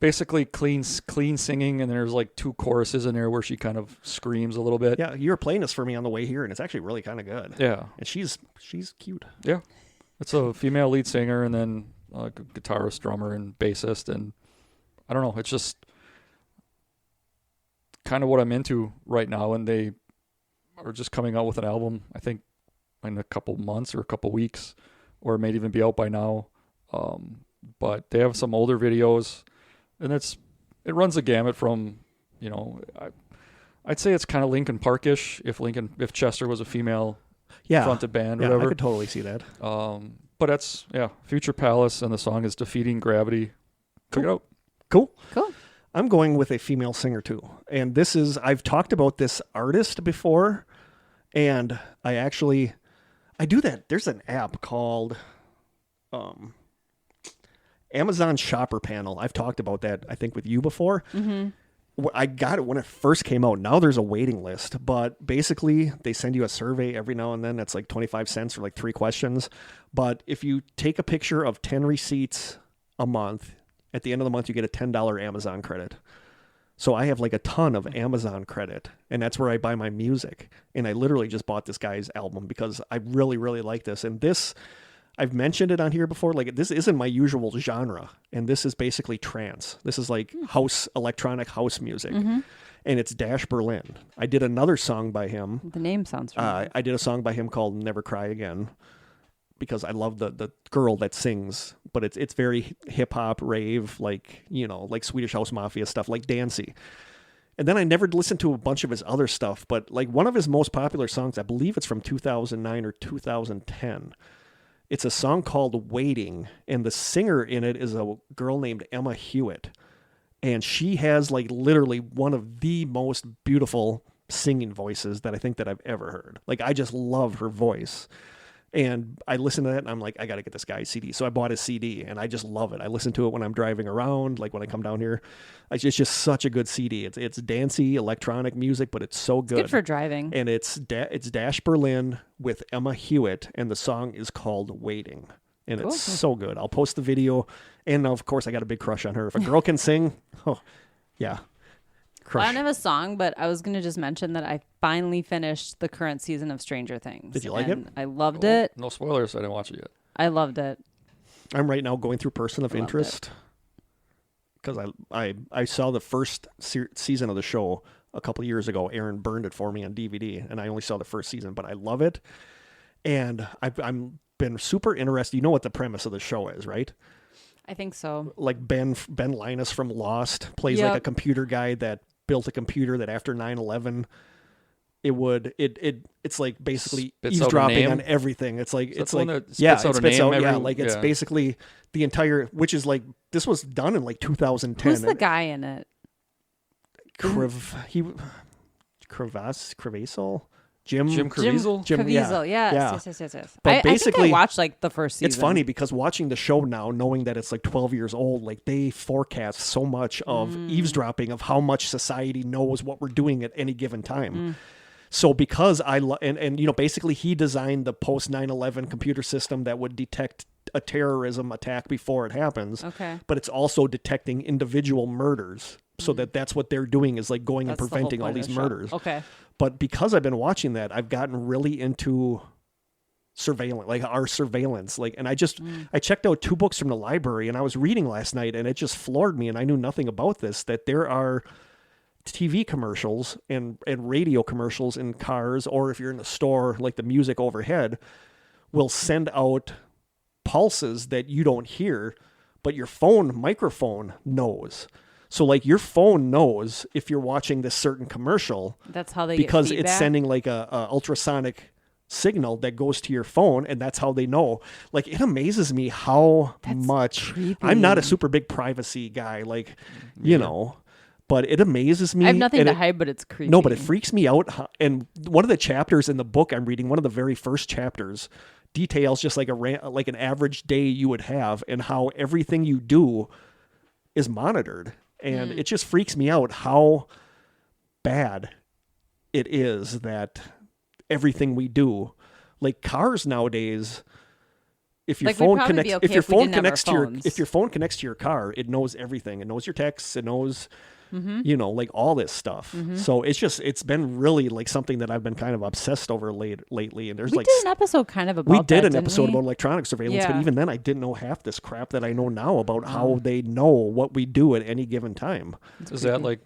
S2: basically clean singing, and there's like 2 choruses in there where she kind of screams a little bit.
S3: Yeah, you were playing this for me on the way here, and it's actually really kind of good.
S2: Yeah.
S3: And she's cute.
S2: Yeah. It's a female lead singer and then a guitarist, drummer, and bassist. And I don't know, it's just kind of what I'm into right now. And they are just coming out with an album, I think, in a couple months or a couple weeks, or it may even be out by now. But they have some older videos, and it runs the gamut from, I'd say it's kind of Linkin Park-ish if Chester was a female fronted band or whatever.
S3: I could totally see that.
S2: But that's, Future Palace, and the song is Defeating Gravity. Check it out.
S3: Cool.
S1: Cool.
S3: I'm going with a female singer too. And I've talked about this artist before, and I do that. There's an app called Amazon Shopper Panel. I've talked about that, I think, with you before. Mm-hmm. I got it when it first came out. Now there's a waiting list, but basically they send you a survey every now and then. That's like 25 cents for like 3 questions. But if you take a picture of 10 receipts a month, at the end of the month, you get a $10 Amazon credit. So I have like a ton of Amazon credit, and that's where I buy my music. And I literally just bought this guy's album because I really, really like this. And I've mentioned it on here before. Like, this isn't my usual genre, and this is basically trance. This is like electronic house music, and it's Dash Berlin. I did another song by him.
S1: The name sounds familiar.
S3: I did a song by him called Never Cry Again because I love the girl that sings, but it's very hip hop, rave, like Swedish House Mafia stuff, like dancey. And then I never listened to a bunch of his other stuff, but like one of his most popular songs, I believe it's from 2009 or 2010. It's a song called Waiting, and the singer in it is a girl named Emma Hewitt. And she has like literally one of the most beautiful singing voices that I think that I've ever heard. Like, I just love her voice. And I listened to that, and I'm like, I got to get this guy's CD. So I bought his CD, and I just love it. I listen to it when I'm driving around, like when I come down here. It's just such a good CD. It's dancey, electronic music, but it's so good.
S1: It's good for driving.
S3: And it's Dash Berlin with Emma Hewitt, and the song is called Waiting. And it's so good. I'll post the video. And of course, I got a big crush on her. If a girl can sing, yeah.
S1: Well, I don't have a song, but I was going to just mention that I finally finished the current season of Stranger Things.
S3: Did you like it?
S1: I loved it.
S2: No spoilers. I didn't watch it yet.
S1: I loved it.
S3: I'm right now going through Person of Interest because I saw the first season of the show a couple of years ago. Aaron burned it for me on DVD, and I only saw the first season, but I love it. And I'm been super interested. You know what the premise of the show is, right?
S1: I think so.
S3: Like Ben Linus from Lost plays like a computer guy that built a computer that after 9/11 it's like basically
S2: spits
S3: eavesdropping on everything. It's like it's basically the entire, which is like, this was done in like 2010.
S1: Who's the guy in it?
S3: Crevassel? Jim
S1: Caviezel? Yes.
S3: But basically,
S1: I think I watched like the first season.
S3: It's funny because watching the show now, knowing that it's like 12 years old, like they forecast so much of eavesdropping, of how much society knows what we're doing at any given time. So because and you know, basically he designed the post 9/11 computer system that would detect a terrorism attack before it happens.
S1: Okay.
S3: But it's also detecting individual murders. So that's what they're doing, is like going and preventing all these murders.
S1: Okay.
S3: But because I've been watching that, I've gotten really into surveillance, like our surveillance. Like, and I checked out 2 books from the library, and I was reading last night, and it just floored me, and I knew nothing about this, that there are TV commercials and radio commercials in cars, or if you're in a store, like the music overhead will send out pulses that you don't hear, but your microphone knows. So like your phone knows if you're watching this certain commercial.
S1: That's how they
S3: because
S1: get
S3: it's sending like a ultrasonic signal that goes to your phone, and that's how they know. Like, it amazes me how much
S1: creepy.
S3: I'm not a super big privacy guy, like, you know, but it amazes me.
S1: I have nothing to hide, but it's creepy.
S3: No, but it freaks me out. And one of the chapters in the book I'm reading, one of the very first chapters, details just like an average day you would have, and how everything you do is monitored. And it just freaks me out how bad it is that everything we do, like cars nowadays, if your phone connects, if your phone connects to your car, it knows everything. It knows your texts. It knows, you know, like all this stuff. So it's been really like something that I've been kind of obsessed over lately. And
S1: we did an episode kind of about
S3: about electronic surveillance, but even then I didn't know half this crap that I know now about how they know what we do at any given time.
S2: Is that like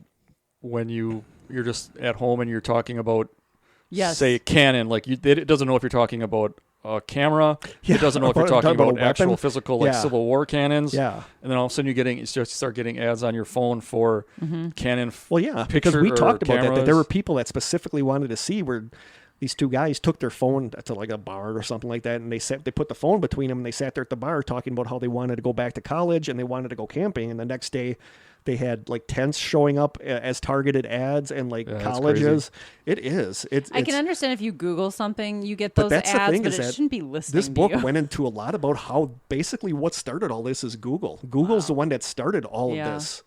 S2: when you're just at home and you're talking about, say, Canon, like it doesn't know if you're talking about a camera. It doesn't know if you're talking about actual physical, like Civil War cannons.
S3: Yeah.
S2: And then all of a sudden you start getting ads on your phone for Canon.
S3: Well, yeah, because we talked about that there were people that specifically wanted to see where these 2 guys took their phone to like a bar or something like that, and they put the phone between them, and they sat there at the bar talking about how they wanted to go back to college and they wanted to go camping, and the next day they had like tents showing up as targeted ads and like colleges. I
S1: can understand if you Google something, you get those ads, but it shouldn't be listening.
S3: This book went into a lot about how basically what started all this is Google. Google's the one that started all of this,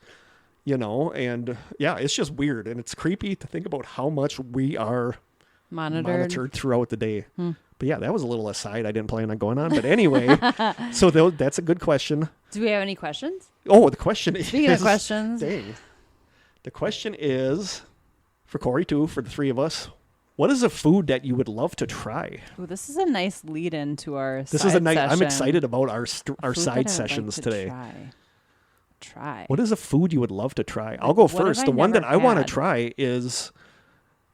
S3: you know, and it's just weird, and it's creepy to think about how much we are monitored throughout the day. But yeah, that was a little aside I didn't plan on going on. But anyway, so that's a good question.
S1: Do we have any questions?
S3: Oh, the question is...
S1: Speaking of questions.
S3: Dang. The question is, for Kory too, for the 3 of us, what is a food that you would love to try?
S1: Ooh, this is a nice lead-in to our
S3: session. I'm excited about our side sessions today.
S1: Try.
S3: What is a food you would love to try? I'll go first. The one that I want to try is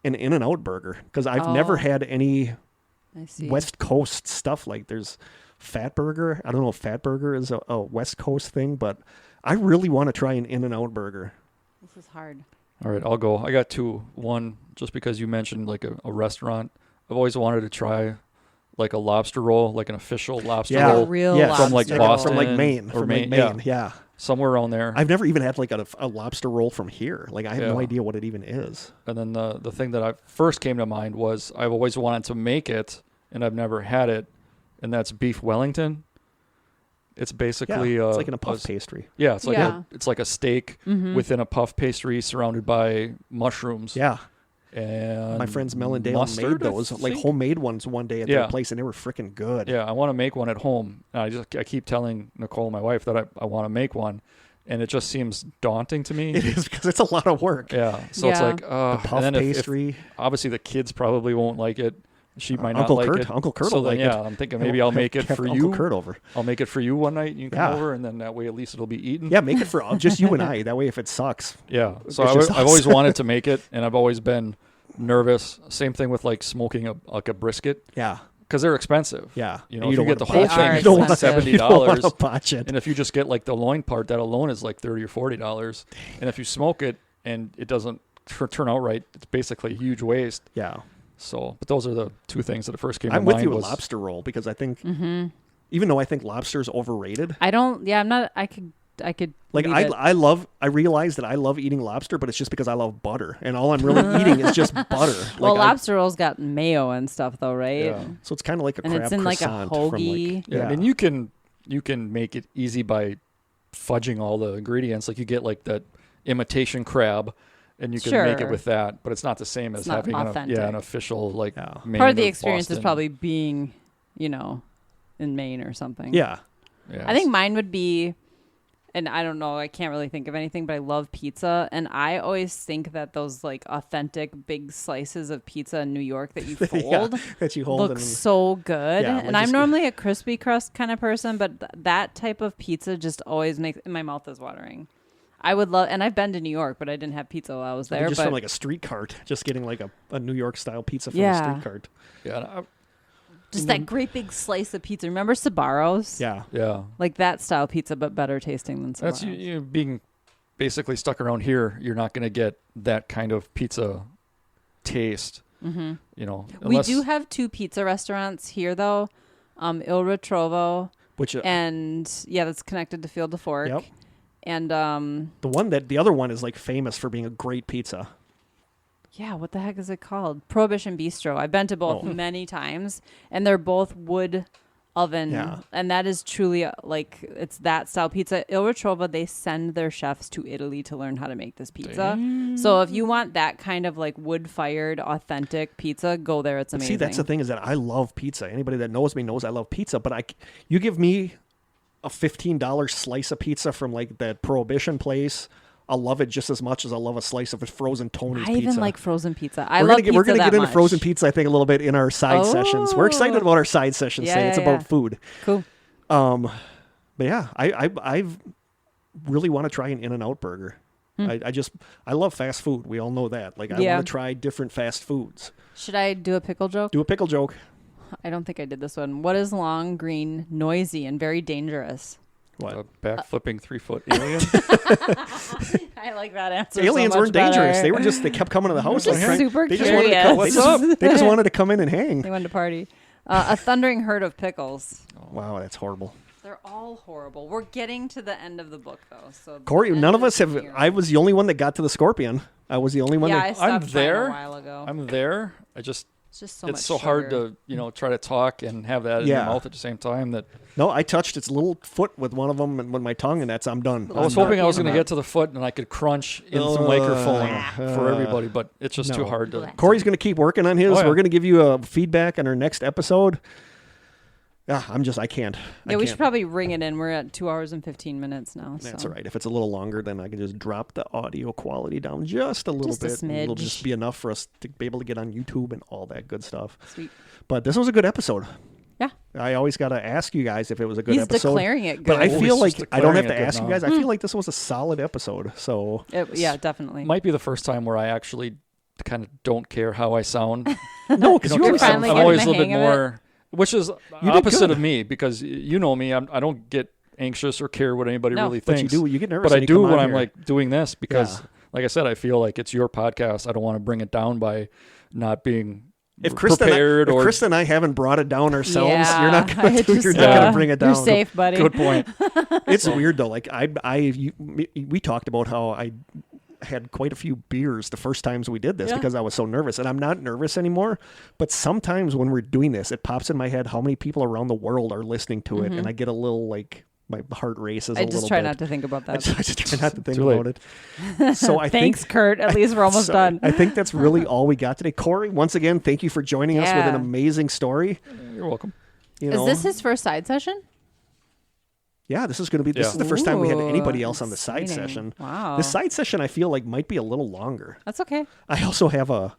S3: an In-N-Out burger, because I've never had any West Coast stuff. Like there's Fat Burger. I don't know if Fat Burger is a West Coast thing, but I really want to try an In-N-Out burger.
S1: This is hard.
S2: All right, I'll go. I got 2. One, just because you mentioned like a restaurant, I've always wanted to try like a lobster roll, like an official lobster roll. From like Boston.
S3: From like Maine. Yeah.
S2: Somewhere around there.
S3: I've never even had like a lobster roll from here. Like I have no idea what it even is.
S2: And then the thing that I first came to mind was I've always wanted to make it, and I've never had it, and that's beef Wellington. It's basically
S3: it's like in a puff pastry.
S2: Yeah, it's like it's like a steak within a puff pastry surrounded by mushrooms.
S3: Yeah.
S2: And
S3: my friends Mel and Dale made those like homemade ones one day at their place, and they were freaking good.
S2: Yeah, I want to make one at home. And I keep telling Nicole, my wife, that I want to make one, and it just seems daunting to me.
S3: It is, because it's a lot of work.
S2: Yeah, so it's like
S3: the puff pastry.
S2: If obviously, the kids probably won't like it. She might not like it.
S3: Uncle Kurt will like it.
S2: I'm thinking maybe I'll make it for you.
S3: Uncle Kurt over.
S2: I'll make it for you one night. You come over, and then that way at least it'll be eaten.
S3: Yeah, make it for just you and I. That way, if it sucks.
S2: Yeah. So I've always wanted to make it, and I've always been nervous. Same thing with like smoking a brisket.
S3: Yeah.
S2: because they're expensive.
S3: Yeah.
S2: You know, if you get the whole thing, it's like $70. And if you just get like the loin part, that alone is like $30 or $40. And if you smoke it and it doesn't turn out right, it's basically a huge waste.
S3: Yeah.
S2: So, but those are the two things that first came to mind.
S3: I'm with you with lobster roll because I think, even though I think lobster is overrated.
S1: I could
S3: like I realize that I love eating lobster, but it's just because I love butter, and all I'm really eating is just butter.
S1: Well, lobster rolls got mayo and stuff though, right?
S3: Yeah. So it's kind of like a crab
S1: it's in like a hoagie.
S2: I mean, you can make it easy by fudging all the ingredients. Like you get like that imitation crab, and you can make it with that, but it's not the same as having an official like. Maine
S1: part of the experience
S2: Boston.
S1: is probably being, in Maine or something.
S3: Yeah.
S1: I think mine would be. And I don't know, I can't really think of anything, but I love pizza. And I always think that those like authentic big slices of pizza in New York that you fold look so good. Yeah, and I'm normally a crispy crust kind of person, but that type of pizza just always makes my mouth is watering. I would love, and I've been to New York, but I didn't have pizza while I was there.
S3: Just from like a street cart, just getting like a New York style pizza from a street cart.
S2: Yeah.
S1: Just that great big slice of pizza. Remember Sbarro's?
S2: Yeah.
S1: Like that style pizza, but better tasting than Sbarro's.
S2: That's being basically stuck around here. You're not going to get that kind of pizza taste.
S1: We do have 2 pizza restaurants here, though. Il Ritrovo, and that's connected to Field to Fork.
S3: Yep.
S1: And
S3: the other one is like famous for being a great pizza.
S1: Yeah, what the heck is it called? Prohibition Bistro. I've been to both many times, and they're both wood oven, and that is truly it's that style pizza. Il Ritrovo, they send their chefs to Italy to learn how to make this pizza. Dang. So if you want that kind of like wood-fired, authentic pizza, go there. It's amazing.
S3: See, that's the thing is that I love pizza. Anybody that knows me knows I love pizza, but you give me a $15 slice of pizza from like that Prohibition place, I'll love it just as much as I love a slice of a frozen Tony's pizza.
S1: I even like frozen pizza. We're going to
S3: get into frozen pizza, I think, a little bit in our side sessions. We're excited about our side sessions today. It's about food.
S1: Cool.
S3: But yeah, I really want to try an In-N-Out burger. I love fast food. We all know that. Like I want to try different fast foods.
S1: Should I do a pickle joke?
S3: Do a pickle joke.
S1: I don't think I did this one. What is long, green, noisy, and very dangerous?
S2: What? A back-flipping 3-foot alien?
S1: I like that answer.
S3: Aliens
S1: so much
S3: weren't dangerous. They kept coming to the house.
S1: Super
S3: they
S1: curious.
S3: What's up? They just wanted to come in and hang.
S1: They wanted to party. A thundering herd of pickles.
S3: Oh. Wow, that's horrible.
S1: They're all horrible. We're getting to the end of the book, though. So
S3: Corey, none of us have. I was the only one that got to the scorpion. I was the only one.
S1: I stopped a while ago.
S2: I'm there.
S1: It's just so much
S2: so
S1: sugar.
S2: hard to try to talk and have that in your mouth at the same time.
S3: No, I touched its little foot with one of them and with my tongue, and I'm done.
S2: I was hoping I was going to get to the foot and I could crunch into the microphone for everybody, but it's just too hard to.
S3: Corey's going to keep working on his. Oh, yeah. We're going to give you a feedback on our next episode. Yeah, I can't.
S1: We should probably ring it in. We're at 2 hours and 15 minutes now.
S3: That's all right. If it's a little longer, then I can just drop the audio quality down just a little bit.
S1: A smidge.
S3: It'll just be enough for us to be able to get on YouTube and all that good stuff.
S1: Sweet.
S3: But this was a good episode.
S1: Yeah.
S3: I always got to ask you guys if it was a good episode.
S1: He's declaring it good.
S3: But I feel like I don't have to ask you guys. I feel like this was a solid episode. So
S1: yeah, definitely.
S2: Might be the first time where I actually kind of don't care how I sound.
S3: No, because
S1: I'm
S2: always a little bit more... Which is opposite of me, because you know me, I don't get anxious or care what anybody really thinks.
S3: But you get nervous.
S2: But I do when I'm like doing this because, like I said, I feel like it's your podcast. I don't want to bring it down by not being prepared.
S3: If Krista and I haven't brought it down ourselves, you're not going to bring it down.
S1: You're safe, buddy.
S2: Good point.
S3: It's weird though. Like we talked about how I had quite a few beers the first times we did this because I was so nervous, and I'm not nervous anymore. But sometimes when we're doing this, it pops in my head how many people around the world are listening to it, and I get a little like my heart races a little bit.
S1: I just try not to think about that.
S3: I just try not to think about it. So I
S1: Thanks, Kurt. At least we're almost done.
S3: I think that's really all we got today. Corey, once again, thank you for joining us with an amazing story.
S2: You're welcome.
S1: Is this his first side session?
S3: Yeah, this is going to be. This is the first time we had anybody else on the side
S1: exciting.
S3: session.
S1: Wow,
S3: the side session I feel like might be a little longer.
S1: That's okay.
S3: I also have a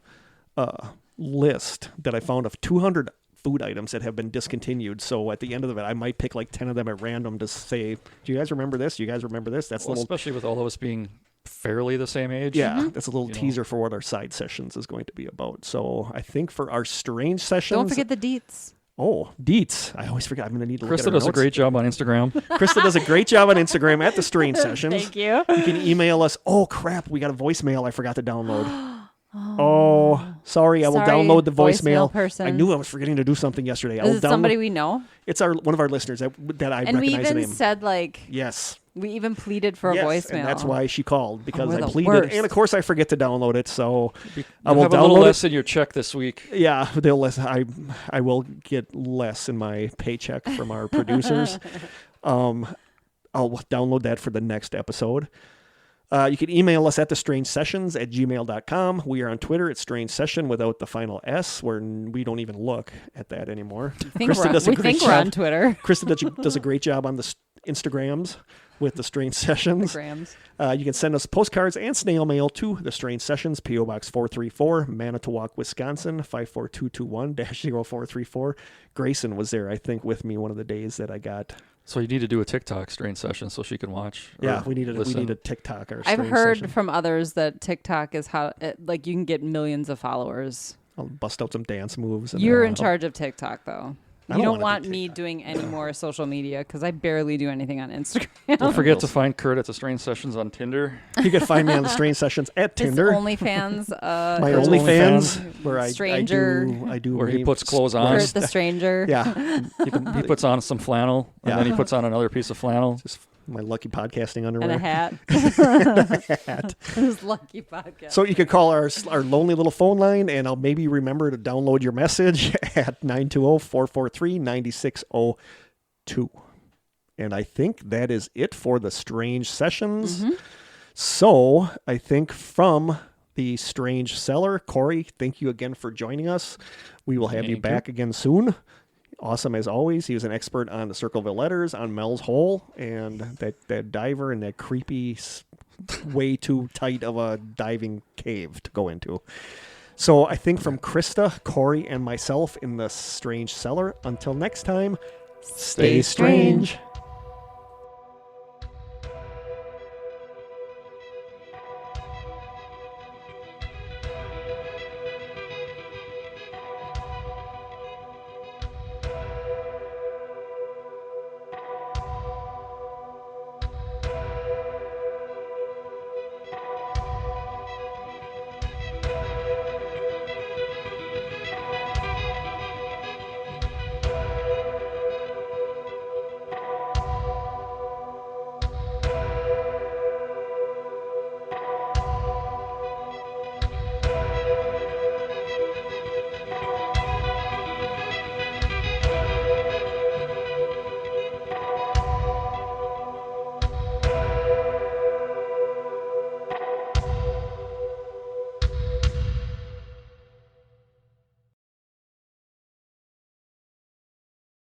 S3: list that I found of 200 food items that have been discontinued. So at the end of it, I might pick like 10 of them at random to say, "Do you guys remember this? Do you guys remember this?" That's
S2: especially with all of us being fairly the same age.
S3: Yeah, that's a little teaser for what our side sessions is going to be about. So I think for our strange sessions,
S1: don't forget the deets.
S3: Oh, Deets. I always forget. I'm going to need to look at her
S2: Krista does
S3: notes.
S2: a great job on Instagram.
S3: Krista does a great job on Instagram at The Strange Sessions.
S1: Thank you.
S3: You can email us. Oh, crap. We got a voicemail I forgot to download. Oh, sorry. I will download the voicemail.
S1: Person.
S3: I knew I was forgetting to do something yesterday.
S1: Is it somebody we know?
S3: It's one of our listeners that I
S1: and
S3: recognize the name.
S1: And we even said, like...
S3: Yes.
S1: We even pleaded for a voicemail.
S3: And that's why she called, because I pleaded.
S1: Worst.
S3: And, of course, I forget to download it, so
S2: I will have a little less in your check this week.
S3: Yeah, I will get less in my paycheck from our producers. I'll download that for the next episode. You can email us at thestrangesessions@gmail.com. We are on Twitter at Strange Session without the final S, where we don't even look at that anymore.
S1: Krista does a great job. We're on Twitter.
S3: Krista does a great job on the Instagrams with the Strange Sessions. You can send us postcards and snail mail to the Strange Sessions, P.O. Box 434, Manitowoc, Wisconsin, 54221-0434. Grayson was there, I think, with me one of the days that I got.
S2: So you need to do a TikTok Strange Session so she can watch.
S3: Yeah, we need a TikTok.
S1: I've heard from others that TikTok is how you can get millions of followers.
S3: I'll bust out some dance moves.
S1: You're in charge of TikTok, though. You don't want me doing any more social media because I barely do anything on Instagram.
S2: Don't forget to find Kurt at the Strange Sessions on Tinder.
S3: You can find me on the Strange Sessions at Tinder.
S1: His OnlyFans.
S3: My OnlyFans, where
S1: Stranger.
S3: I do
S2: where he puts clothes on.
S1: Kurt the Stranger.
S3: Yeah.
S2: He puts on some flannel, and then he puts on another piece of flannel.
S3: Just my lucky podcasting underwear.
S1: And a hat. His lucky podcast.
S3: So you could call our lonely little phone line, and I'll maybe remember to download your message at 920-443-9602. And I think that is it for the Strange Sessions. Mm-hmm. So I think from the Strange Seller, Kory, thank you again for joining us. We will have you back again soon. Awesome as always. He was an expert on the Circleville Letters, on Mel's Hole, and that diver and that creepy, way too tight of a diving cave to go into. So I think from Krista, Kory, and myself in the Strange Cellar, until next time, stay strange.